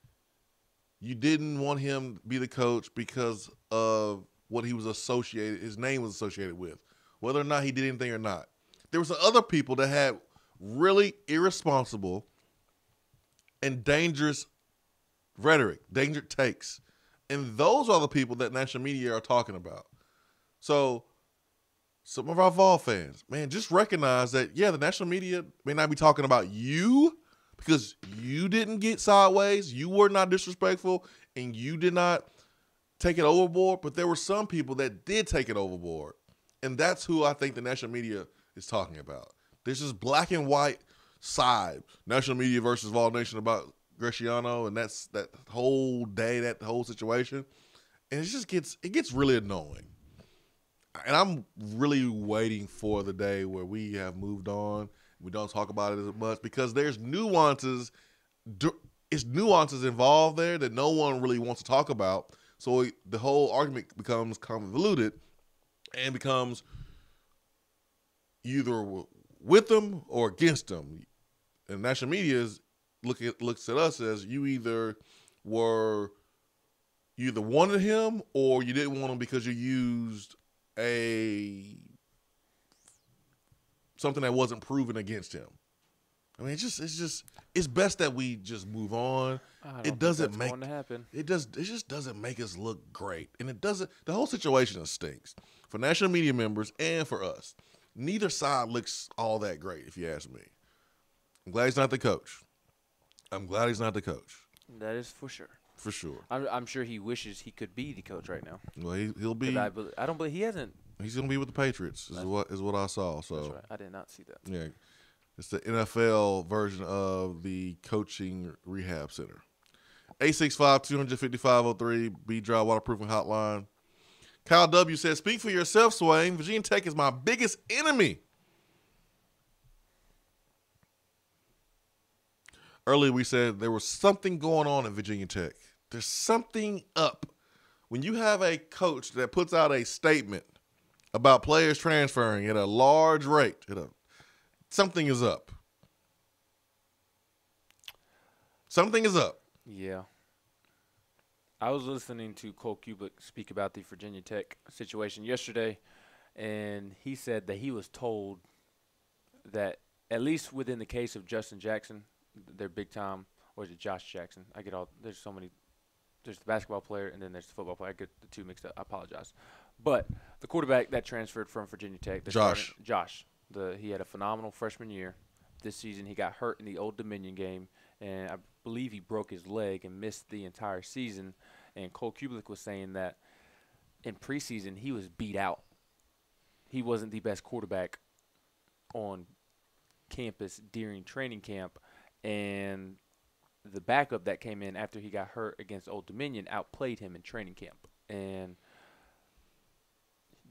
you didn't want him to be the coach because of what his name was associated with, whether or not he did anything or not. There were some other people that had really irresponsible and dangerous rhetoric, dangerous takes. And those are the people that national media are talking about. So some of our Vol fans, man, just recognize that, yeah, the national media may not be talking about you because you didn't get sideways, you were not disrespectful, and you did not take it overboard, but there were some people that did take it overboard. And that's who I think the national media is talking about. There's this black and white side, national media versus Vol Nation about Graciano, and that's that whole day, that whole situation. and it gets really annoying. And I'm really waiting for the day where we have moved on. We don't talk about it as much because there's nuances. It's nuances involved there that no one really wants to talk about. So the whole argument becomes convoluted and becomes either with them or against them. And national media looks at us as you either wanted him or you didn't want him because you used something that wasn't proven against him. I mean, it's best that we just move on. It doesn't make going to happen. It just doesn't make us look great, and it doesn't. The whole situation stinks for national media members and for us. Neither side looks all that great, if you ask me. I'm glad he's not the coach.
That is for sure.
For sure.
I'm sure he wishes he could be the coach right now.
Well, he'll be.
I don't believe he hasn't.
He's going to be with the Patriots. Is what I saw. So
that's right. I did not see that.
Yeah, it's the NFL version of the coaching rehab center. 865-250-503 B-Dry Waterproofing Hotline. Kyle W. says, "Speak for yourself, Swain. Virginia Tech is my biggest enemy." Earlier we said there was something going on at Virginia Tech. There's something up. When you have a coach that puts out a statement about players transferring at a large rate, something is up. Something is up.
Yeah. I was listening to Cole Kubik speak about the Virginia Tech situation yesterday, and he said that he was told that at least within the case of Justin Jackson, their big time, or is it Josh Jackson? I get all, there's so many, there's the basketball player and then there's the football player. I get the two mixed up. I apologize. But the quarterback that transferred from Virginia Tech, Josh, he had a phenomenal freshman year. This season he got hurt in the Old Dominion game, and I believe he broke his leg and missed the entire season. And Cole Kubik was saying that in preseason he was beat out. He wasn't the best quarterback on campus during training camp, and the backup that came in after he got hurt against Old Dominion outplayed him in training camp. And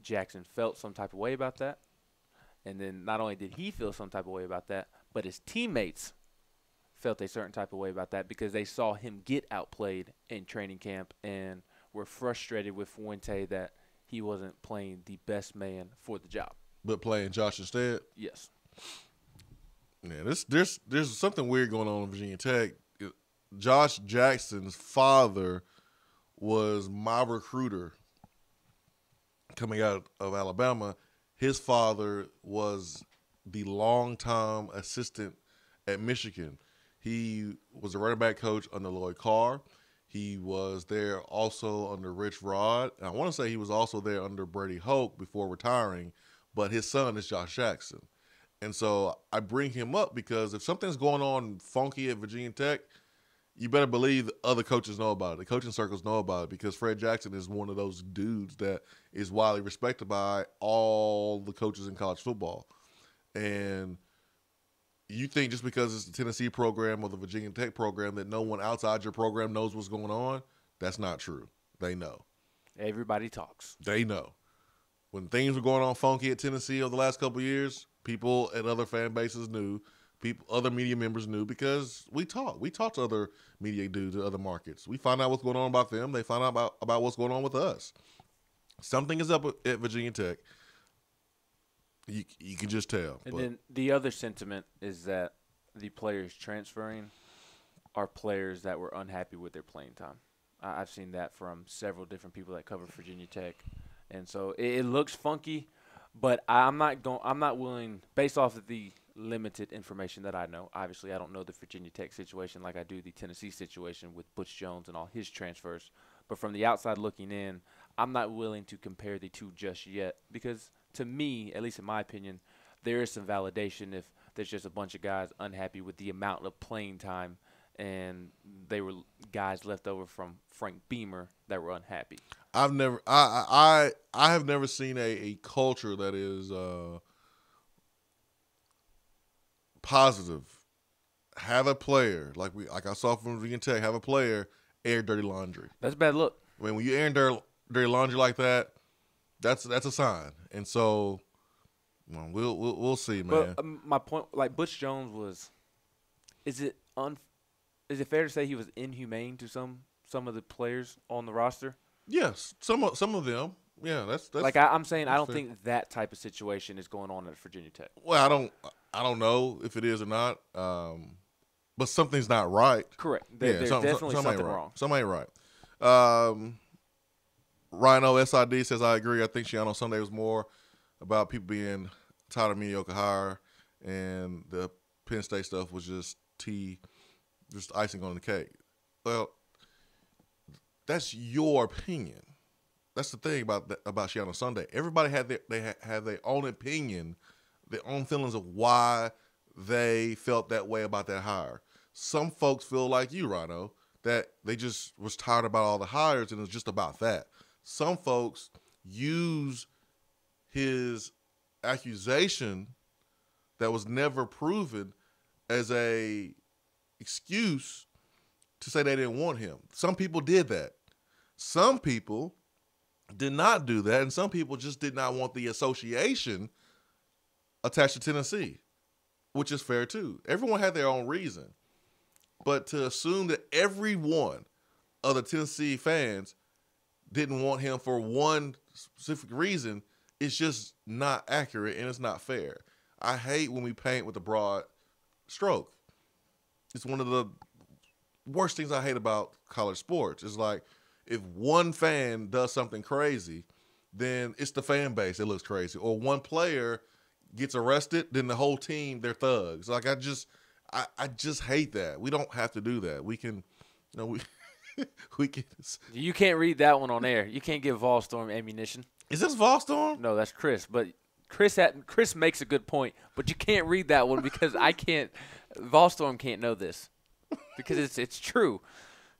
Jackson felt some type of way about that. And then not only did he feel some type of way about that, but his teammates felt a certain type of way about that because they saw him get outplayed in training camp and were frustrated with Fuente that he wasn't playing the best man for the job.
But playing Josh instead?
Yes.
Yeah, there's something weird going on in Virginia Tech. Josh Jackson's father was my recruiter coming out of Alabama. His father was the longtime assistant at Michigan. He was a running back coach under Lloyd Carr. He was there also under Rich Rod. And I want to say he was also there under Brady Hoke before retiring, but his son is Josh Jackson. And so I bring him up because if something's going on funky at Virginia Tech, you better believe other coaches know about it. The coaching circles know about it because Fred Jackson is one of those dudes that is widely respected by all the coaches in college football. And you think just because it's the Tennessee program or the Virginia Tech program that no one outside your program knows what's going on, that's not true. They know.
Everybody talks.
They know. When things were going on funky at Tennessee over the last couple of years, people at other fan bases knew. Other media members knew because we talk. We talk to other media dudes at other markets. We find out what's going on about them. They find out about what's going on with us. Something is up at Virginia Tech. You can just tell.
And then the other sentiment is that the players transferring are players that were unhappy with their playing time. I've seen that from several different people that cover Virginia Tech, and so it looks funky. But I'm not willing, based off of the limited information that I know. Obviously, I don't know the Virginia Tech situation like I do the Tennessee situation with Butch Jones and all his transfers. But from the outside looking in, I'm not willing to compare the two just yet because, to me, at least in my opinion, there is some validation if there's just a bunch of guys unhappy with the amount of playing time and they were guys left over from Frank Beamer that were unhappy.
I have never seen a culture that is positive. Have a player like I saw from Virginia Tech. Have a player air dirty laundry.
That's a bad look.
I mean, when you airing dirty laundry like that, that's a sign. And so, we'll see, man.
But my point, like Butch Jones was, is it fair to say he was inhumane to some of the players on the roster?
Yes, some of them. Yeah, that's
like I'm saying. I don't
fair.
think that type of situation is going on at Virginia Tech.
Well, I don't know if it is or not. But something's not right.
Correct. There's definitely something wrong.
Something ain't right. Rhino SID says, I agree. I think Shiano Sunday was more about people being tired of mediocre hire, and the Penn State stuff was just icing on the cake. Well, that's your opinion. That's the thing about Shiano Sunday. Everybody had their own opinion, their own feelings of why they felt that way about that hire. Some folks feel like you, Rhino, that they just was tired about all the hires and it was just about that. Some folks use his accusation that was never proven as a excuse to say they didn't want him. Some people did that. Some people did not do that, and some people just did not want the association attached to Tennessee, which is fair too. Everyone had their own reason. But to assume that every one of the Tennessee fans didn't want him for one specific reason is just not accurate, and it's not fair. I hate when we paint with a broad stroke. It's one of the worst things I hate about college sports. It's like if one fan does something crazy, then it's the fan base that looks crazy. Or one player gets arrested, then the whole team, they're thugs. Like I just hate that. We don't have to do that. We can, we can.
You can't read that one on air. You can't give Volstorm ammunition.
Is this Volstorm?
No, that's Chris. But Chris makes a good point. But you can't read that one because I can't. Volstorm can't know this because it's true.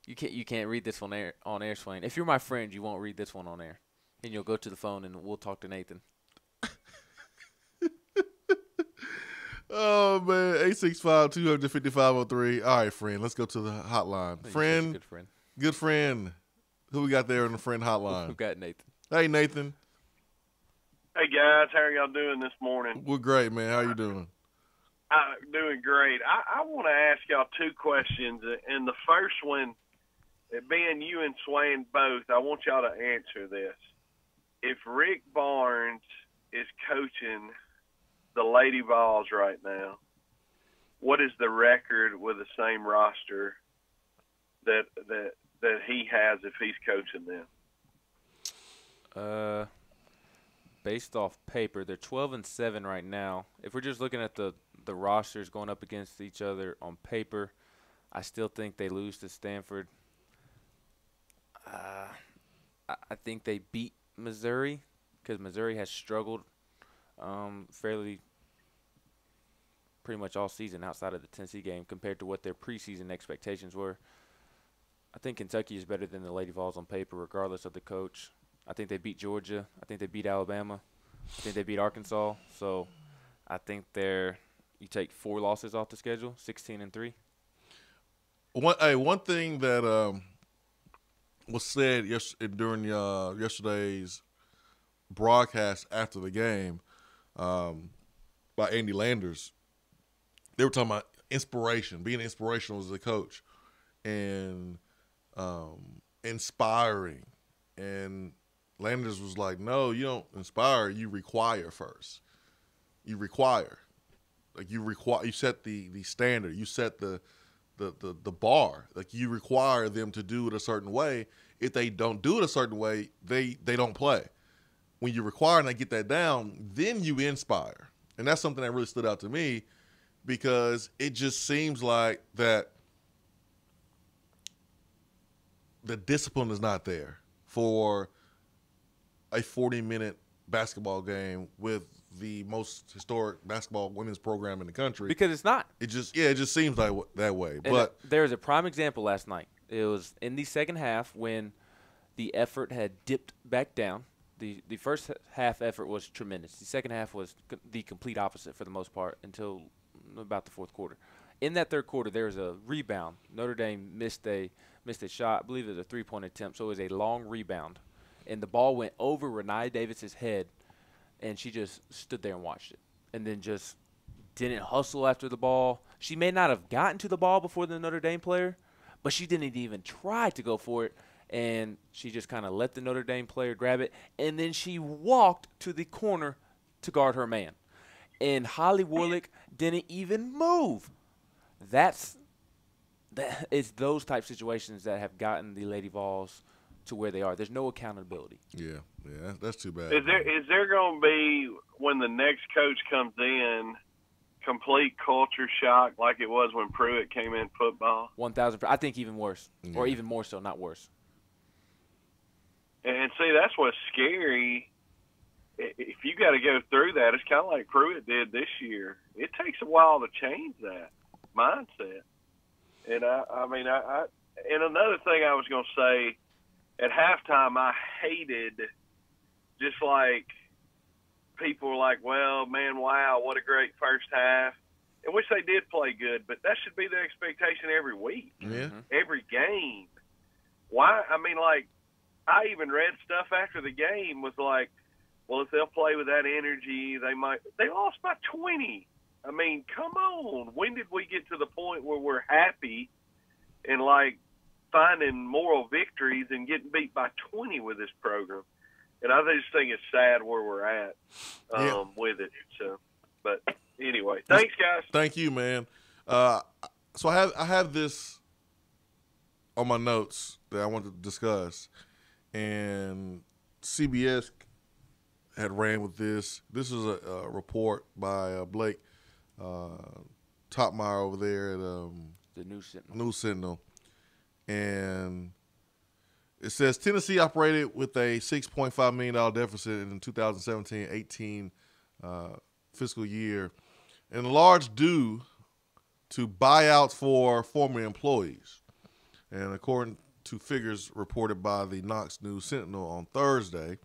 You can't read this on air, Swain. If you're my friend, you won't read this one on air, and you'll go to the phone and we'll talk to Nathan.
Oh man, 865-255-03. All right, friend, let's go to the hotline. Friend, good friend. Who we got there on the friend hotline?
We got Nathan.
Hey, Nathan.
Hey guys, how are y'all doing this morning?
We're great, man. How you doing?
Doing great. I want to ask y'all two questions, and the first one, being you and Swain both, I want y'all to answer this. If Rick Barnes is coaching the Lady Vols right now, what is the record with the same roster that he has if he's coaching them?
Based off paper, they're 12-7 right now. If we're just looking at the rosters going up against each other on paper, I still think they lose to Stanford. I think they beat Missouri because Missouri has struggled fairly pretty much all season outside of the Tennessee game compared to what their preseason expectations were. I think Kentucky is better than the Lady Vols on paper regardless of the coach. I think they beat Georgia. I think they beat Alabama. I think they beat Arkansas. So I think you take 4 losses off the schedule, 16-3.
One thing that was said during yesterday's broadcast after the game by Andy Landers, they were talking about inspiration, being inspirational as a coach, and inspiring. And Landers was like, no, you don't inspire, you require first. You require. Like you set the standard, you set the bar. Like you require them to do it a certain way. If they don't do it a certain way, they don't play. When you require and they get that down, then you inspire. And that's something that really stood out to me because it just seems like that the discipline is not there for a 40-minute basketball game with the most historic basketball women's program in the country.
Because it's not.
It just seems like that way.
And
but
there was a prime example last night. It was in the second half when the effort had dipped back down. The first half effort was tremendous. The second half was the complete opposite for the most part until about the fourth quarter. In that third quarter, there was a rebound. Notre Dame missed a missed a shot. I believe it was a three-point attempt, so it was a long rebound. And the ball went over Renee Davis's head, and she just stood there and watched it. And then just didn't hustle after the ball. She may not have gotten to the ball before the Notre Dame player, but she didn't even try to go for it. And she just kind of let the Notre Dame player grab it. And then she walked to the corner to guard her man. And Holly Warlick didn't even move. It's those type situations that have gotten the Lady Vols to where they are. There's no accountability.
Yeah, that's too bad.
Is there going to be, when the next coach comes in, complete culture shock like it was when Pruitt came in football?
1,000. I think even worse, or even more so, not worse.
And see, that's what's scary. If you got to go through that, it's kind of like Pruitt did this year. It takes a while to change that mindset. And and another thing I was going to say, at halftime, I hated just like people were like, well, man, wow, what a great first half. In which they did play good, but that should be the expectation every week, every game. Why? I mean, like, I even read stuff after the game was like, well, if they'll play with that energy, they lost by 20. I mean, come on. When did we get to the point where we're happy and, like, finding moral victories and getting beat by 20 with this program? And I just think it's sad where we're at with it. So, but anyway, thanks, guys.
Thank you, man. So I have this on my notes that I want to discuss, and CBS had ran with this. This is a report by Blake Topmeyer over there at
the
News Sentinel. And it says Tennessee operated with a $6.5 million deficit in the 2017-18 fiscal year, in large due to buyouts for former employees. And according to figures reported by the Knox News Sentinel on Thursday,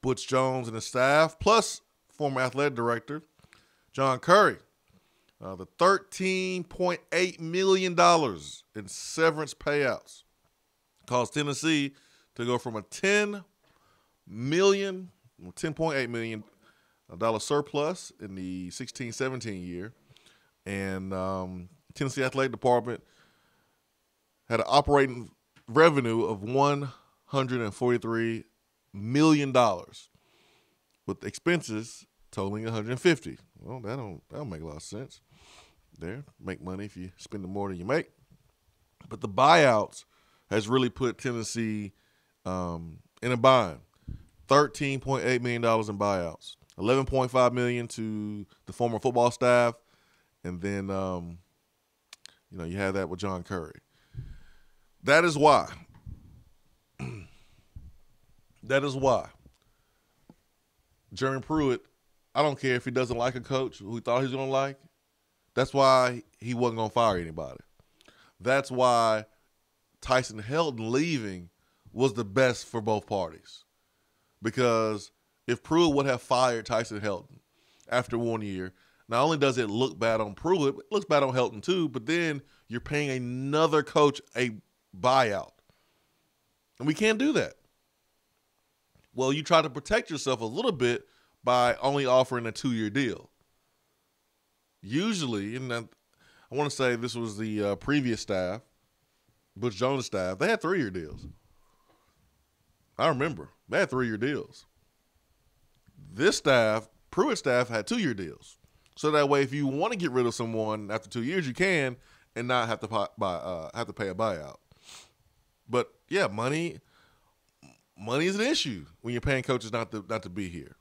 Butch Jones and his staff, plus former athletic director John Curry, the $13.8 million in severance payouts caused Tennessee to go from a $10.8 million surplus in the 16-17 year, and Tennessee Athletic Department had an operating revenue of $143 million, with expenses totaling $150. Well, that don't make a lot of sense. There, make money if you spend more than you make. But the buyouts has really put Tennessee in a bind. $13.8 million in buyouts, $11.5 million to the former football staff, and then you have that with John Curry. That is why. Jeremy Pruitt, I don't care if he doesn't like a coach who he thought he was going to like. That's why he wasn't going to fire anybody. That's why Tyson Helton leaving was the best for both parties. Because if Pruitt would have fired Tyson Helton after 1 year, not only does it look bad on Pruitt, it looks bad on Helton too, but then you're paying another coach a buyout. And we can't do that. Well, you try to protect yourself a little bit by only offering a 2-year deal. Usually, and I want to say this was the previous staff, Butch Jones' staff, they had 3-year deals. I remember. They had 3-year deals. This staff, Pruitt's staff, had 2-year deals. So that way, if you want to get rid of someone after 2 years, you can, and not have to pay a buyout. But yeah, money is an issue when you're paying coaches not to be here.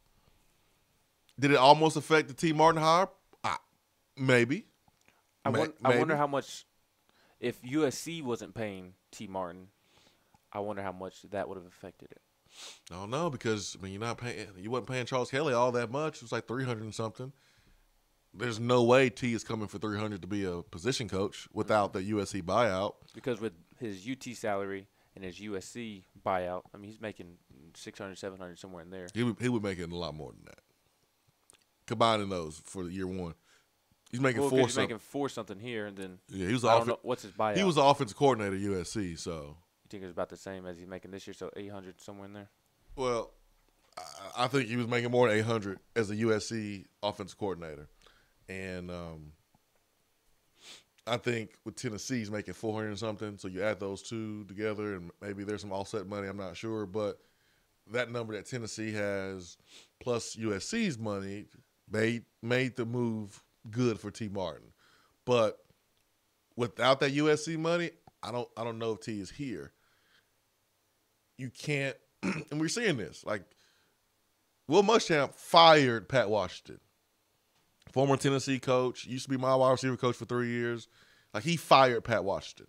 Did it almost affect the T. Martin hire? Maybe.
I wonder how much, if USC wasn't paying T. Martin, I wonder how much that would have affected it.
I don't know, because you wasn't paying Charles Kelly all that much. It was like $300 and something. There's no way T is coming for $300 to be a position coach without the USC buyout.
Because with his UT salary and his USC buyout, I mean, he's making $600, $700, somewhere in there.
He would make it a lot more than that, combining those for the year one. He's making
well,
four
he's making four something here, and then
he was
I don't know, what's his buyout?
He was the offensive coordinator at USC, so
you think it was about the same as he's making this year, so 800 somewhere in there.
Well, I think he was making more than 800 as a USC offensive coordinator, and I think with Tennessee he's making 400 and something. So you add those two together, and maybe there's some offset money. I'm not sure, but that number that Tennessee has plus USC's money made the move good for T. Martin. But without that USC money, I don't know if T is here. You can't, and we're seeing this. Like, Will Muschamp fired Pat Washington, former Tennessee coach, used to be my wide receiver coach for 3 years. Like, he fired Pat Washington.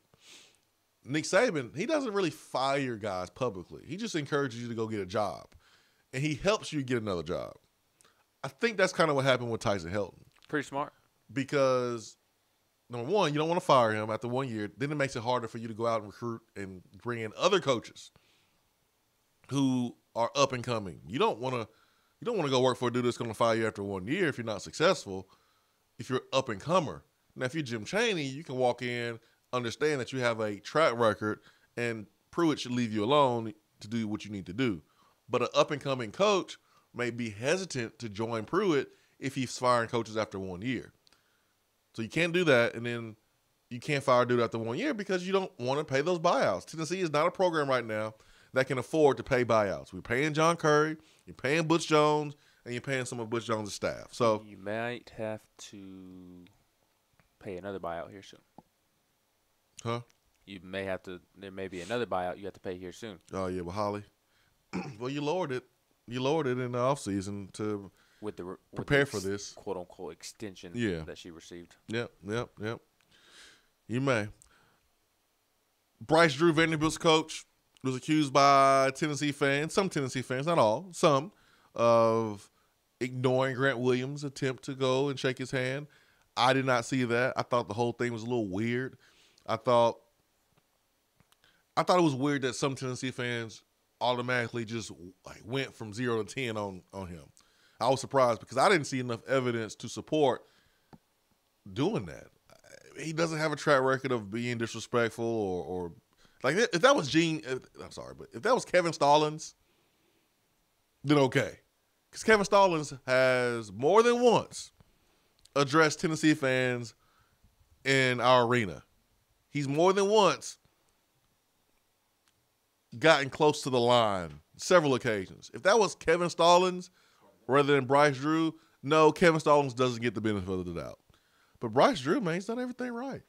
Nick Saban, he doesn't really fire guys publicly. He just encourages you to go get a job, and he helps you get another job. I think that's kind of what happened with Tyson Helton.
Pretty smart.
Because, number one, you don't want to fire him after 1 year. Then it makes it harder for you to go out and recruit and bring in other coaches who are up and coming. You don't want to go work for a dude that's going to fire you after 1 year if you're not successful, if you're up and comer. Now, if you're Jim Chaney, you can walk in, understand that you have a track record, and Pruitt should leave you alone to do what you need to do. But an up-and-coming coach may be hesitant to join Pruitt if he's firing coaches after 1 year. So you can't do that, and then you can't fire a dude after 1 year because you don't want to pay those buyouts. Tennessee is not a program right now that can afford to pay buyouts. We're paying John Curry, you're paying Butch Jones, and you're paying some of Butch Jones' staff. So
you might have to pay another buyout here soon.
Huh?
You may have to. There may be another buyout you have to pay here soon.
Oh yeah, well, Holly. Well, you lowered it. You lowered it in the offseason to prepare for this
quote unquote extension that she received.
Yep. You may. Bryce Drew, Vanderbilt's coach, was accused by Tennessee fans, some Tennessee fans, not all, some, of ignoring Grant Williams' attempt to go and shake his hand. I did not see that. I thought the whole thing was a little weird. I thought it was weird that some Tennessee fans automatically just went from 0 to 10 on him. I was surprised because I didn't see enough evidence to support doing that. He doesn't have a track record of being disrespectful or like if that was if that was Kevin Stallings, then okay. Because Kevin Stallings has more than once addressed Tennessee fans in our arena. He's more than once gotten close to the line several occasions. If that was Kevin Stallings rather than Bryce Drew, no, Kevin Stallings doesn't get the benefit of the doubt. But Bryce Drew, man, he's done everything right.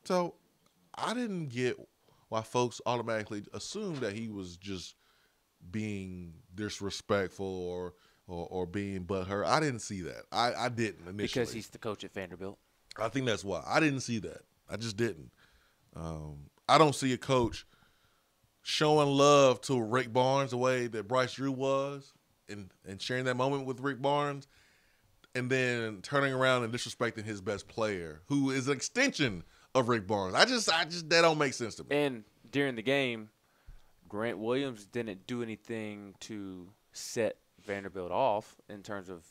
So I didn't get why folks automatically assumed that he was just being disrespectful or being butthurt. I didn't see that. I didn't initially.
Because he's the coach at Vanderbilt.
I think that's why. I didn't see that. I just didn't. I don't see a coach showing love to Rick Barnes the way that Bryce Drew was and sharing that moment with Rick Barnes and then turning around and disrespecting his best player, who is an extension of Rick Barnes. I just that don't make sense to me.
And during the game, Grant Williams didn't do anything to set Vanderbilt off in terms of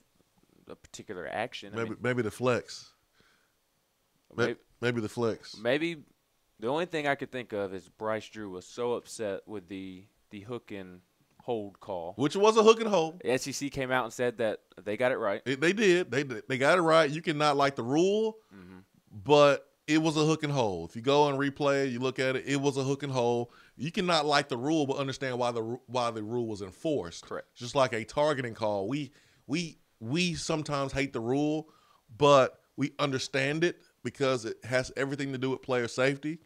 a particular action.
Maybe the flex. Maybe the flex.
Maybe the only thing I could think of is Bryce Drew was so upset with the hook and hold call,
which was a hook and hold.
The SEC came out and said that they got it right.
They did. They got it right. You cannot like the rule, but it was a hook and hold. If you go and replay it, you look at it, it was a hook and hold. You cannot like the rule, but understand why the rule was enforced.
Correct.
Just like a targeting call. We sometimes hate the rule, but we understand it because it has everything to do with player safety.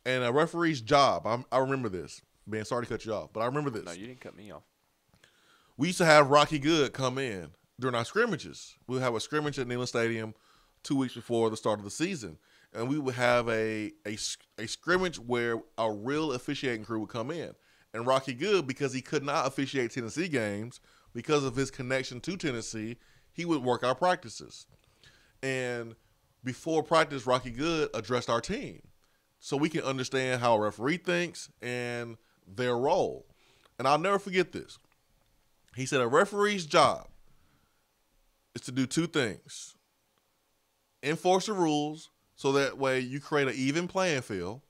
And a referee's job, I remember this. Man, sorry to cut you off, but I remember this.
No, you didn't cut me off.
We used to have Rocky Good come in during our scrimmages. We would have a scrimmage at Neyland Stadium 2 weeks before the start of the season. And we would have a scrimmage where a real officiating crew would come in. And Rocky Good, because he could not officiate Tennessee games, because of his connection to Tennessee, he would work our practices. And before practice, Rocky Good addressed our team so we can understand how a referee thinks and their role. And I'll never forget this. He said a referee's job is to do two things: enforce the rules so that way you create an even playing field,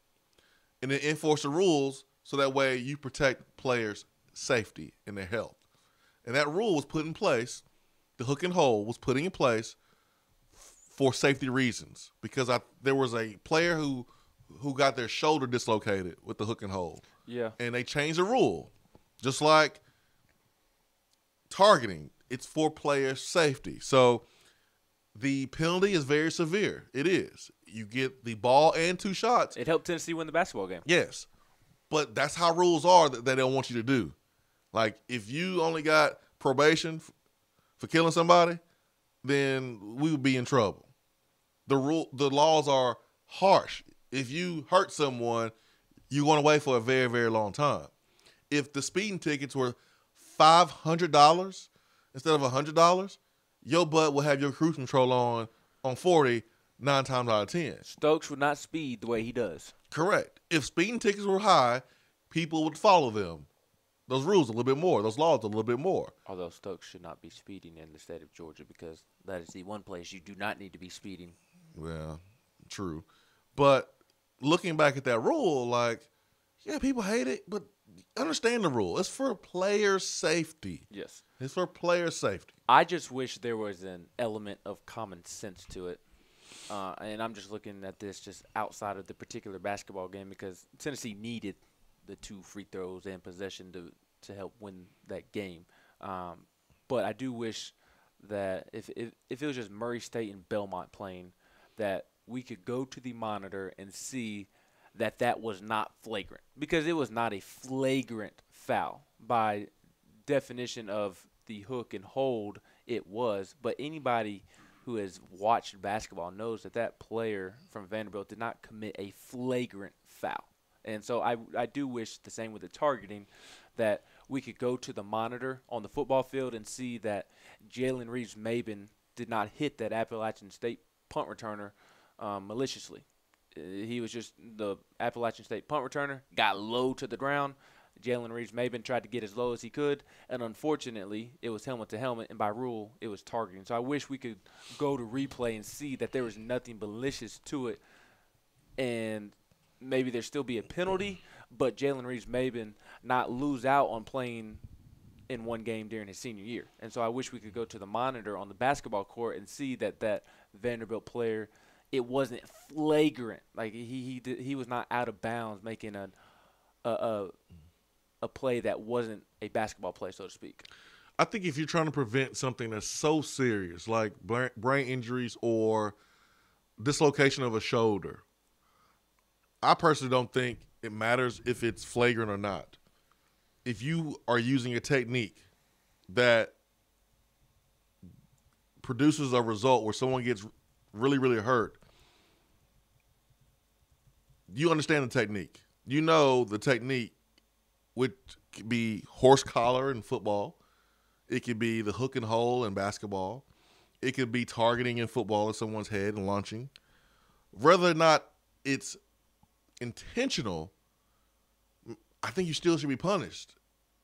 and then enforce the rules so that way you protect players' safety and their health. And that rule was put in place, the hook and hold was put in place for safety reasons, because there was a player who got their shoulder dislocated with the hook and hold.
Yeah.
And they changed the rule. Just like targeting, it's for player safety. So the penalty is very severe. It is. You get the ball and 2 shots.
It helped Tennessee win the basketball game.
Yes. But that's how rules are that they don't want you to do. Like, if you only got probation for killing somebody, then we would be in trouble. The laws are harsh. If you hurt someone, you're going away for a very, very long time. If the speeding tickets were $500 instead of $100, your butt will have your cruise control on 40 9 times out of 10.
Stokes would not speed the way he does.
Correct. If speeding tickets were high, people would follow them. Those rules a little bit more. Those laws a little bit more.
Although Stokes should not be speeding in the state of Georgia, because that is the one place you do not need to be speeding.
Well, true. But looking back at that rule, like, yeah, people hate it, but understand the rule. It's for player safety.
Yes.
It's for player safety.
I just wish there was an element of common sense to it. And I'm just looking at this just outside of the particular basketball game, because Tennessee needed the 2 free throws and possession to help win that game. But I do wish that if it was just Murray State and Belmont playing, that we could go to the monitor and see that was not flagrant, because it was not a flagrant foul by definition of the hook and hold. It was, but anybody who has watched basketball knows that player from Vanderbilt did not commit a flagrant foul. And so I do wish the same with the targeting, that we could go to the monitor on the football field and see that Jalen Reeves-Maben did not hit that Appalachian State punt returner maliciously. He was just the Appalachian State punt returner, got low to the ground. Jalen Reeves-Maben tried to get as low as he could, and unfortunately, it was helmet to helmet, and by rule, it was targeting. So I wish we could go to replay and see that there was nothing malicious to it, and maybe there still be a penalty, but Jalen Reeves-Maben not lose out on playing in one game during his senior year. And so I wish we could go to the monitor on the basketball court and see that Vanderbilt player, it wasn't flagrant. Like he was not out of bounds making a play that wasn't a basketball play, so to speak.
I think if you're trying to prevent something that's so serious, like brain injuries or dislocation of a shoulder, I personally don't think it matters if it's flagrant or not. If you are using a technique that produces a result where someone gets really, really hurt, you understand the technique. You know the technique would be horse collar in football. It could be the hook and hold in basketball. It could be targeting in football at someone's head and launching. Whether or not it's intentional, I think you still should be punished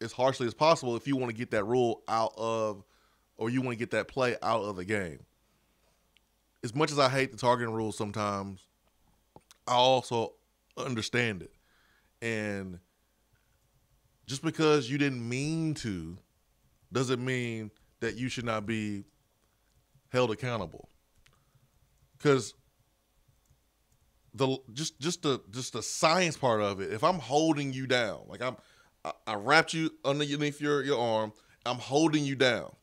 as harshly as possible if you want to get that rule out of, or you want to get that play out of the game. As much as I hate the targeting rule sometimes, I also understand it. And just because you didn't mean to doesn't mean that you should not be held accountable. Because just the science part of it, if I'm holding you down, like I wrapped you underneath your arm, I'm holding you down.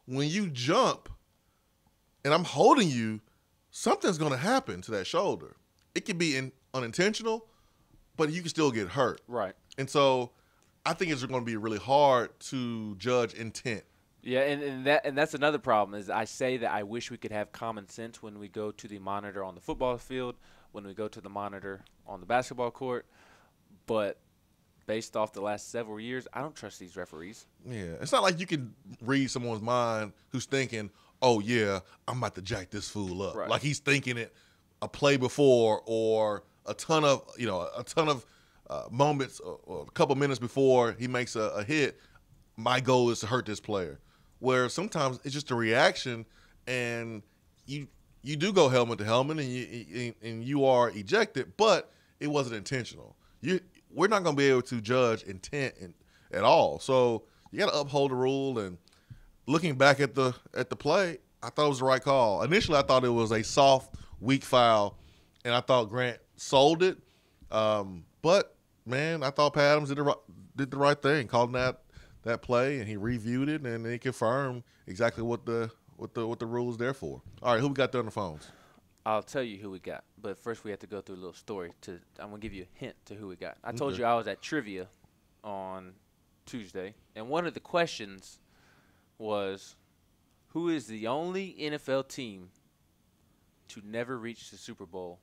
When you jump and I'm holding you, something's going to happen to that shoulder. It could be unintentional, but you can still get hurt.
Right.
And so I think it's going to be really hard to judge intent.
Yeah, and that's another problem is I say that I wish we could have common sense when we go to the monitor on the football field, when we go to the monitor on the basketball court, but based off the last several years, I don't trust these referees.
Yeah, it's not like you can read someone's mind who's thinking, oh, yeah, I'm about to jack this fool up.
Right.
Like he's thinking it a play before or a ton of moments or a couple minutes before he makes a hit. My goal is to hurt this player. Where sometimes it's just a reaction, and you do go helmet to helmet and you are ejected, but it wasn't intentional. We're not going to be able to judge intent at all. So you got to uphold the rule. And looking back at the play, I thought it was the right call. Initially, I thought it was a soft, weak foul, and I thought Grant sold it. But man, I thought Pat Adams did the right thing, calling that play, and he reviewed it and he confirmed exactly what the rule is there for. All right, who we got there on the phones?
I'll tell you who we got, but first we have to go through a little story. I'm gonna give you a hint to who we got. I told you I was at trivia on Tuesday, and one of the questions was, who is the only NFL team to never reach the Super Bowl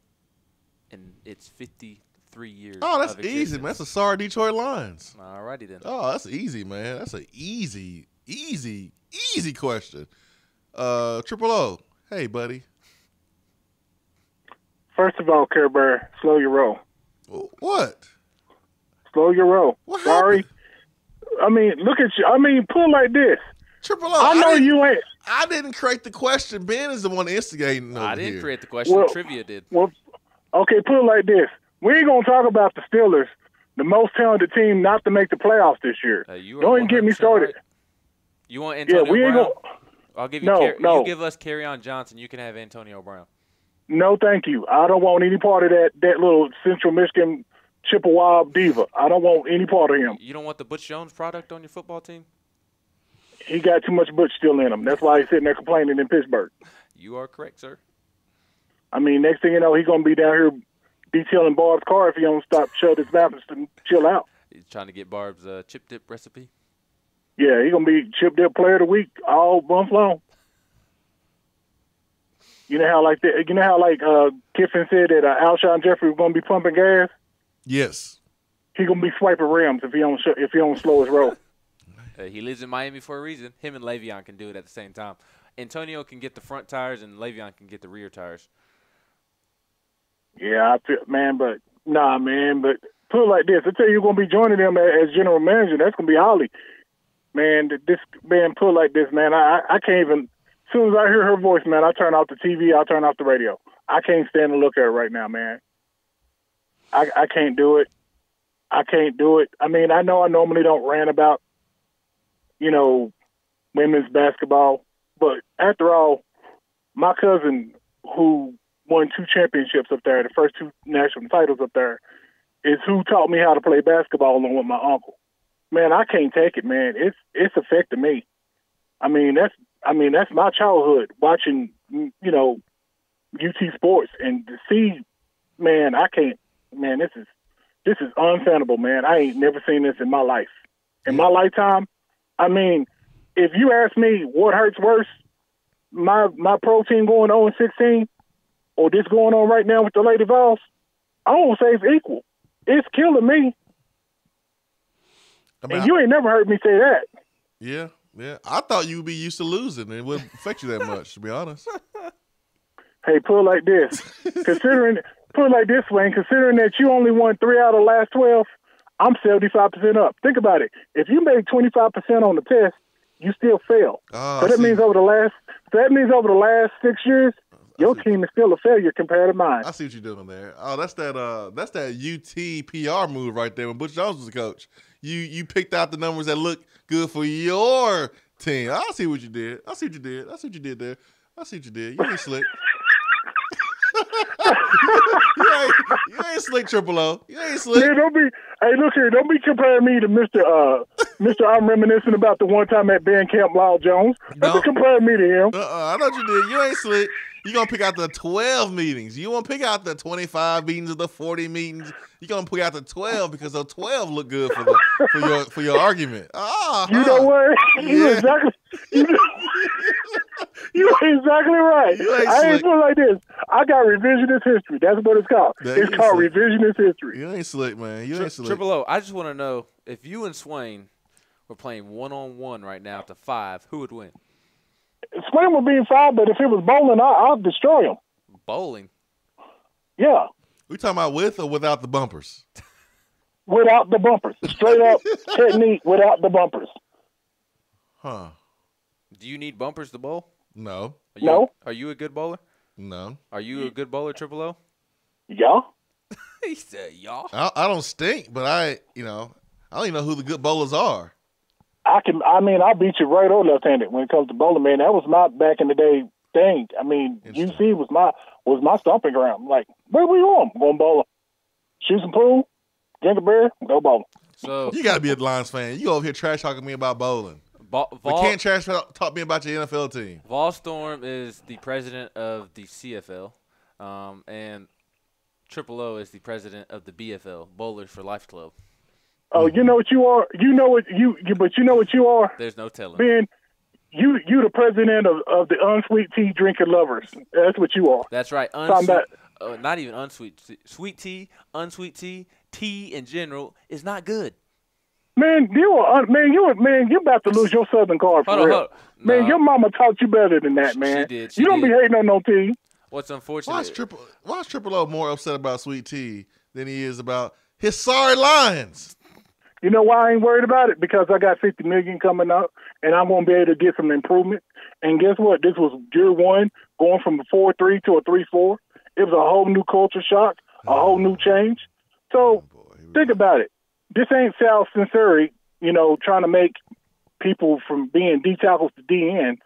in its 53 years?
Oh, that's easy, man. That's a sorry Detroit Lions.
All righty then.
Oh, that's easy, man. That's an easy question. Triple O, hey, buddy.
First of all, Care Bear, slow your roll.
What?
Slow your roll.
What
Sorry.
happened?
I mean, look at you. I mean, pull it like this.
Triple O,
I know you ain't.
I didn't create the question. Ben is the one instigating over
I didn't
here.
create the question.
Well,
Trivia did.
Well, okay, put it like this. We ain't going to talk about the Steelers, the most talented team not to make the playoffs this year. Don't even get me started.
Right. You want Antonio
Yeah, we ain't
Brown?
going.
I'll give you.
No.
You give us Kerryon Johnson. You can have Antonio Brown.
No, thank you. I don't want any part of that little Central Michigan Chippewa diva. I don't want any part of him.
You don't want the Butch Jones product on your football team?
He got too much Butch still in him. That's why he's sitting there complaining in Pittsburgh.
You are correct, sir.
I mean, next thing you know, he's going to be down here detailing Barb's car if he don't stop, shut his mouth and chill out.
He's trying to get Barb's chip dip recipe.
Yeah, he's going to be chip dip player of the week all month long. You know how like Kiffin said that Alshon Jeffrey was going to be pumping gas?
Yes.
He's going to be swiping rims if he don't slow his roll.
He lives in Miami for a reason. Him and Le'Veon can do it at the same time. Antonio can get the front tires, and Le'Veon can get the rear tires.
Yeah, I feel, man, but put it like this. I tell you, you're going to be joining them as general manager. That's going to be Holly. Man, put it like this, man. I can't even. As soon as I hear her voice, man, I turn off the TV, I turn off the radio. I can't stand to look at her right now, man. I can't do it. I can't do it. I mean, I know I normally don't rant about, women's basketball, but after all, my cousin who won 2 championships up there, the first 2 national titles up there, is who taught me how to play basketball along with my uncle. Man, I can't take it, man. It's affected me. I mean, that's my childhood, watching, UT sports, and to see, man, I can't, man, this is unfathomable, man. I ain't never seen this in my life. In my lifetime, I mean, if you ask me what hurts worse, my pro team going 0-16 or this going on right now with the Lady Vols, I won't say it's equal. It's killing me. And you ain't never heard me say that.
Yeah. I thought you would be used to losing and it wouldn't affect you that much, to be honest.
Hey, put it like this. Put it like this, Wayne. Considering that you only won 3 out of the last 12, I'm 75% up. Think about it. If you made 25% on the test, you still fail. So that means over the last 6 years, your team is still a failure compared to mine.
I see what you're doing there. Oh, that's that UT PR move right there when Butch Jones was the coach. You picked out the numbers that look good for your team. I see what you did. I see what you did there. I see what you did. You ain't slick. you ain't slick, Triple O. You ain't slick.
Man, don't be comparing me to Mr. I'm reminiscing about the one time at band camp, Lyle Jones. Don't compare me to him.
I know what you did. You ain't slick. You're going to pick out the 12 meetings. You won't pick out the 25 meetings or the 40 meetings. You're going to pick out the 12 because the 12 look good for your argument.
You know what? You're exactly right. I ain't put it like this. I got revisionist history. That's what it's called. It's called revisionist history.
You ain't slick, man. You ain't slick.
Triple O, I just want to know, if you and Swain were playing one-on-one right now to 5, who would win?
Swain would be 5, but if it was bowling, I'll destroy him.
Bowling?
Yeah.
We talking about with or without the bumpers?
Without the bumpers. Straight up technique without the bumpers.
Huh.
Do you need bumpers to bowl?
No.
Are you a good bowler?
No.
Are you a good bowler, Triple O?
Yeah.
He said, y'all.
I don't stink, but I don't even know who the good bowlers are.
I'll beat you right or left-handed when it comes to bowling, man. That was my back in the day thing. I mean, UC was my stomping ground. Like, where we going? I'm going bowling. Shoot some pool, drink a beer, go bowling.
So
you got to be a Lions fan. You over here trash talking me about bowling. But can't trash talk me about your NFL team.
Vol Storm is the president of the CFL, and Triple O is the president of the BFL, Bowlers for Life Club.
Oh, you know what you are? You know what you are?
There's no telling.
Ben, you the president of the unsweet tea drinking lovers. That's what you are.
That's right. Not even unsweet. Sweet tea, unsweet tea in general is not good.
Man, you about to lose your Southern card for real. Man, your mama taught you better than that, man.
She did.
You don't be hating on no tea.
What's unfortunate?
Why is Triple O more upset about sweet tea than he is about his sorry Lions?
You know why I ain't worried about it? Because I got $50 million coming up, and I'm gonna be able to get some improvement. And guess what? This was year one, going from a 4-3 to a 3-4. It was a whole new culture shock, a whole new change. So think about it. This ain't South Cincinnati, trying to make people from being D tackles to DN.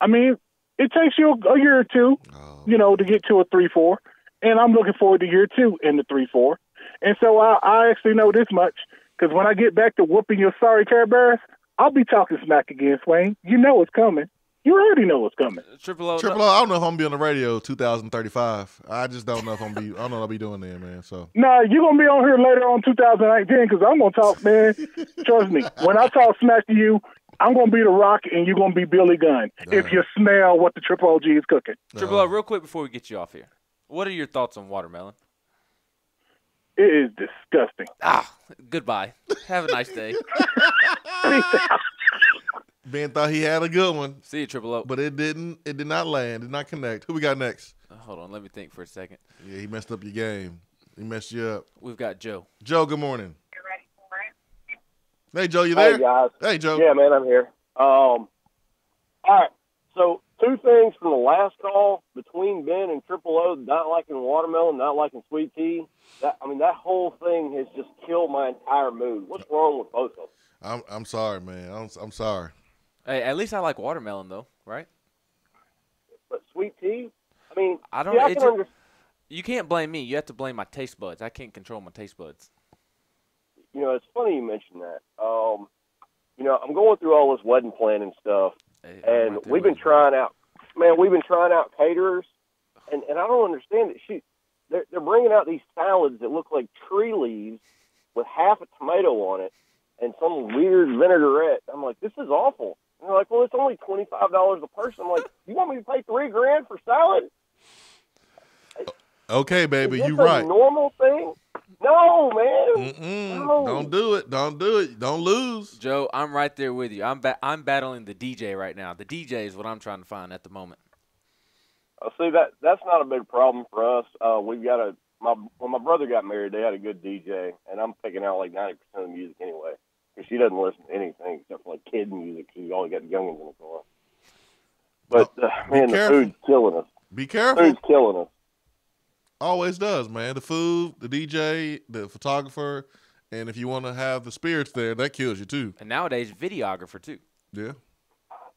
I mean, it takes you a year or two, to get to a 3-4. And I'm looking forward to year two in the 3-4. And so I actually know this much, because when I get back to whooping your sorry Care Bears, I'll be talking smack again, Swain. You know it's coming. You already know it's coming.
Triple O,
I don't know if I'm gonna be on the radio 2035. I just don't know if I don't know what I'll be doing there, man. So
nah, you're gonna be on here later on 2019 because I'm gonna talk, man. Trust me. When I talk smack to you, I'm gonna be The Rock and you're gonna be Billy Gunn. If you smell what the Triple OG is cooking.
Triple O, real quick before we get you off here, what are your thoughts on watermelon?
It is disgusting.
Goodbye. Have a nice day.
Ben thought he had a good one.
See you, Triple O.
But it did not land. Did not connect. Who we got next?
Hold on. Let me think for a second.
Yeah, he messed up your game. He messed you up.
We've got Joe.
Joe, good morning. You ready for it? Hey, Joe, you there?
Hey, guys.
Hey, Joe.
Yeah, man, I'm here. All right. So, two things from the last call between Ben and Triple O, not liking watermelon, not liking sweet tea. That whole thing has just killed my entire mood. What's wrong with both of them?
I'm sorry, man. I'm sorry.
Hey, at least I like watermelon, though, right?
But sweet tea? I mean,
I don't.
Yeah,
you can't blame me. You have to blame my taste buds. I can't control my taste buds.
It's funny you mentioned that. I'm going through all this wedding planning stuff, and we've been trying out. Man, we've been trying out caterers, and I don't understand it. They're bringing out these salads that look like tree leaves with half a tomato on it and some weird vinaigrette. I'm like, this is awful. And they're like, well, it's only $25 a person. I'm like, you want me to pay $3,000 for salad?
Okay, baby,
you
right.
Normal thing? No, man.
No. Don't do it. Don't do it. Don't lose.
Joe, I'm right there with you. I'm battling the DJ right now. The DJ is what I'm trying to find at the moment.
See, that's not a big problem for us. We've got when my brother got married, they had a good DJ, and I'm picking out like 90% of the music anyway, because she doesn't listen to anything except for like kid music. She's always got youngins in the car. But man, the food's killing us.
Be careful.
Food's killing us.
Always does, man. The food, the DJ, the photographer, and if you want to have the spirits there, that kills you too.
And nowadays, videographer too.
Yeah.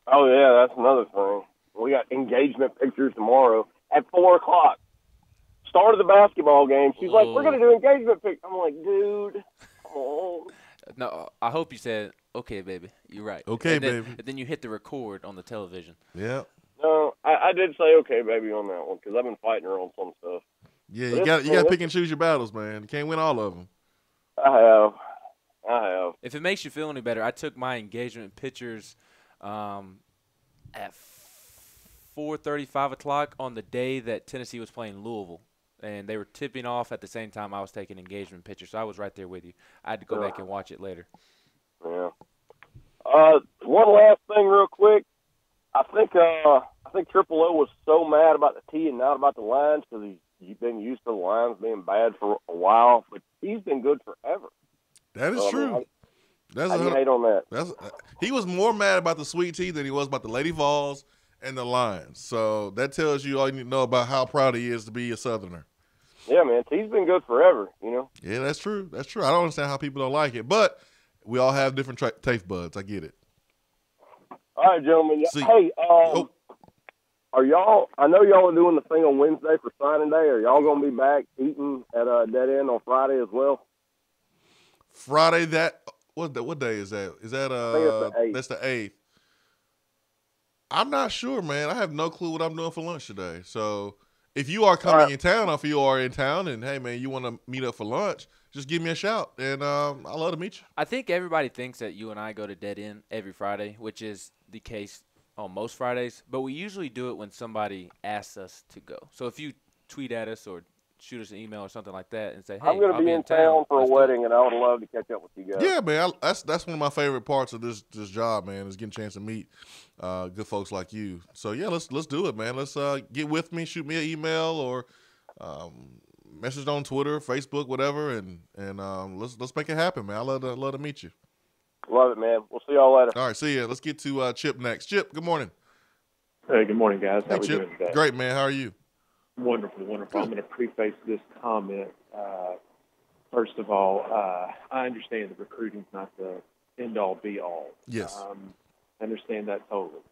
Oh yeah, that's another thing. We got engagement pictures tomorrow at 4:00. Start of the basketball game. She's like, we're going to do engagement pictures. I'm like, dude, come on.
No, I hope you said, okay, baby. You're right.
Okay,
and then,
baby.
And then you hit the record on the television.
Yeah.
No, I did say okay, baby, on that one, because I've been fighting her on some stuff.
Yeah, you got to pick and choose your battles, man. You can't win all of them.
I have.
If it makes you feel any better, I took my engagement pictures at 4:35 o'clock on the day that Tennessee was playing Louisville. And they were tipping off at the same time I was taking engagement pictures. So I was right there with you. I had to go back and watch it later.
Yeah. One last thing real quick. I think Triple O was so mad about the T and not about the Lions because he's been used to the Lions being bad for a while. But he's been good forever.
That is true.
I hate on that.
He was more mad about the sweet tea than he was about the Lady Vols and the Lions. So that tells you all you need to know about how proud he is to be a Southerner.
Yeah, man. T's been good forever, you know?
Yeah, that's true. That's true. I don't understand how people don't like it, but we all have different taste buds. I get it.
All right, gentlemen. Hey, are y'all – I know y'all are doing the thing on Wednesday for signing day. Are y'all going to be back eating at Dead End on Friday as well?
Friday, what day is that? Is that
I think it's the 8th.
That's the 8th. I'm not sure, man. I have no clue what I'm doing for lunch today. So if you are coming in town, or if you are in town, and hey, man, you want to meet up for lunch, just give me a shout, and I'd love to meet you.
I think everybody thinks that you and I go to Dead End every Friday, which is the case on most Fridays. But we usually do it when somebody asks us to go. So if you tweet at us or shoot us an email or something like that and say, hey,
I'm going to be in town for a wedding, and I would love to catch up with you guys.
Yeah, man, that's one of my favorite parts of this job, man, is getting a chance to meet good folks like you. So yeah, let's do it, man. Let's get with me, shoot me an email or message on Twitter, Facebook, whatever, and let's make it happen, man. I love to meet you.
Love it, man. We'll see y'all later.
All right, see ya. Let's get to Chip next. Chip, good morning.
Hey, good morning, guys. How
Hey,
we
Chip.
doing today?
Great, man. How are you?
Wonderful, wonderful. I'm going to preface this comment. First of all, I understand that recruiting's not the end-all, be-all.
Yes.
I understand that totally.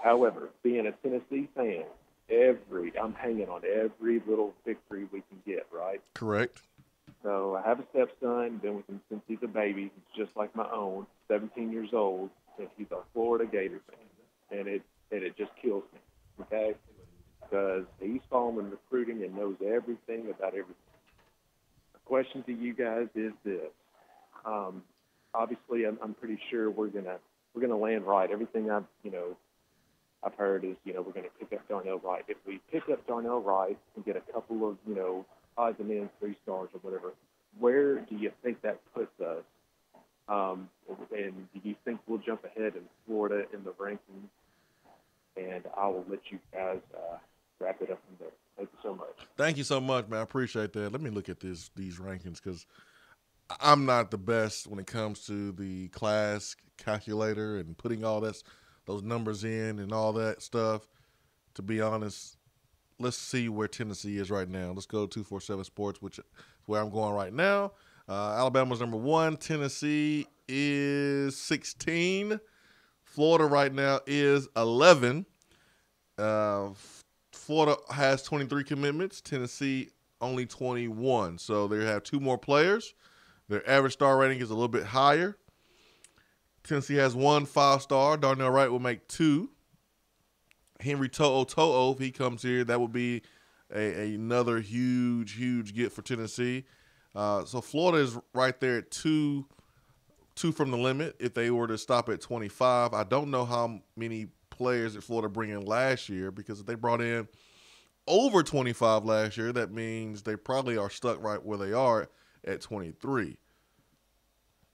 However, being a Tennessee fan, I'm hanging on every little victory we can get, right?
Correct.
So I have a stepson, been with him since he's a baby. He's just like my own, 17 years old, and he's a Florida Gator fan. And it just kills me, okay? Because he's following recruiting and knows everything about everything. The question to you guys is this. Obviously, I'm pretty sure we're gonna land right. Everything I've heard is, we're going to pick up Darnell Wright. If we pick up Darnell Wright and get a couple of, odds and ends, 3 stars or whatever, where do you think that puts us? And do you think we'll jump ahead in Florida in the rankings? And I will let you guys wrap it up from there. Thank you so much.
Thank you so much, man. I appreciate that. Let me look at these rankings because I'm not the best when it comes to the class calculator and putting all those numbers in and all that stuff. To be honest, let's see where Tennessee is right now. Let's go to 247 Sports, which is where I'm going right now. Alabama's number 1. Tennessee is 16. Florida right now is 11. Florida has 23 commitments. Tennessee only 21. So they have 2 more players. Their average star rating is a little bit higher. Tennessee has 1 5-star. Darnell Wright will make 2. Henry To'o, if he comes here, that would be another huge get for Tennessee. So Florida is right there at 2 from the limit if they were to stop at 25. I don't know how many players that Florida bring in last year, because if they brought in over 25 last year, that means they probably are stuck right where they are at 23.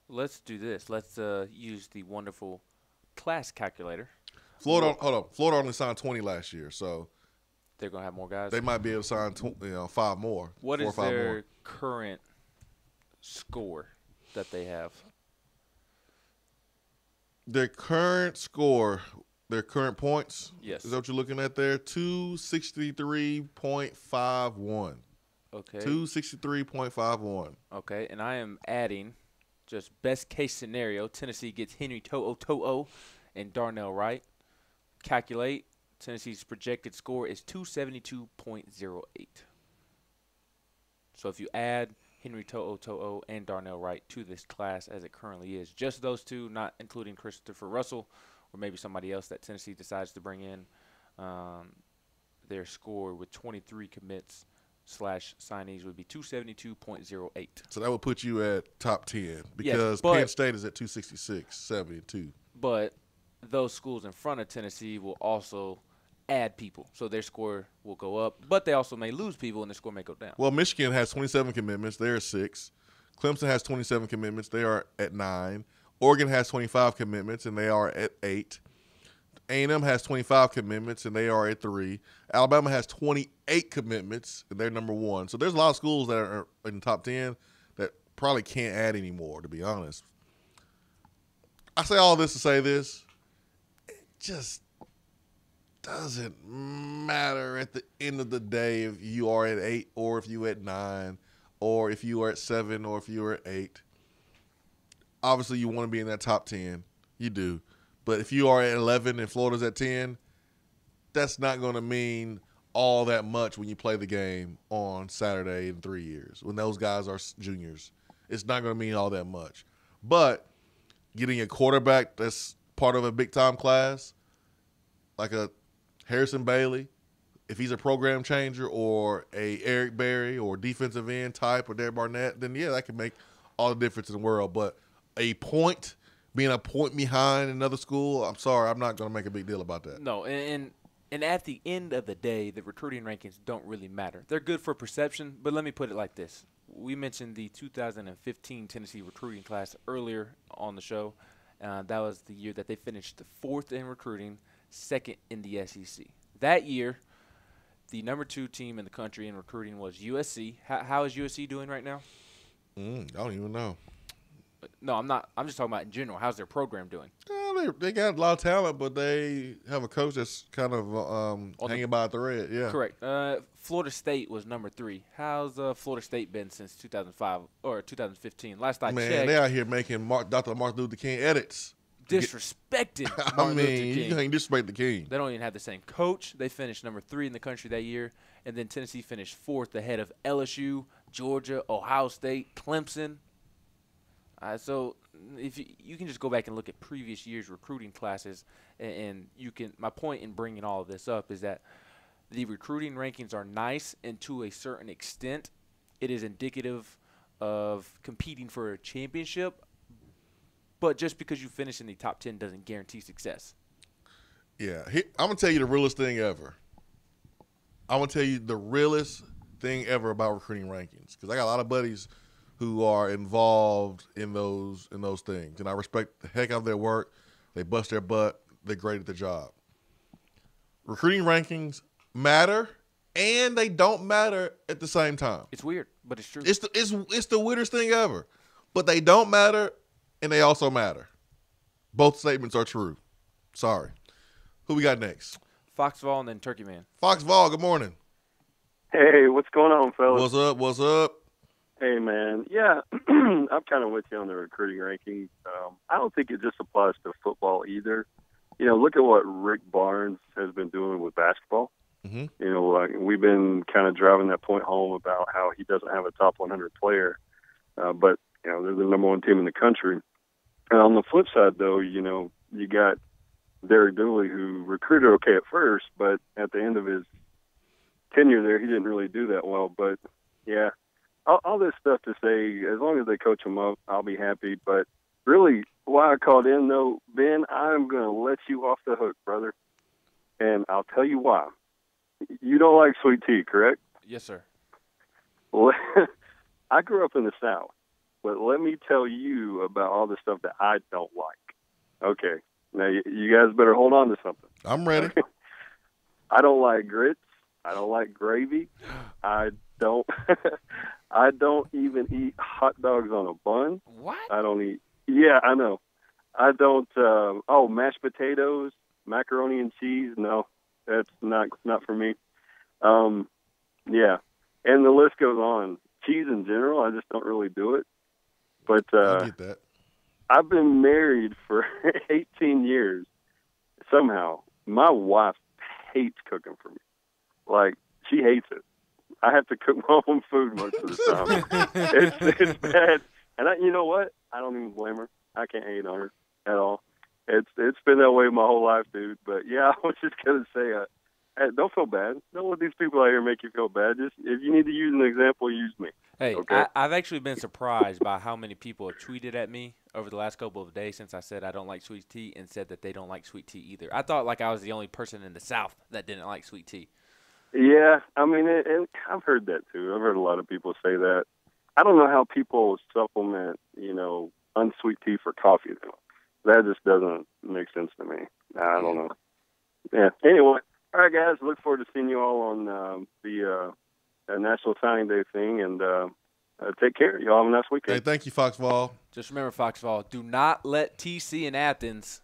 Let's do this. Let's use the wonderful class calculator.
Florida only signed 20 last year, so
they're going to have more guys.
They might be able to sign 5 more.
What
4
is
or 5
their
more.
current score that they have?
Their current score, their current points?
Yes.
Is that what you're looking at there? 263.51.
Okay.
263.51.
Okay, and I am adding just best case scenario. Tennessee gets Henry To'o and Darnell Wright. Calculate. Tennessee's projected score is 272.08. So if you add Henry To'o and Darnell Wright to this class as it currently is, just those 2, not including Christopher Russell or maybe somebody else that Tennessee decides to bring in, their score with 23 commits / signees would be 272.08.
So that would put you at top 10 because Penn State is at 266.72.
But those schools in front of Tennessee will also add people, so their score will go up. But they also may lose people, and their score may go down.
Well, Michigan has 27 commitments. They're at 6. Clemson has 27 commitments. They are at 9. Oregon has 25 commitments, and they are at 8. A&M has 25 commitments, and they are at 3. Alabama has 28 commitments, and they're number 1. So there's a lot of schools that are in the top 10 that probably can't add anymore, to be honest. I say all this to say this. doesn't matter at the end of the day if you are at 8 or if you at 9 or if you are at 7 or if you are at 8. Obviously, you want to be in that top 10. You do. But if you are at 11 and Florida's at 10, that's not going to mean all that much when you play the game on Saturday in 3 years, when those guys are juniors. It's not going to mean all that much. But getting a quarterback that's part of a big-time class, like a Harrison Bailey, if he's a program changer, or a Eric Berry or defensive end type or Derek Barnett, then, yeah, that can make all the difference in the world. But being a point behind another school, I'm sorry, I'm not going to make a big deal about that.
No, and at the end of the day, the recruiting rankings don't really matter. They're good for perception, but let me put it like this. We mentioned the 2015 Tennessee recruiting class earlier on the show. That was the year that they finished 4th in recruiting, 2nd in the SEC. That year, the number 2 team in the country in recruiting was USC. How is USC doing right now?
I don't even know.
No, I'm not. I'm just talking about in general. How's their program doing?
They got a lot of talent, but they have a coach that's kind of hanging by a thread. Yeah,
correct. Florida State was number 3. How's Florida State been since 2005 or 2015? Last I checked,
man, they out here making Dr. Martin Luther King edits.
Disrespected.
I mean, you can't disrespect the king.
They don't even have the same coach. They finished number 3 in the country that year, and then Tennessee finished 4th ahead of LSU, Georgia, Ohio State, Clemson. So if you can just go back and look at previous years' recruiting classes, and you can. My point in bringing all of this up is that the recruiting rankings are nice, and to a certain extent, it is indicative of competing for a championship. But just because you finish in the top 10 doesn't guarantee success.
Yeah, I'm gonna tell you the realest thing ever. I'm gonna tell you the realest thing ever about recruiting rankings, because I got a lot of buddies who are involved in those things, and I respect the heck out of their work. They bust their butt. They're great at their job. Recruiting rankings matter, and they don't matter at the same time.
It's weird, but it's true.
It's the weirdest thing ever. But they don't matter, and they also matter. Both statements are true. Sorry. Who we got next?
Foxville and then Turkey Man.
Foxville, good morning.
Hey, what's going on, fellas?
What's up? What's up?
Hey, man. Yeah, I'm kind of with you on the recruiting rankings. I don't think it just applies to football either. You know, look at what Rick Barnes has been doing with basketball.
Mm-hmm.
You know, we've been kind of driving that point home about how he doesn't have a top 100 player, but, you know, they're the number 1 team in the country. And on the flip side, though, you know, you got Derek Dooley, who recruited okay at first, but at the end of his tenure there, he didn't really do that well. But, yeah, all this stuff to say, as long as they coach him up, I'll be happy. But really, why I called in, though, Ben, I'm going to let you off the hook, brother. And I'll tell you why. You don't like sweet tea, correct?
Yes, sir.
Well, I grew up in the South, but let me tell you about all the stuff that I don't like. Okay. Now, you guys better hold on to something.
I'm ready.
I don't like grits. I don't like gravy. I don't even eat hot dogs on a bun.
What?
I don't eat. Yeah, I know. I don't. Mashed potatoes, macaroni and cheese. No, that's not for me. Yeah, and the list goes on. Cheese in general, I just don't really do it. But
I get that.
I've been married for 18 years. Somehow, my wife hates cooking for me. Like, she hates it. I have to cook my own food most of the time. It's bad. And you know what? I don't even blame her. I can't hate on her at all. It's been that way my whole life, dude. But, yeah, I was just going to say, don't feel bad. Don't let these people out here make you feel bad. Just if you need to use an example, use me.
Hey,
okay?
I've actually been surprised by how many people have tweeted at me over the last couple of days since I said I don't like sweet tea and said that they don't like sweet tea either. I thought like I was the only person in the South that didn't like sweet tea.
Yeah, I mean, and I've heard that too. I've heard a lot of people say that. I don't know how people supplement, unsweet tea for coffee, though. That just doesn't make sense to me. I don't know. Yeah, anyway. All right, guys. Look forward to seeing you all on the National Signing Day thing, and take care. You all have a nice weekend.
Hey, thank you, Foxville.
Just remember, Foxville, do not let TC in Athens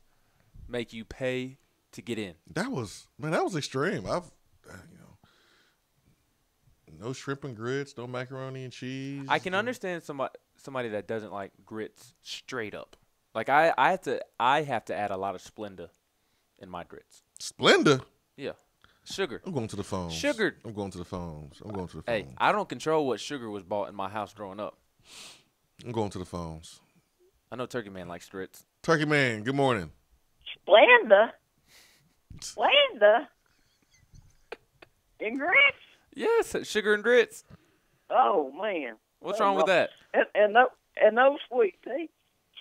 make you pay to get in.
That was extreme. No shrimp and grits, no macaroni and cheese.
I can understand somebody that doesn't like grits straight up. Like I have to add a lot of Splenda in my grits.
Splenda?
Yeah. Sugar.
I'm going to the phones.
Sugar.
I'm going to the phones.
Hey, I don't control what sugar was bought in my house growing up.
I'm going to the phones.
I know Turkey Man likes grits.
Turkey Man, good morning.
Splenda. And grits?
Yes, sugar and grits.
Oh, man.
What's wrong with that?
And no sweet tea.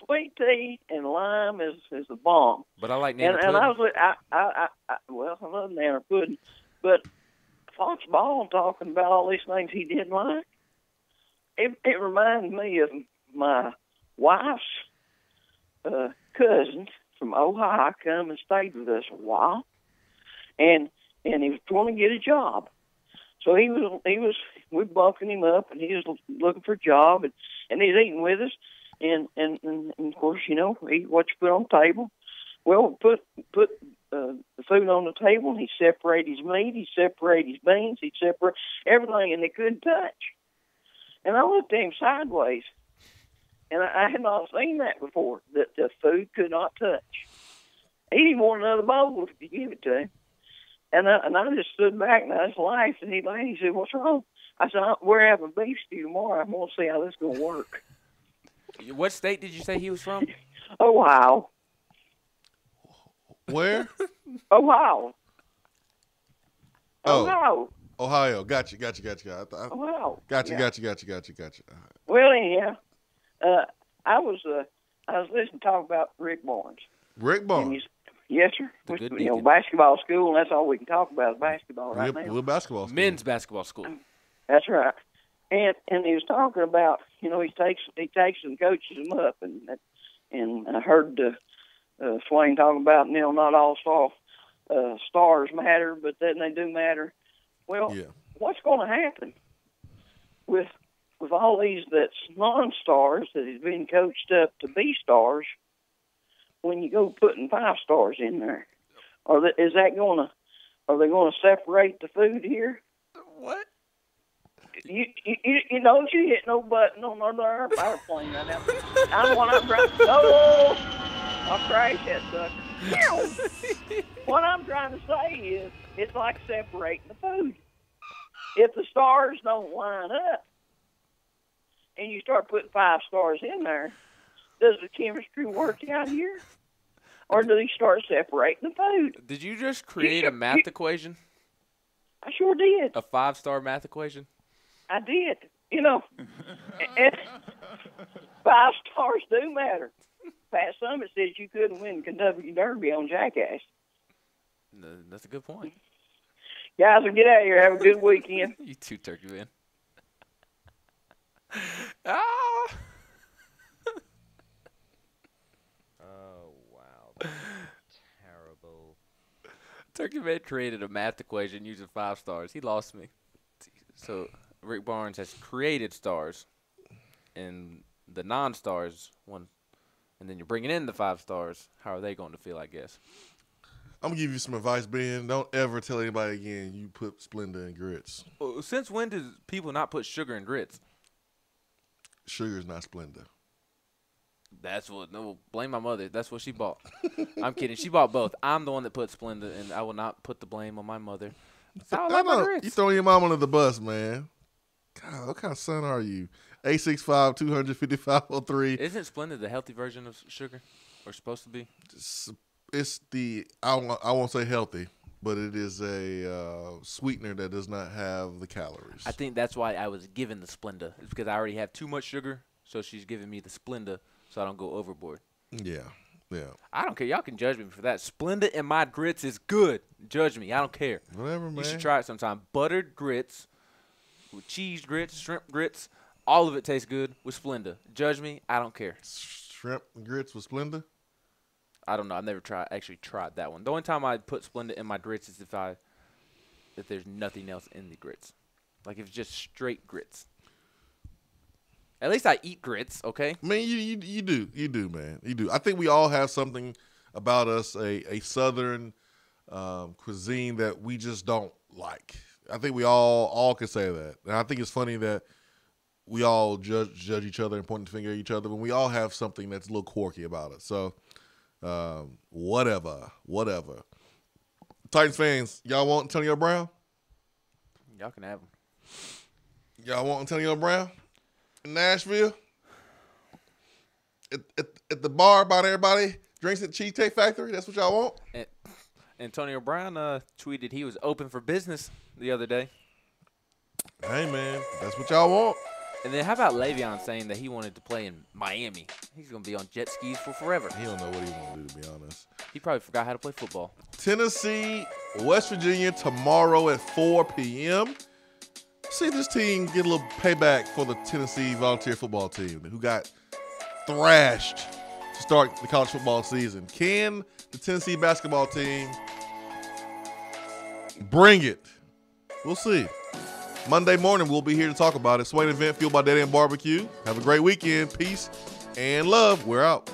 Sweet tea and lime is the bomb.
But I like nanner pudding.
And I was, I love nanner pudding. But Fox Ball talking about all these things he didn't like. It reminds me of my wife's cousin from Ohio come and stayed with us a while, and he was going to get a job. So we bunking him up, and he was looking for a job, and he's eating with us, and of course, you know, eat what you put on the table. Well, put the food on the table, and he separate his meat, he separate his beans, he separate everything, and they couldn't touch. And I looked at him sideways, and I had not seen that before, that the food could not touch. He didn't want another bowl if you give it to him. And I just stood back and I just laughed, and he laughed. He said, "What's wrong?" I said, "We're having beef stew tomorrow. I'm going to see how this is going to work."
What state did you say he was from?
Ohio.
Where?
Ohio.
Oh,
Ohio.
Ohio. Got you.
Ohio.
Got you.
Well, anyhow, I was listening to talk about Rick Barnes.
Rick Barnes.
Yes, sir. Basketball school, and that's all we can talk about is basketball right now.
We're basketball school.
Men's basketball school.
That's right. And he was talking about, you know, he takes and coaches them up, and I heard Swain talking about, you know, not all stars matter, but then they do matter. Well, what's going to happen with all these that's non-stars that has been coached up to be stars when you go putting 5 stars in there? Are they going to separate the food here?
What?
You know you hit no button on another airplane right now. I'm trying. No, I'll crash that sucker. What I'm trying to say is, it's like separating the food. If the stars don't line up, and you start putting 5 stars in there, does the chemistry work out here, or do they start separating the food?
Did you just create a math equation?
I sure did.
A 5-star math equation?
I did. You know, and 5 stars do matter. Pat Summitt says you couldn't win Kentucky Derby on Jackass.
No, that's a good point.
Guys, will get out of here. Have a good weekend.
You too, Turkey Man. Ah!
Oh, wow. That's terrible.
Turkey Man created a math equation using 5 stars. He lost me. So Rick Barnes has created stars, and the non-stars one, and then you're bringing in the 5 stars. How are they going to feel, I guess?
I'm going to give you some advice, Ben. Don't ever tell anybody again you put Splenda in grits.
Well, since when do people not put sugar in grits?
Sugar is not Splenda.
Blame my mother. That's what she bought. I'm kidding. She bought both. I'm the one that put Splenda, and I will not put the blame on my mother. That's how I like my grits.
You throwing your mom under the bus, man. God, what kind of son are you? 865-200-5503.
Isn't Splenda the healthy version of sugar, or supposed to be?
It's I won't say healthy, but it is a sweetener that does not have the calories.
I think that's why I was given the Splenda. It's because I already have too much sugar, so she's giving me the Splenda so I don't go overboard.
Yeah.
I don't care. Y'all can judge me for that. Splenda in my grits is good. Judge me. I don't care.
Whatever, man.
You should try it sometime. Buttered grits with cheese grits, shrimp grits, all of it tastes good with Splenda. Judge me. I don't care.
Shrimp grits with Splenda?
I don't know. I've never actually tried that one. The only time I put Splenda in my grits is if there's nothing else in the grits. Like if it's just straight grits. At least I eat grits, okay?
I mean, you do, man. You do. I think we all have something about us, a Southern cuisine that we just don't like. I think we all can say that. And I think it's funny that we all judge each other and point the finger at each other when we all have something that's a little quirky about it. So, whatever. Titans fans, y'all want Antonio Brown?
Y'all can have him.
Y'all want Antonio Brown in Nashville? At the bar, buying everybody drinks at Cheesecake Factory? That's what y'all want?
Antonio Brown tweeted he was open for business the other day.
Hey, man, that's what y'all want.
And then how about Le'Veon saying that he wanted to play in Miami? He's going to be on jet skis for forever.
He don't know what he want to do, to be honest.
He probably forgot how to play football.
Tennessee, West Virginia tomorrow at 4 p.m. See if this team get a little payback for the Tennessee Volunteer football team who got thrashed to start the college football season. Can the Tennessee basketball team bring it? We'll see. Monday morning, we'll be here to talk about it. Swain Event, fueled by Dead End BBQ. Have a great weekend. Peace and love. We're out.